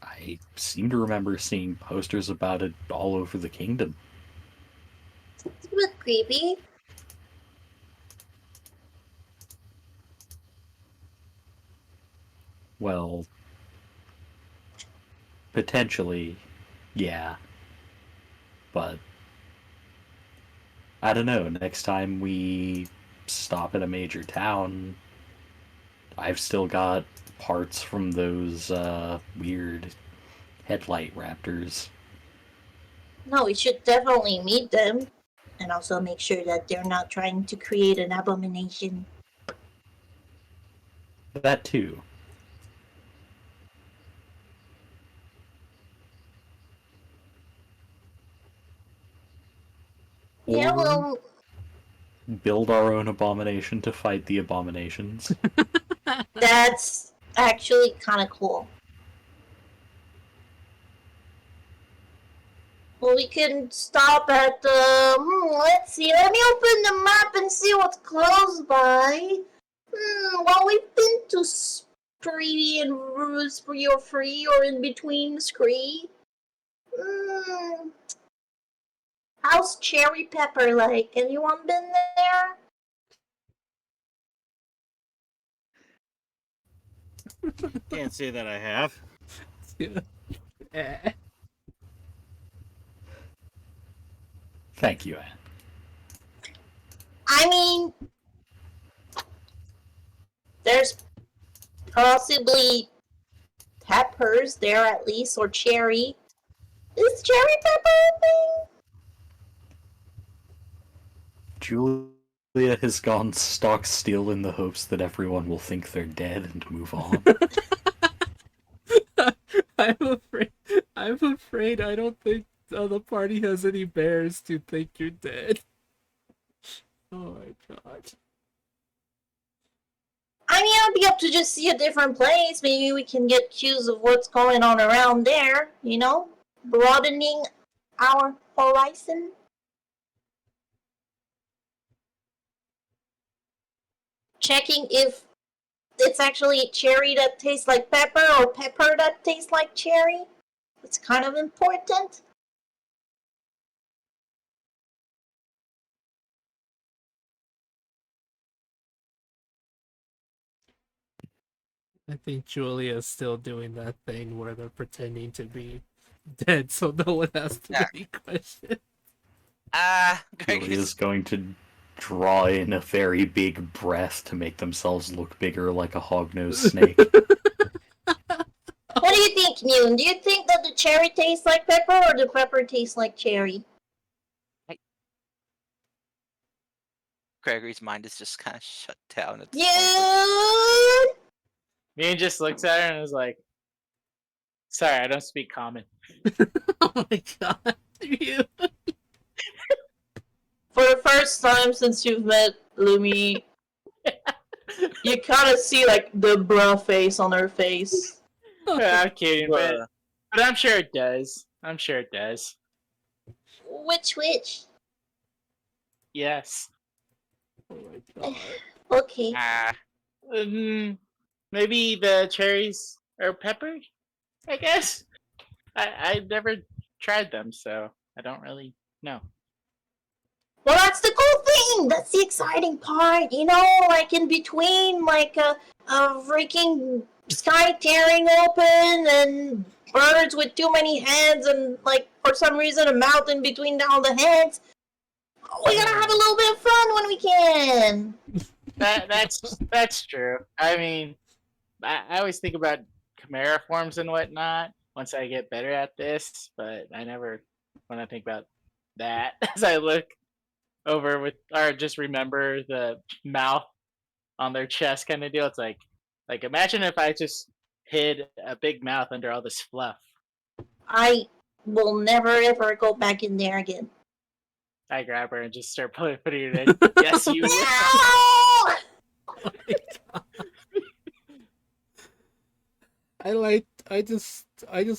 I seem to remember seeing posters about it all over the kingdom. It's a bit creepy. Well, potentially, yeah. But I don't know, next time we stop at a major town, I've still got parts from those weird headlight raptors. No, we should definitely meet them. And also make sure that they're not trying to create an abomination. That too. Yeah, Or well, build our own abomination to fight the abominations. that's actually kind of cool. Well, we can stop at the. Let's see. Let me open the map and see what's close by. Well, we've been to Spree and Spree or Free or in between Scree. How's Cherry Pepper like? Anyone been there? Can't say that I have. Eh. Thank you, Anne. I mean, there's possibly peppers there at least, or cherry. Is cherry pepper a thing? Julia has gone stock still in the hopes that everyone will think they're dead and move on. I'm afraid. I don't think the party has any bears to think you're dead. Oh my god. I mean, I'd be up to just see a different place. Maybe we can get cues of what's going on around there, you know? Broadening our horizon. Checking if it's actually cherry that tastes like pepper or pepper that tastes like cherry. It's kind of important. I think Julia's still doing that thing where they're pretending to be dead so no one has too many questions. Julia's going to draw in a very big breath to make themselves look bigger like a hog-nosed snake. What do you think, Noon? Do you think that the cherry tastes like pepper or the pepper tastes like cherry? Gregory's mind is just kind of shut down at this Yeah. Me just looks at her and is like, "Sorry, I don't speak common." Oh my god. You. For the first time since you've met Lumi, you kind of see like the bruh face on her face. I'm kidding, but I'm sure it does. I'm sure it does. Which? Yes. Oh my god. Okay. Maybe the cherries are pepper, I guess. I never tried them, so I don't really know. Well, that's the cool thing. That's the exciting part, you know. Like in between, like a freaking sky tearing open and birds with too many heads, and like for some reason a mouth in between all the heads. We gotta have a little bit of fun when we can. That's true. I mean, I always think about chimera forms and whatnot once I get better at this, but I never want to think about that as I look over with or just remember the mouth on their chest kind of deal. It's like imagine if I just hid a big mouth under all this fluff. I will never ever go back in there again. I grab her and just start putting it in. Yes, you will. No! I just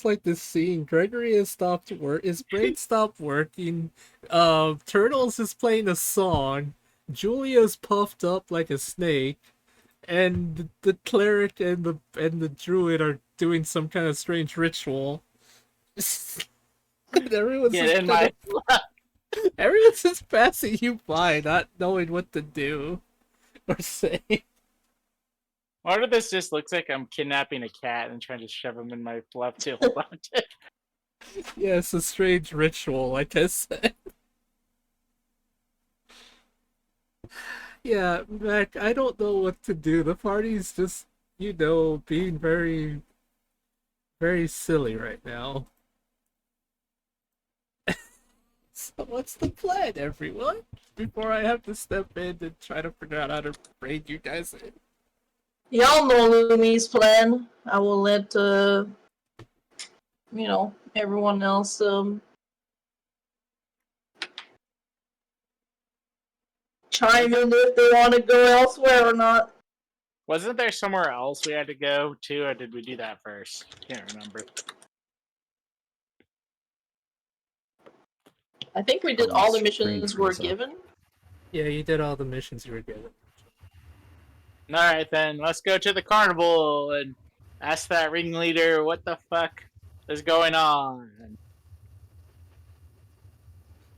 like this scene. Gregory has stopped work. His brain stopped working. Turtles is playing a song. Julia's puffed up like a snake, and the cleric and the druid are doing some kind of strange ritual. And Get in my everyone's just passing you by, not knowing what to do or say. Part of this just looks like I'm kidnapping a cat and trying to shove him in my fluff to hold on to. Yeah, it's a strange ritual, like I said. Yeah, Mac, I don't know what to do. The party's just, being very, very silly right now. So what's the plan, everyone? Before I have to step in and try to figure out how to braid you guys in. Y'all know Lumi's plan. I will let everyone else chime in if they want to go elsewhere or not. Wasn't there somewhere else we had to go to, or did we do that first? Can't remember. I think we did all the missions Strange we're result. given. Yeah, you did all the missions you were given. Alright then, let's go to the carnival and ask that ringleader what the fuck is going on.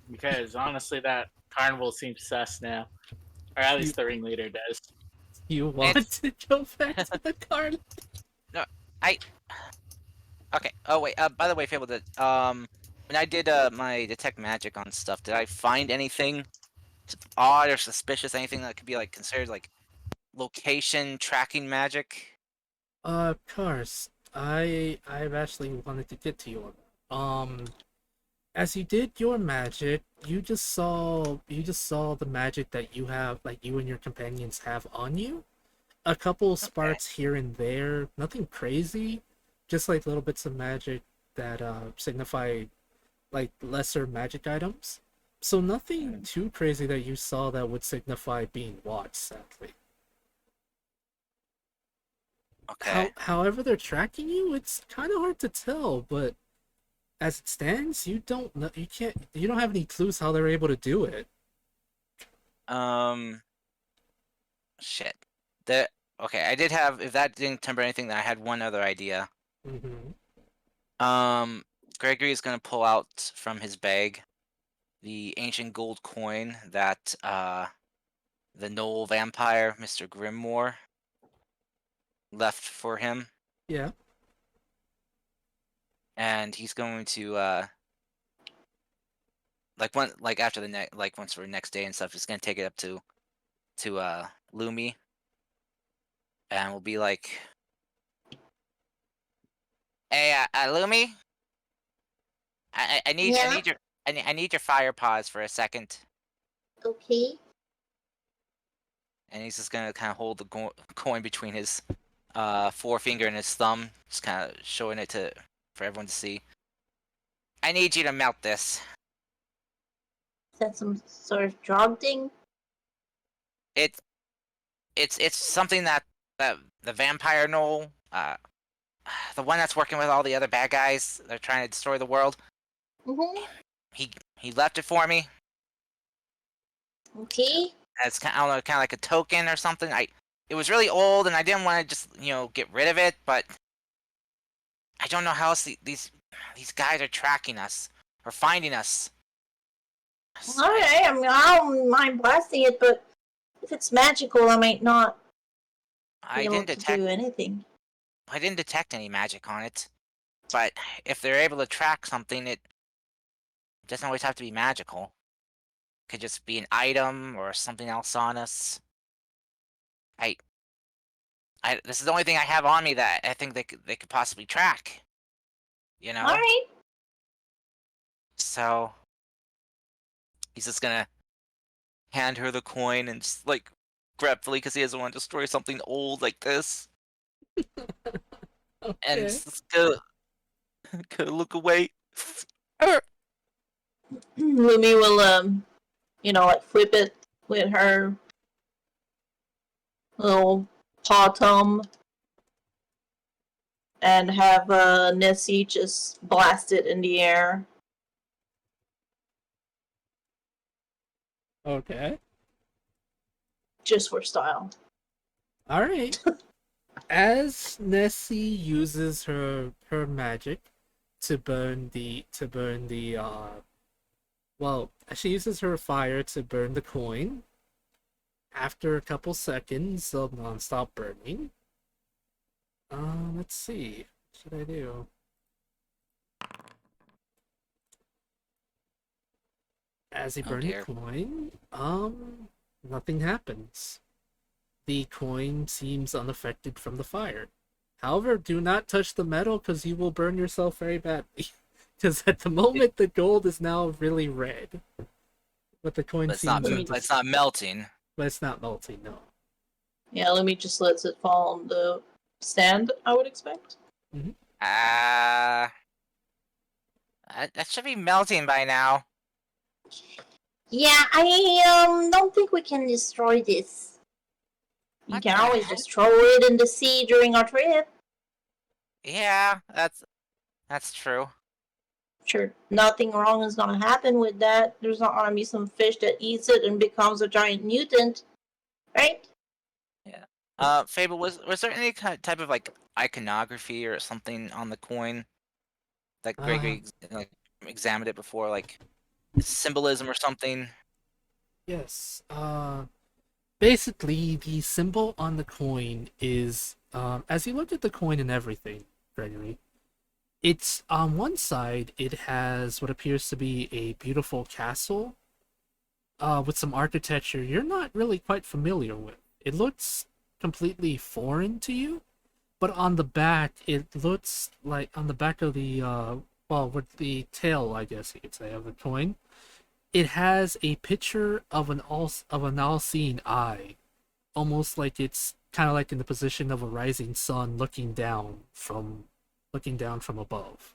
Because honestly, that carnival seems sus now. Or at least the ringleader does. You want to go back to the car? Okay. Oh wait. By the way, Fable, when I did my detect magic on stuff, did I find anything odd or suspicious? Anything that could be like considered like location tracking magic? Of course. I've actually wanted to get to you on that. As you did your magic, you just saw the magic that you have, like you and your companions have on you. A couple sparks here and there, nothing crazy, just like little bits of magic that signify like lesser magic items. So nothing too crazy that you saw that would signify being watched, sadly. Okay. However they're tracking you, it's kind of hard to tell, but as it stands, you don't know, you don't have any clues how they're able to do it. Shit. Okay, I did have, if that didn't temper anything, then I had one other idea. Mm-hmm. Gregory is gonna pull out from his bag the ancient gold coin that the Knoll vampire, Mr. Grimmore, left for him. Yeah. And he's going to after the once for the next day and stuff, he's gonna take it up to Lumi, and we'll be like, "Hey, Lumi, I need Yeah? I need your fire paws for a second." Okay. And he's just gonna kind of hold the coin between his forefinger and his thumb, just kind of showing it for everyone to see. I need you to melt this. Is that some sort of drug thing? It's something that the vampire Knoll, the one that's working with all the other bad guys, they're trying to destroy the world. Mm-hmm. He left it for me. Okay. As kind of like a token or something. It was really old, and I didn't want to just get rid of it, but I don't know how else these guys are tracking us or finding us. So Alright, I don't mind blasting it, but if it's magical, I might not be able to do anything. I didn't detect any magic on it, but if they're able to track something, it doesn't always have to be magical. It could just be an item or something else on us. this is the only thing I have on me that I think they could possibly track. You know? Alright. So he's just gonna hand her the coin and just like gratefully because he doesn't want to destroy something old like this. And Okay. just gonna look away. Lumi will, like flip it with her little paw thumb and have Nessie just blast it in the air. Okay. Just for style. All right. As Nessie uses her magic to burn the well, she uses her fire to burn the coin. After a couple seconds of non-stop burning, let's see. What should I do? As you Oh, burn the dear. coin, nothing happens. The coin seems unaffected from the fire. However, do not touch the metal because you will burn yourself very badly. Because at the moment, the gold is now really red. But the coin But it's not. seems It's not melting. but it's not melting, no. Yeah, Lumi just lets it fall on the stand, I would expect. That should be melting by now. Yeah, I don't think we can destroy this. You What can the always heck? just throw it in the sea during our trip. Yeah, that's true. Sure, nothing wrong is gonna happen with that. There's not gonna be some fish that eats it and becomes a giant mutant, right? Fable, was there any type of like iconography or something on the coin that Gregory like examined it before, like symbolism or something? Yes. Basically, the symbol on the coin is, as you look at the coin and everything, Gregory, it's on one side, it has what appears to be a beautiful castle, with some architecture you're not really quite familiar with. It looks completely foreign to you, but on the back, it looks like on the back of the, well, with the tail, I guess you could say, of the coin, it has a picture of an all-seeing eye, almost like it's kind of like in the position of a rising sun looking down from above.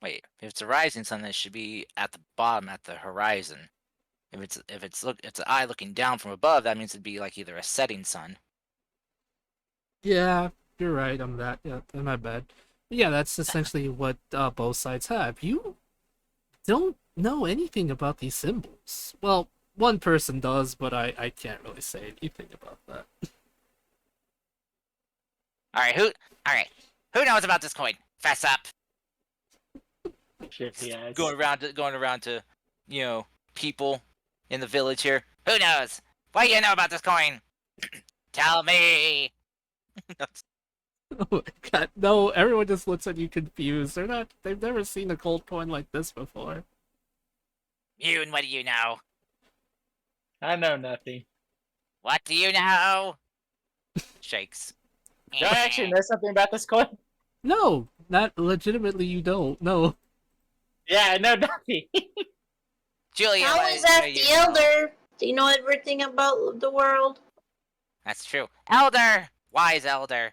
Wait, if it's a rising sun, it should be at the bottom, at the horizon. If it's an eye looking down from above, that means it'd be like either a setting sun. Yeah, you're right on that. Yeah, my bad. But yeah, that's essentially what both sides have. You don't know anything about these symbols. Well, one person does, but I can't really say anything about that. All right, who knows about this coin? Fess up. Shifty eyes. Going around to, people in the village here. Who knows? What do you know about this coin? Tell me. Oh my god, no, everyone just looks at you confused. They've never seen a gold coin like this before. You, and what do you know? I know nothing. What do you know? Shakes. Do I actually know something about this coin? No, not legitimately you don't. No. Yeah, I know nothing. Julia, I what always do ask you the know? elder. Do you know everything about the world? That's true. Elder! Wise elder.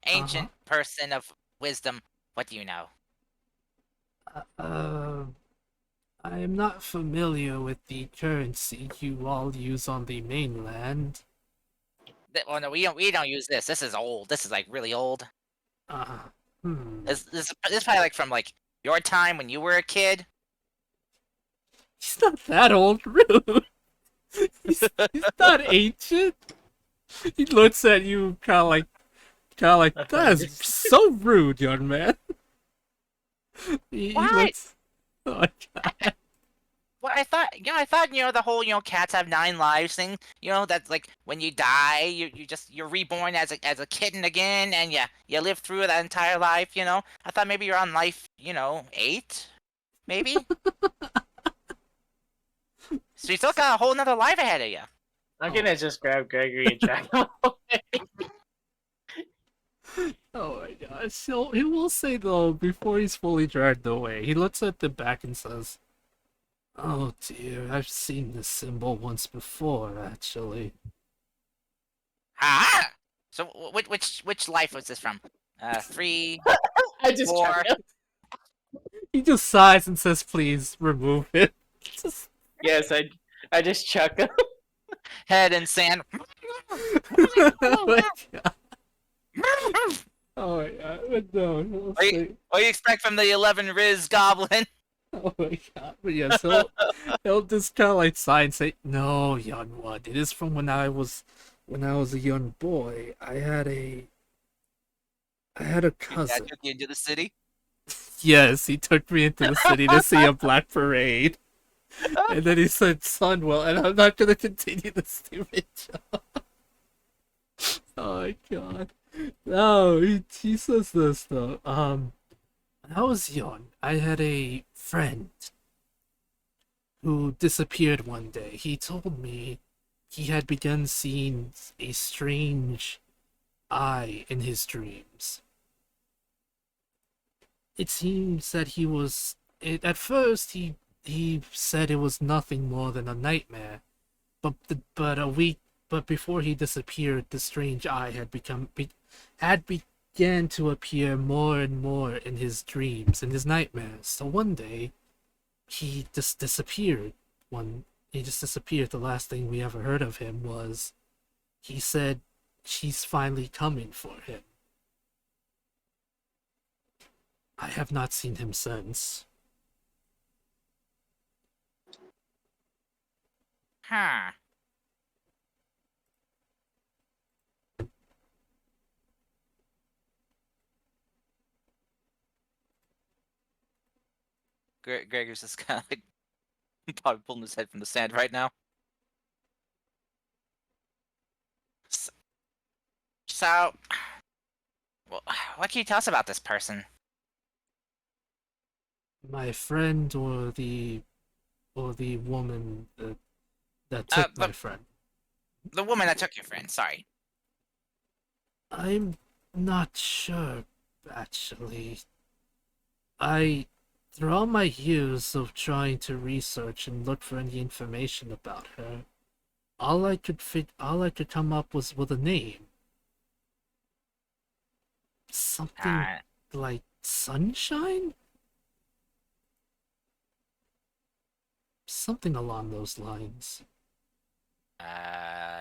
Ancient person of wisdom. What do you know? I am not familiar with the currency you all use on the mainland. Well, no, we don't use this. This is old. This is like really old. This is probably like from like your time when you were a kid. He's not that old, rude. He's not ancient. He looks at you kind of like that is so rude, young man. He What? looks. Oh my god. Well, I thought the whole cats have 9 lives thing. That's like when you die, you're reborn as a kitten again, and you live through that entire life. I thought maybe you're on life 8, maybe. So you still got a whole nother life ahead of you. I'm gonna just grab Gregory and drag him away. Oh my gosh. He will say though, before he's fully dragged away, he looks at the back and says, "Oh dear, I've seen this symbol once before, actually." Ah! So which life was this from? 3, I just 4. drag him. He just sighs and says, "Please remove it." Just... Yes, I just chuck him. Head in sand. oh my god. Oh my god. But no, he'll What say, do you expect from the 11 Riz Goblin? oh my god. But yes, he'll just kind of like sigh and say, "No, young one. It is from when I was a young boy. I had a Your dad cousin." took you into the city? Yes, he took me into the city to see a black parade. And then he said, "Son, well," and I'm not gonna continue the stupid job. Oh my god. No, he says this though. When I was young, I had a friend who disappeared one day. He told me he had begun seeing a strange eye in his dreams. It seems that at first he said it was nothing more than a nightmare, but before he disappeared, the strange eye had began to appear more and more in his dreams, in his nightmares. So one day, he just disappeared. He just disappeared. The last thing we ever heard of him was he said she's finally coming for him. I have not seen him since. Huh. Gregor's just kind of like probably pulling his head from the sand right now. So, well, what can you tell us about this person? My friend or the woman that took my friend. The woman that took your friend, sorry. I'm not sure, actually. Through all my years of trying to research and look for any information about her, all I could come up was with a name. Something like Sunshine? Something along those lines.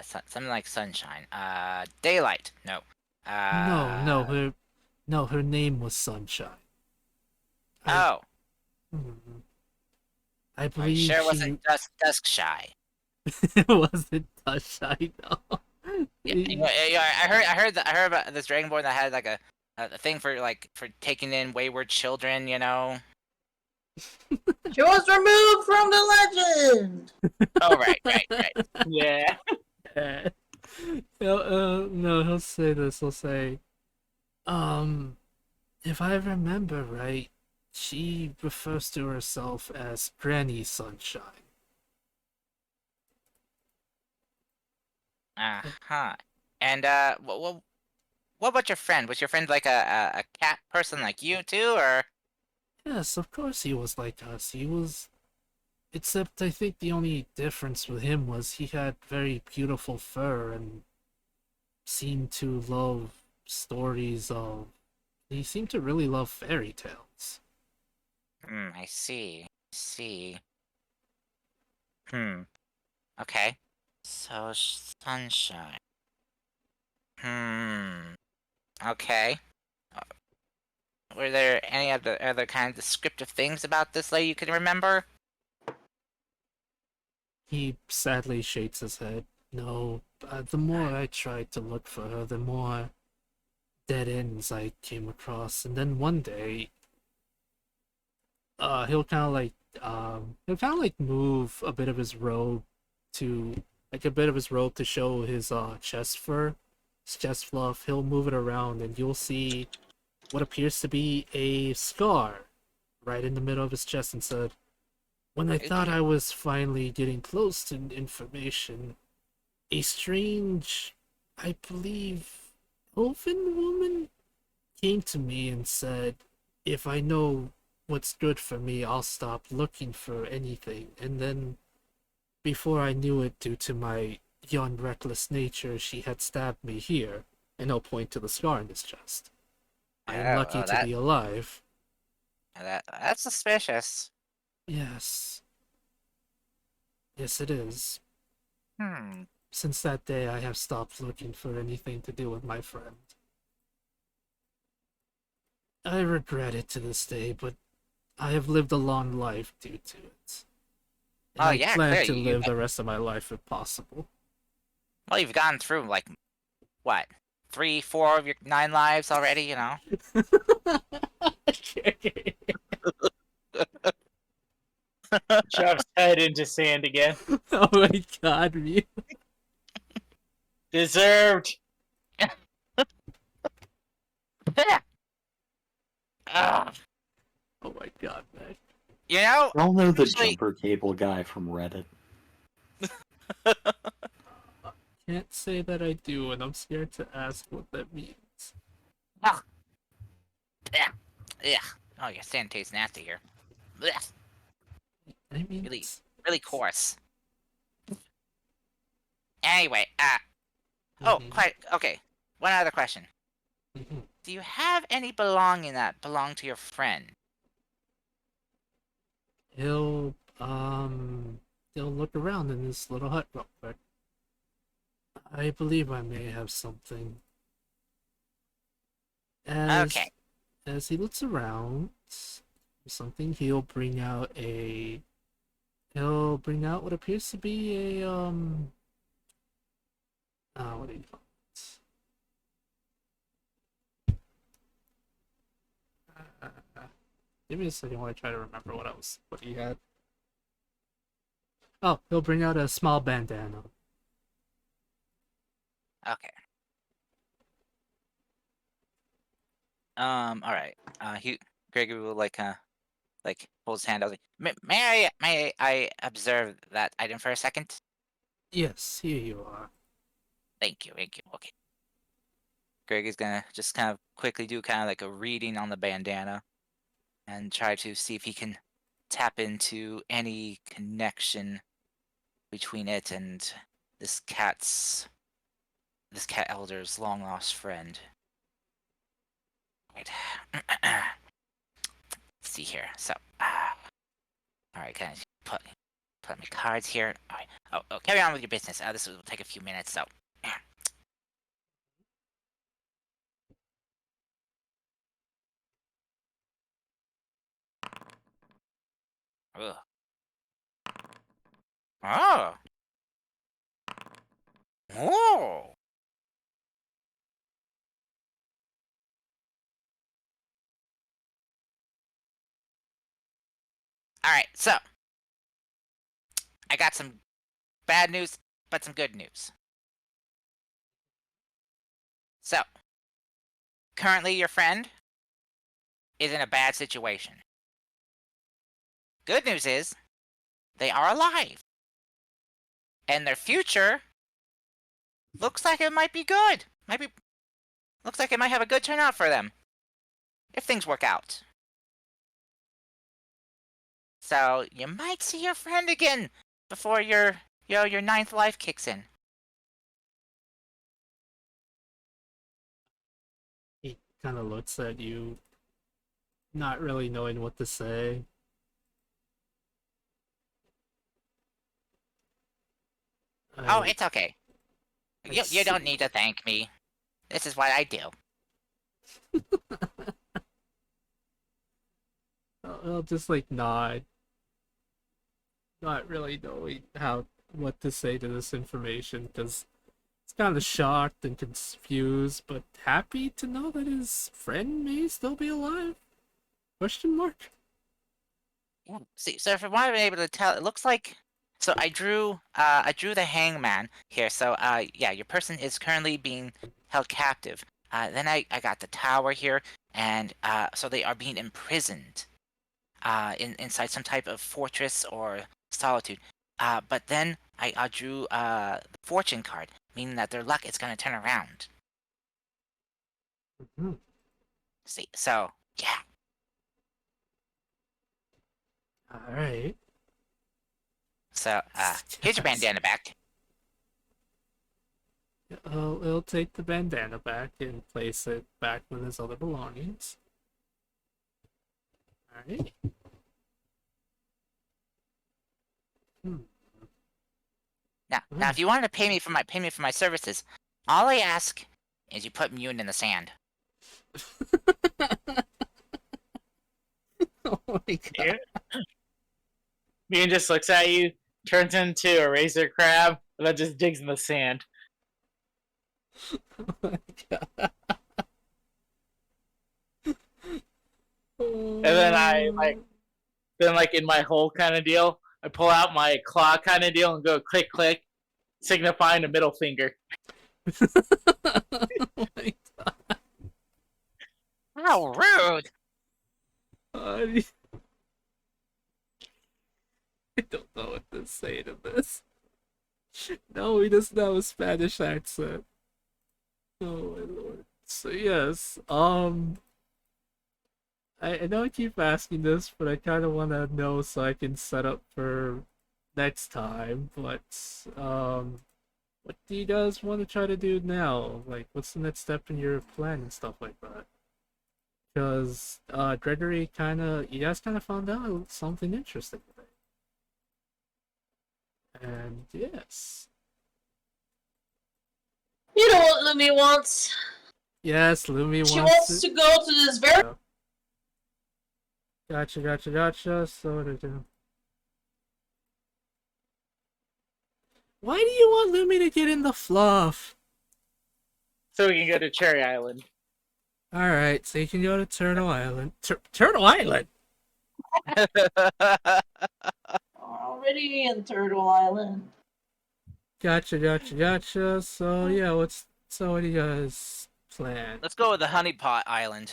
Something like sunshine. Daylight. No. No, her name was Sunshine. Oh. I Are believe you sure it wasn't dusk shy? it wasn't Sunshine, no. Yeah, I heard about this Dragonborn that had like a thing for taking in wayward children, you know. She was removed from the legend. Oh right. Yeah. No, he'll say this. He'll say, if I remember right, she refers to herself as Granny Sunshine. Uh-huh. And what about your friend? Was your friend like a cat person like you too, or? Yes, of course he was like us. Except I think the only difference with him was he had very beautiful fur and seemed to love stories of. He seemed to really love fairy tales. I see. Okay. So sunshine. Okay. Were there any other kind of descriptive things about this lady you can remember? He sadly shakes his head. No, the more I tried to look for her, the more dead ends I came across. And then one day, he'll kind of like move a bit of his robe to show his chest fur, his chest fluff. He'll move it around, and you'll see what appears to be a scar right in the middle of his chest, and said, When I thought I was finally getting close to information, a strange, I believe, elfin woman came to me and said, if I know what's good for me, I'll stop looking for anything. And then, before I knew it, due to my young, reckless nature, she had stabbed me here, and I'll point to the scar in his chest. I am lucky to be alive. That's suspicious. Yes. Yes, it is. Hmm. Since that day, I have stopped looking for anything to do with my friend. I regret it to this day, but I have lived a long life due to it. And I plan to clearly. live the rest of my life if possible. Well, you've gone through, like, what? 3, 4 of your 9 lives already, you know? Shoves head into sand again. Oh my god, me. Deserved. Oh my god, man. You know, Y'all know the usually- jumper cable guy from Reddit. Can't say that I do, and I'm scared to ask what that means. Ugh. Ugh. Oh, your sand tastes nasty here. Ugh. I mean, Really coarse. Anyway, okay. One other question. Mhm. Do you have any belonging that belong to your friend? He'll look around in this little hut real quick. I believe I may have something. Okay. As he looks around, something he'll bring out what appears to be a what do you call it? Give me a second while I try to remember what he had. Oh, he'll bring out a small bandana. Okay. All right. Gregory will like hold his hand out. May I observe that item for a second? Yes, here you are. Thank you. Okay. Greg is gonna just kind of quickly do kind of like a reading on the bandana and try to see if he can tap into any connection between it and this cat elder's long lost friend. Right. Let's see here. So, all right, guys, put my cards here. All right. Oh, carry on with your business. This will take a few minutes. So. Ugh. Oh. Oh. All right, so I got some bad news, but some good news. So, currently your friend is in a bad situation. Good news is they are alive. And their future looks like it might be good. Looks like it might have a good turnout for them. If things work out. So, you might see your friend again before your 9th life kicks in. He kind of looks at you, not really knowing what to say. Oh, it's okay. You don't need to thank me. This is what I do. I'll just like nod, not really knowing what to say to this information because it's kind of shocked and confused, but happy to know that his friend may still be alive. Question mark. Yeah. See, so from what I've been able to tell, it looks like. So I drew the hangman here. So yeah, your person is currently being held captive. Then I got the tower here, and so they are being imprisoned. inside some type of fortress or solitude. But then I drew the fortune card, meaning that their luck is gonna turn around. Mhm. See, so yeah. All right. So here's your bandana back. He'll take the bandana back and place it back with his other belongings. All right. Now, if you wanted to pay me for my services, all I ask is you put Mune in the sand. Oh my god. Mew just looks at you, turns into a razor crab, and then just digs in the sand. Oh my god. And then like in my hole kind of deal, I pull out my claw kind of deal and go click click, signifying a middle finger. Oh my god. How rude! I don't know what to say to this. No, he doesn't have a Spanish accent. Oh my lord. So yes, I know I keep asking this, but I kind of want to know so I can set up for next time. But what do you guys want to try to do now? Like, what's the next step in your plan and stuff like that? Because Gregory you guys kind of found out something interesting today. And yes, You know what Lumi wants? yes, Lumi She wants wants to go to this very. Gotcha. So to do. Why do you want Lumi to get in the fluff? So we can go to Cherry Island. Alright, so you can go to Turtle Island. Turtle Island? Already in Turtle Island. Gotcha. So yeah, what do you guys plan? Let's go with the honeypot island.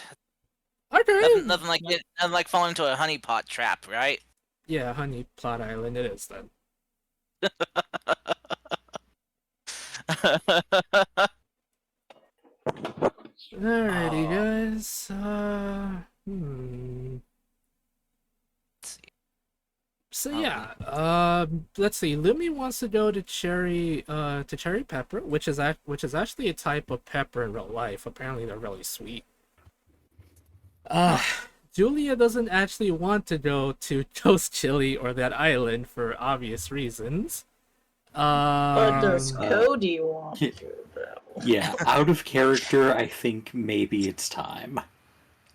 Okay. Nothing like falling into a honeypot trap, right? Yeah, Honey Plot Island it is then. Alrighty, guys. So yeah, let's see. Lumi wants to go to Cherry Pepper, which is actually a type of pepper in real life. Apparently, they're really sweet. Julia doesn't actually want to go to Ghost Chili or that island for obvious reasons. But does Cody want to, though? Yeah, out of character, I think maybe it's time.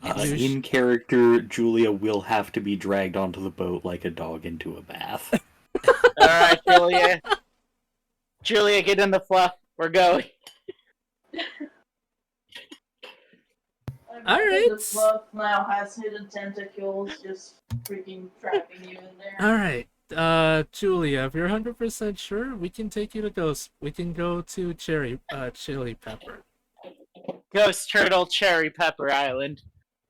In character, Julia will have to be dragged onto the boat like a dog into a bath. Alright, Julia. Julia, get in the fluff. We're going. Alright. The fluff now has hidden tentacles just freaking trapping you in there. Alright. Julia, if you're 100% sure, we can take you to Ghost. We can go to Chili Pepper. Ghost Turtle Cherry Pepper Island.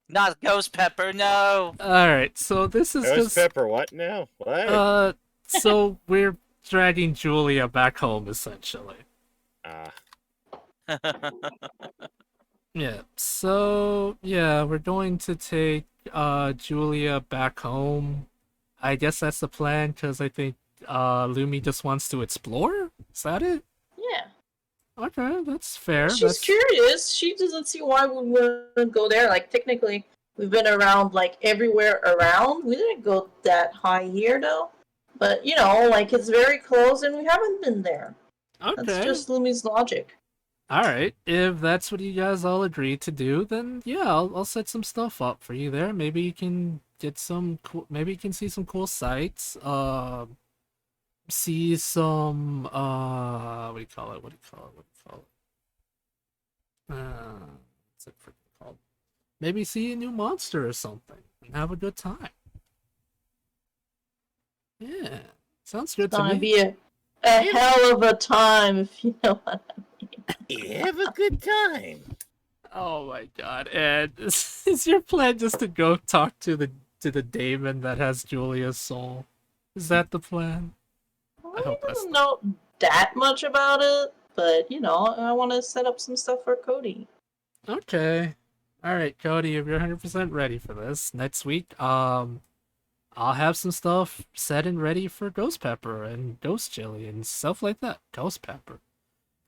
Not Ghost Pepper, no. Alright, so this is Ghost just Pepper, what now? What? so we're dragging Julia back home essentially. Yeah. So yeah, we're going to take Julia back home. I guess that's the plan because I think Lumi just wants to explore. Is that it? Yeah. Okay, that's fair. She's curious. She doesn't see why we wouldn't go there. Like, technically, we've been around, like, everywhere around. We didn't go that high here, though. But, you know, like, it's very close, and we haven't been there. Okay. That's just Lumi's logic. Alright, if that's what you guys all agreed to do, then yeah, I'll set some stuff up for you there. Maybe you can get some cool, maybe you can see some cool sights. See some what do you call it? What's it freaking called? Maybe see a new monster or something and have a good time. Yeah, sounds good to me. It's gonna be a hell of a time, if you know what I mean. Have a good time. Oh my god, and is your plan just to go talk to to the daemon that has Julia's soul. Is that the plan? I hope that's don't know that much about it, but I want to set up some stuff for Cody. Okay. Alright, Cody, if you're 100% ready for this, next week, I'll have some stuff set and ready for Ghost Pepper and Ghost Chili and stuff like that. Ghost Pepper.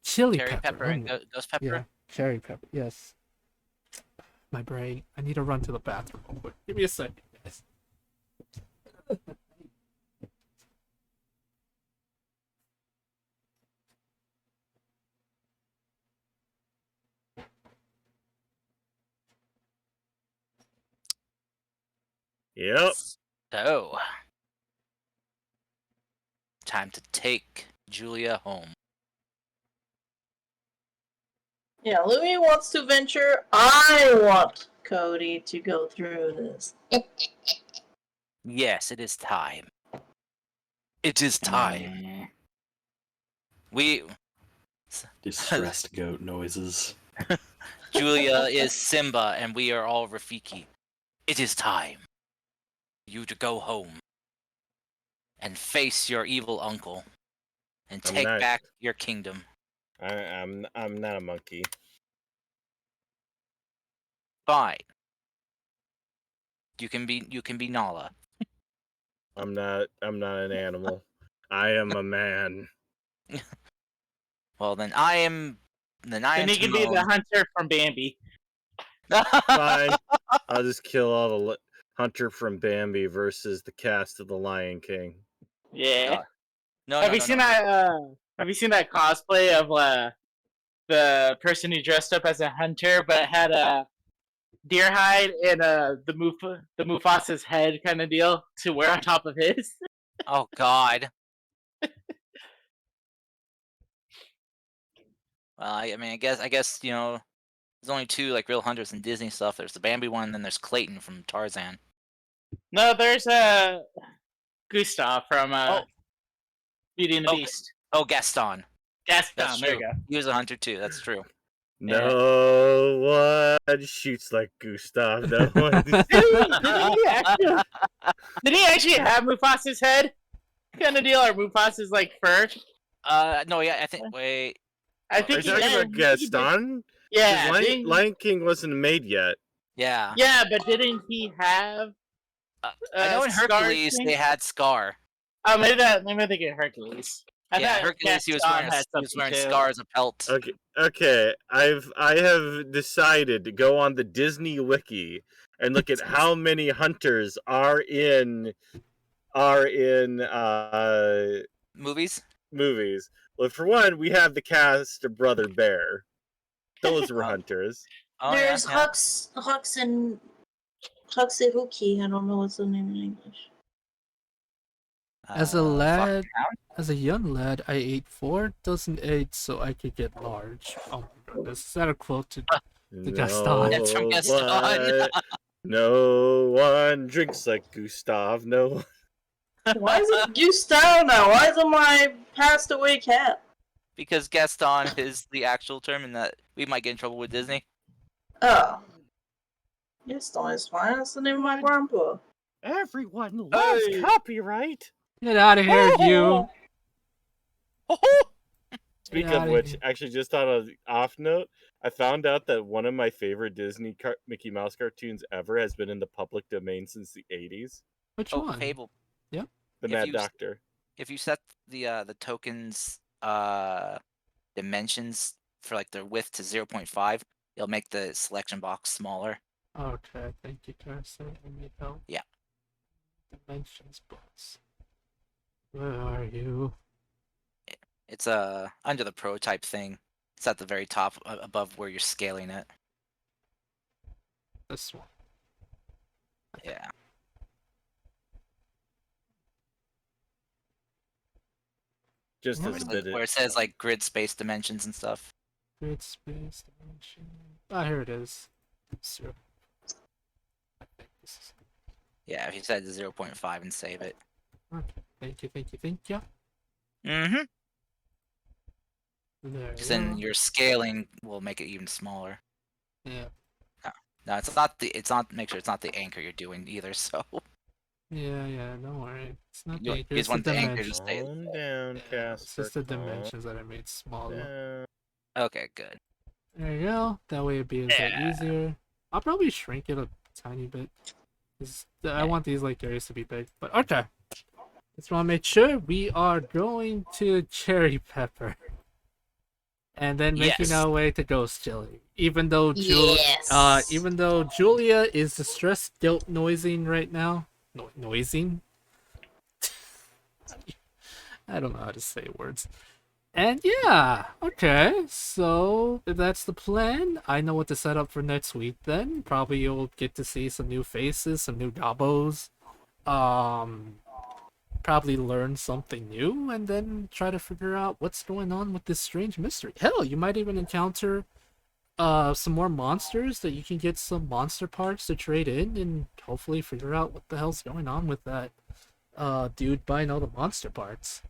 Chili Cherry pepper and ghost pepper. Yeah, cherry pepper, yes. My brain. I need to run to the bathroom real quick. Give me a second, guys. Yep. So, time to take Julia home. Yeah, Louis wants to venture. I want Cody to go through this. Yes, it is time. It is time. We Distressed goat noises. Julia is Simba and we are all Rafiki. It is time for you to go home and face your evil uncle and I'm take not- back your kingdom. I'm not a monkey. Fine. You can be Nala. I'm not an animal. I am a man. Well, then I am Then he can be the Timon. hunter from Bambi. Fine. I'll just kill all the Hunter from Bambi versus the cast of The Lion King. Yeah. No, Have no, you no, seen no. that? Have you seen that cosplay of the person who dressed up as a hunter but had a deer hide and the Mufasa's head kind of deal to wear on top of his? Oh God. Well, I mean, I guess there's only two like real hunters in Disney stuff. There's the Bambi one, and then there's Clayton from Tarzan. No, there's Gustav from Beauty and the Oh, Beast. Oh, Gaston. Gaston, That's there true. you go. He was a hunter too. That's true. No one shoots like Gustav. No one. Did he actually have Mufasa's head kind of deal, or Mufasa's like fur? No, yeah, I think. Wait. I Are think you he talking did. about Gaston? Yeah, Lion King wasn't made yet. Yeah. yeah, but didn't he have? I know in Scar Hercules thing? they had Scar. Oh, maybe I think of Hercules. I Yeah, thought Hercules. He was Gaston wearing had he was something wearing too. Scar as a pelt. Okay. I have decided to go on the Disney Wiki and look at how many hunters are in Movies. movies. Well, for one, we have the cast of Brother Bear. Those were hunters. Oh, There's yeah. Hux and Huxahuki. I don't know what's the name in English. As a Fuck. lad, as a young lad, I ate 4 dozen eggs so I could get large. Oh my goodness, is that a quote to Gaston? That's from Gaston. No one drinks like Gustav. No. Why is it Gustav now? Why isn't my passed away cat? Because Gaston is the actual term, and that we might get in trouble with Disney. Oh. Gaston is fine. That's the name of my grandpa. Everyone loves copyright. Get out of here, you! Speaking Get of outta which, here. actually, just on an off note, I found out that one of my favorite Disney Mickey Mouse cartoons ever has been in the public domain since the 80s. Which Oh, one? Fable. The If Mad you- Doctor. If you set the tokens dimensions for like their width to 0.5, it'll make the selection box smaller. Okay, thank you, Carson. I need help. Yeah. Dimensions books. Where are you? It's under the prototype thing. It's at the very top above where you're scaling it. This one. Yeah. Just Where as a is bit. Where it says like grid space dimensions and stuff. Grid space dimension. Ah, here it is. Zero. I think this is. Yeah, if you set it to 0.5 and save it. Okay. Thank you. Mm-hmm. There Because you then go. your scaling will make it even smaller. Yeah. No, it's not the. It's not. Make sure it's not the anchor you're doing either. So Yeah, don't worry. It's not the you anchor, just it's the want the anchor to dimensions. stay. Calm down, Yeah, it's Casper. just the Calm dimensions that I made smaller. down. Okay, good. There you go. That way it'd be a bit easier. I'll probably shrink it a tiny bit. 'Cause I want these like areas to be big. But okay. Just want to make sure we are going to Cherry Pepper. And then making Yes. our way to Ghost Chili. Even though Yes. even though Julia is distressed guilt noising right now. Noising? I don't know how to say words. And yeah, okay, so if that's the plan, I know what to set up for next week then. Probably you'll get to see some new faces, some new gobbos. Probably learn something new and then try to figure out what's going on with this strange mystery. Hell, you might even encounter some more monsters that you can get some monster parts to trade in and hopefully figure out what the hell's going on with that dude buying all the monster parts.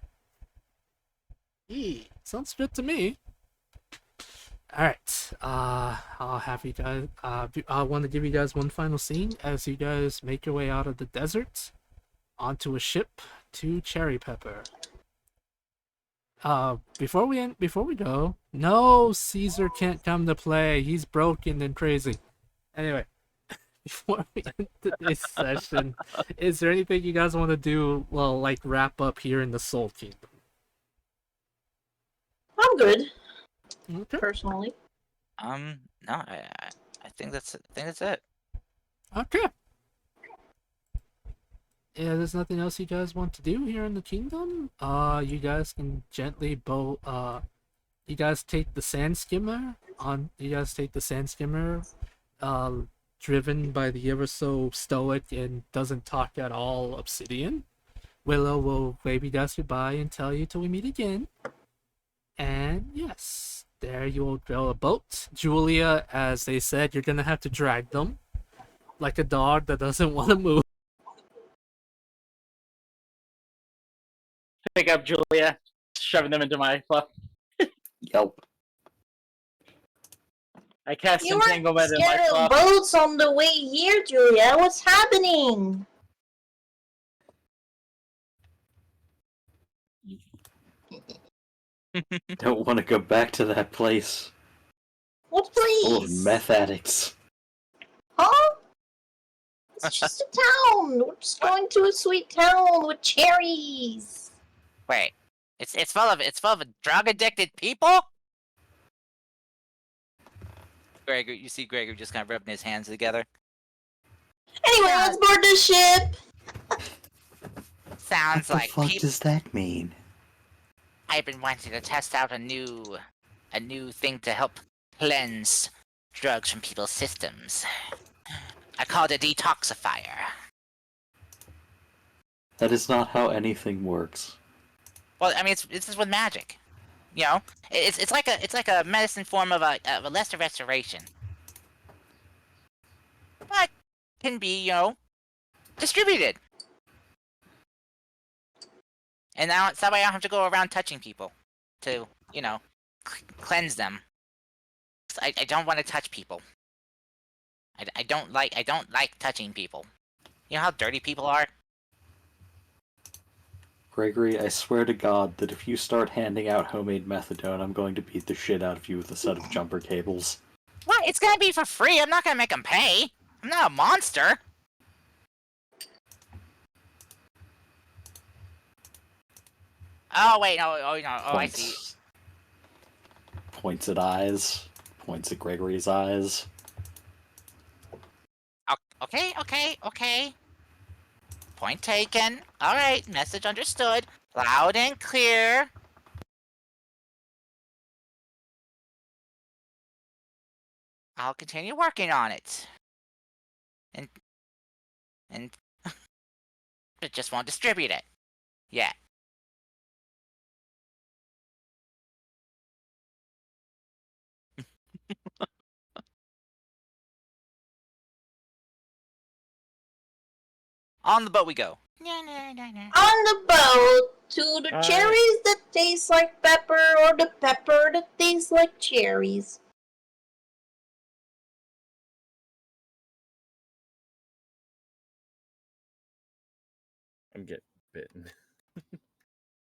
Sounds good to me. Alright, I'll have you guys, I want to give you guys one final scene as you guys make your way out of the desert onto a ship to Cherry Pepper. Before we go, no, Caesar can't come to play. He's broken and crazy. Anyway, before we end today's session, is there anything you guys want to do, well, like wrap up here in the Soul Kingdom? I'm good, Okay. personally. No, I think that's it. Okay. Yeah, there's nothing else you guys want to do here in the kingdom. You guys can gently you guys take the sand skimmer driven by the ever so stoic and doesn't talk at all Obsidian. Willow will wave you guys goodbye and tell you till we meet again. And yes, there you will go a boat. Julia, as they said, you're gonna have to drag them like a dog that doesn't want to move. Pick up Julia, shoving them into my fluff. Yep. I cast You weren't entanglement in my scared of fluff. boats on the way here, Julia. What's happening? Don't want to go back to that place. What Full of place? meth addicts. Huh? It's just a town. We're just going to a sweet town with cherries. Wait, it's full of drug addicted people. Gregory, you see Gregory just kind of rubbing his hands together. Anyway, let's board the ship. Sounds What the like fuck people. does that mean? I've been wanting to test out a new thing to help cleanse drugs from people's systems. I call it a detoxifier. That is not how anything works. Well, I mean, it's just with magic. You know, it's like a medicine form of a lesser restoration, but can be distributed. And now it's that way I don't have to go around touching people to cleanse them. I don't want to touch people. I don't like touching people. You know how dirty people are? Gregory, I swear to God that if you start handing out homemade methadone, I'm going to beat the shit out of you with a set of jumper cables. What? It's gonna be for free. I'm not gonna make them pay. I'm not a monster. Oh wait, no, oh no, oh I see. Points at eyes. Points at Gregory's eyes. Okay. Point taken. Alright, message understood. Loud and clear. I'll continue working on it. And I just won't distribute it. Yeah. On the boat we go. On the boat to the cherries that taste like pepper, or the pepper that tastes like cherries. I'm getting bitten.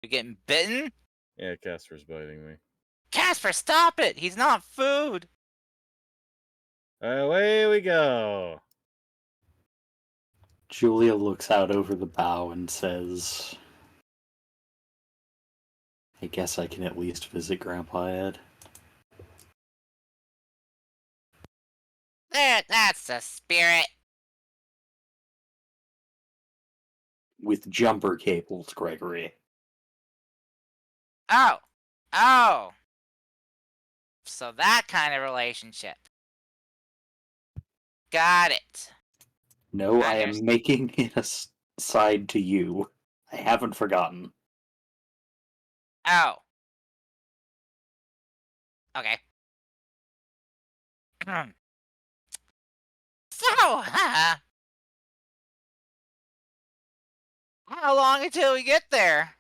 You're getting bitten? Yeah, Casper's biting me. Casper, stop it! He's not food! Away we go. Julia looks out over the bow and says, I guess I can at least visit Grandpa Ed. There, that's the spirit. With jumper cables, Gregory. Oh. So that kind of relationship. Got it. No, I Understood. am making it a side to you. I haven't forgotten. Oh. Okay. So, how long until we get there?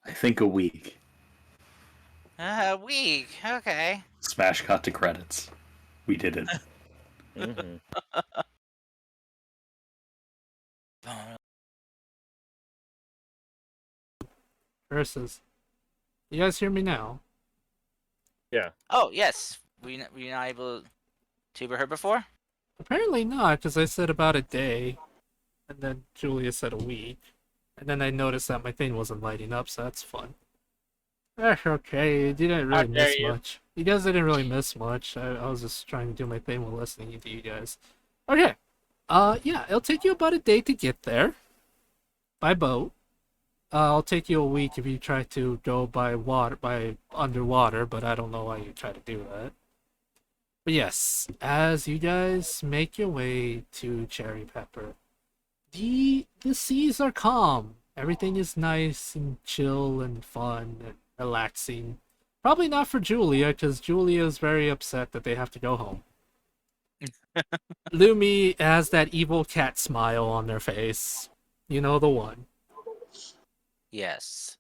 I think a week. A week. Okay. Smash cut to credits. We did it. Mm-hmm. Versus. You guys hear me now? Yeah. Oh, yes. Were you not able to be heard before? Apparently not, because I said about a day, and then Julia said a week, and then I noticed that my thing wasn't lighting up, so that's fun. That's okay. You didn't How really dare miss you. much. You guys didn't really miss much. I was just trying to do my thing while listening to you guys. Okay. Yeah, it'll take you about a day to get there. By boat. It'll take you a week if you try to go by underwater, but I don't know why you try to do that. But yes, as you guys make your way to Cherry Pepper, the seas are calm. Everything is nice and chill and fun and relaxing. Probably not for Julia, because Julia is very upset that they have to go home. Lumi has that evil cat smile on their face. You know the one. Yes.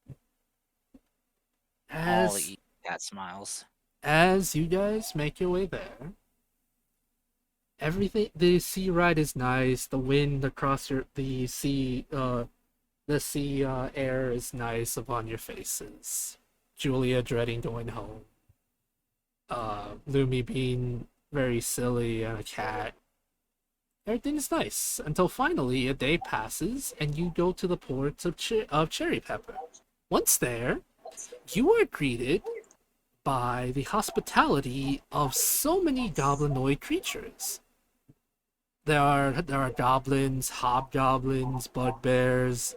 All As the cat smiles. as you guys make your way there, everything, the sea ride is nice. The wind across the sea air is nice upon your faces. Julia dreading going home. Lumi being very silly and a cat. Everything is nice until finally a day passes and you go to the ports of Cherry Pepper. Once there, you are greeted by the hospitality of so many goblinoid creatures. There are goblins, hobgoblins, bugbears,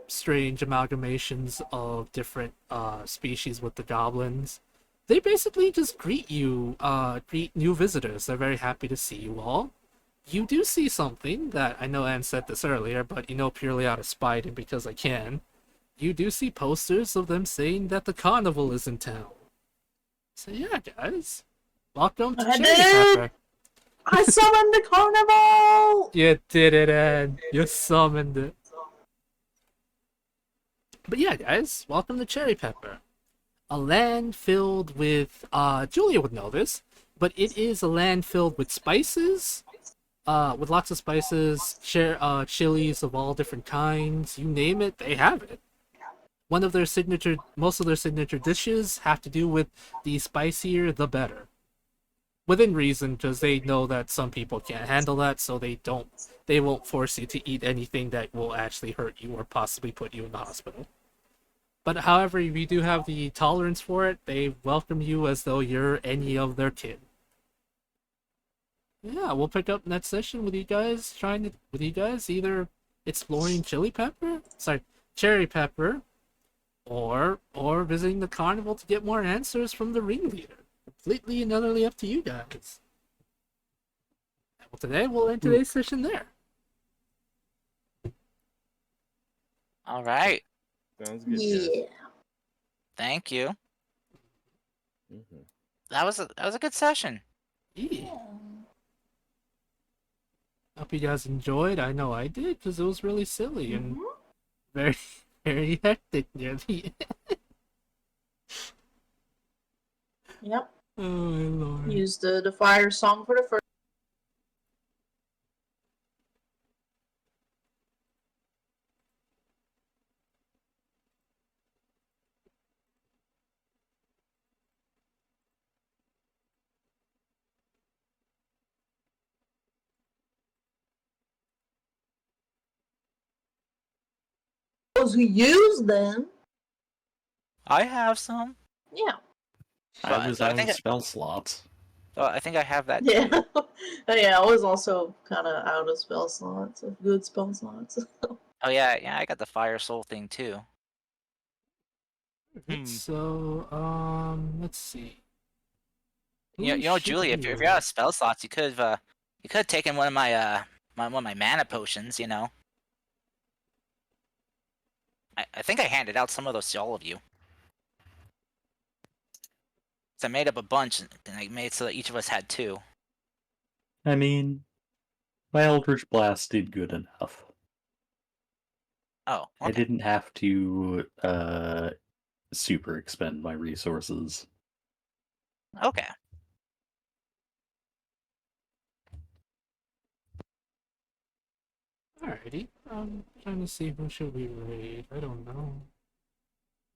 strange amalgamations of different species with the goblins. They basically just greet new visitors. They're very happy to see you all. You do see something that I know Anne said this earlier, but purely out of spite and because I can. You do see posters of them saying that the carnival is in town. So yeah, guys, welcome to I Cherry did! Pepper. I summoned the carnival! You did it, Anne. You summoned it. But yeah, guys, welcome to Cherry Pepper. A land filled with, Julia would know this, but it is a land filled with spices, with lots of spices, chilies of all different kinds, you name it, they have it. Most of their signature dishes have to do with the spicier, the better. Within reason, because they know that some people can't handle that, so they won't force you to eat anything that will actually hurt you or possibly put you in the hospital. But however, if you do have the tolerance for it, they welcome you as though you're any of their kid. Yeah, we'll pick up next session with you guys, either exploring Cherry Pepper, or visiting the carnival to get more answers from the ringleader. Completely and utterly up to you guys. Well, today we'll end today's session there. All right. Sounds good, guys. Yeah. Thank you. Mm-hmm. That was a good session. Yeah. Hope you guys enjoyed. I know I did, because it was really silly and very, very hectic near the end. Yep. Oh my lord. Use the fire song for the first. those who use them. I have some. Yeah. I was So I out think of spell slots. I think I have that Yeah. too. Yeah, I was also kind of out of spell slots, of good spell slots. Oh yeah, I got the fire soul thing too. So, let's see. You Who know, should Julie, if we you're out rate? of spell slots, you could have taken one of my one of my mana potions. You know, I think I handed out some of those to all of you. So I made up a bunch and I made it so that each of us had two. I mean, my Eldritch Blast did good enough. Oh, I okay. didn't have to super expend my resources. Okay. Alrighty. Trying to see who should we raid. I don't know.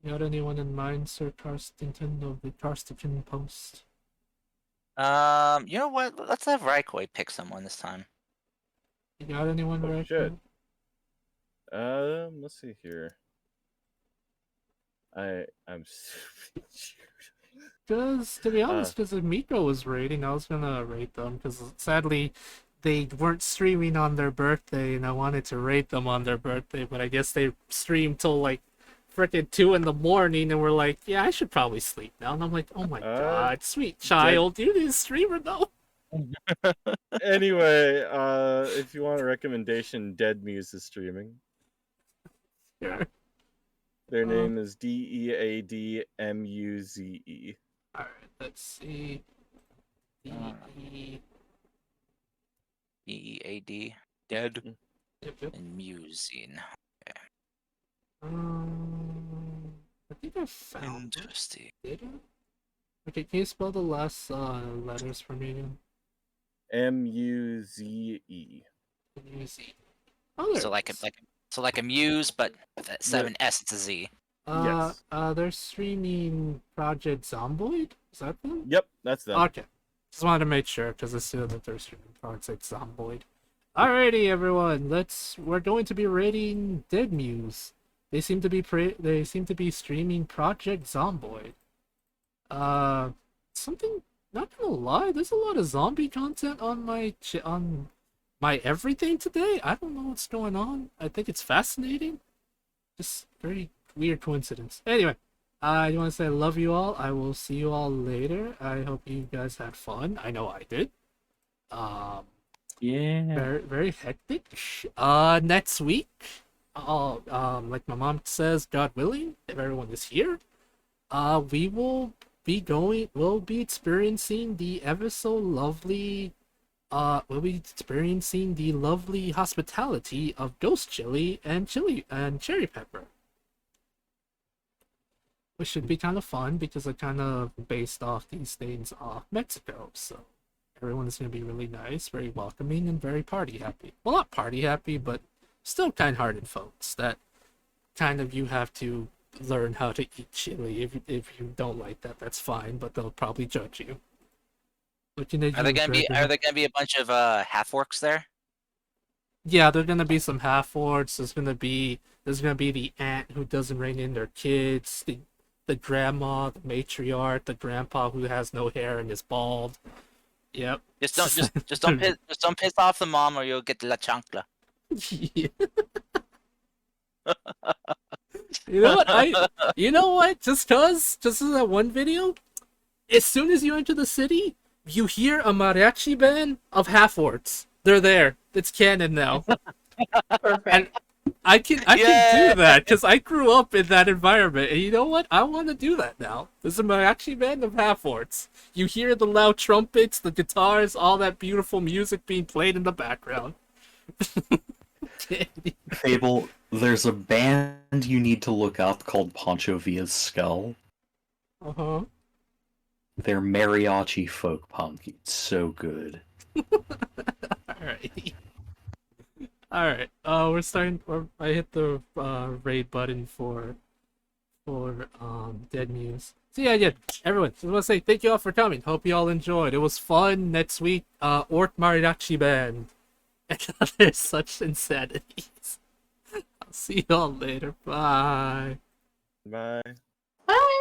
You got anyone in mind, Sir Carstington of the Carstington Post? You know what? Let's have Raikoi pick someone this time. You got anyone Oh, right shit. now? Let's see here. I'm Because, to be honest, because if Miko was raiding, I was gonna raid them, because sadly, they weren't streaming on their birthday, and I wanted to raid them on their birthday, but I guess they streamed till, like, frickin' 2 in the morning, and we're like, yeah, I should probably sleep now. And I'm like, oh my god, sweet child, you need a streamer, though? Anyway, if you want a recommendation, Dead Muse is streaming. Sure. Their name is DEADMUZE. Alright, let's see. DEAD, dead, Yep. and musing. I think I found it. Interesting. Did I? Okay, can you spell the last letters for me again? MUZE. M-U-Z. Oh, there So it like is. a muse, but with that 7S, it's a Z. Yes. They're streaming Project Zomboid? Is that them? Yep, that's them. Okay. Just wanted to make sure, because I see that they're streaming Project Zomboid. Alrighty, everyone. We're going to be rating Dead Muse. They seem to be streaming Project Zomboid. Something, not gonna lie, there's a lot of zombie content on my everything today. I don't know what's going on. I think it's fascinating. Just very weird coincidence. Anyway, I want to say I love you all. I will see you all later. I hope you guys had fun. I know I did. Yeah. Very, very hectic. Next week, like my mom says, God willing, if everyone is here, we'll be experiencing the ever so lovely, we'll be experiencing the lovely hospitality of ghost chili and cherry pepper, which should be kind of fun because I kind of based off these things off Mexico, so everyone is going to be really nice, very welcoming, and very party happy. Well, not party happy, but still kind-hearted folks that kind of you have to learn how to eat chili. If you don't like that, that's fine, but they'll probably judge you. Looking at Are there you, gonna be a bunch of half orcs there? Yeah, there's gonna be some half orcs. There's gonna be the aunt who doesn't rein in their kids, the grandma, the matriarch, the grandpa who has no hair and is bald. Yep. Just don't piss off the mom or you'll get la chancla. Yeah. You know what? Just in that one video, as soon as you enter the city, you hear a mariachi band of half orcs. They're there. It's canon now. Perfect. And I can do that because I grew up in that environment. And you know what? I want to do that now. There's a mariachi band of half orcs. You hear the loud trumpets, the guitars, all that beautiful music being played in the background. Fable, there's a band you need to look up called Pancho Villa's Skull. Uh-huh. They're mariachi folk punk. It's so good. Alright. Alright. We're starting. I hit the raid button for Dead Muse. So yeah. Everyone, just want to say thank you all for coming. Hope you all enjoyed. It was fun. Next week, Orc Mariachi Band and other such insanities. See y'all later. Bye. Bye. Bye.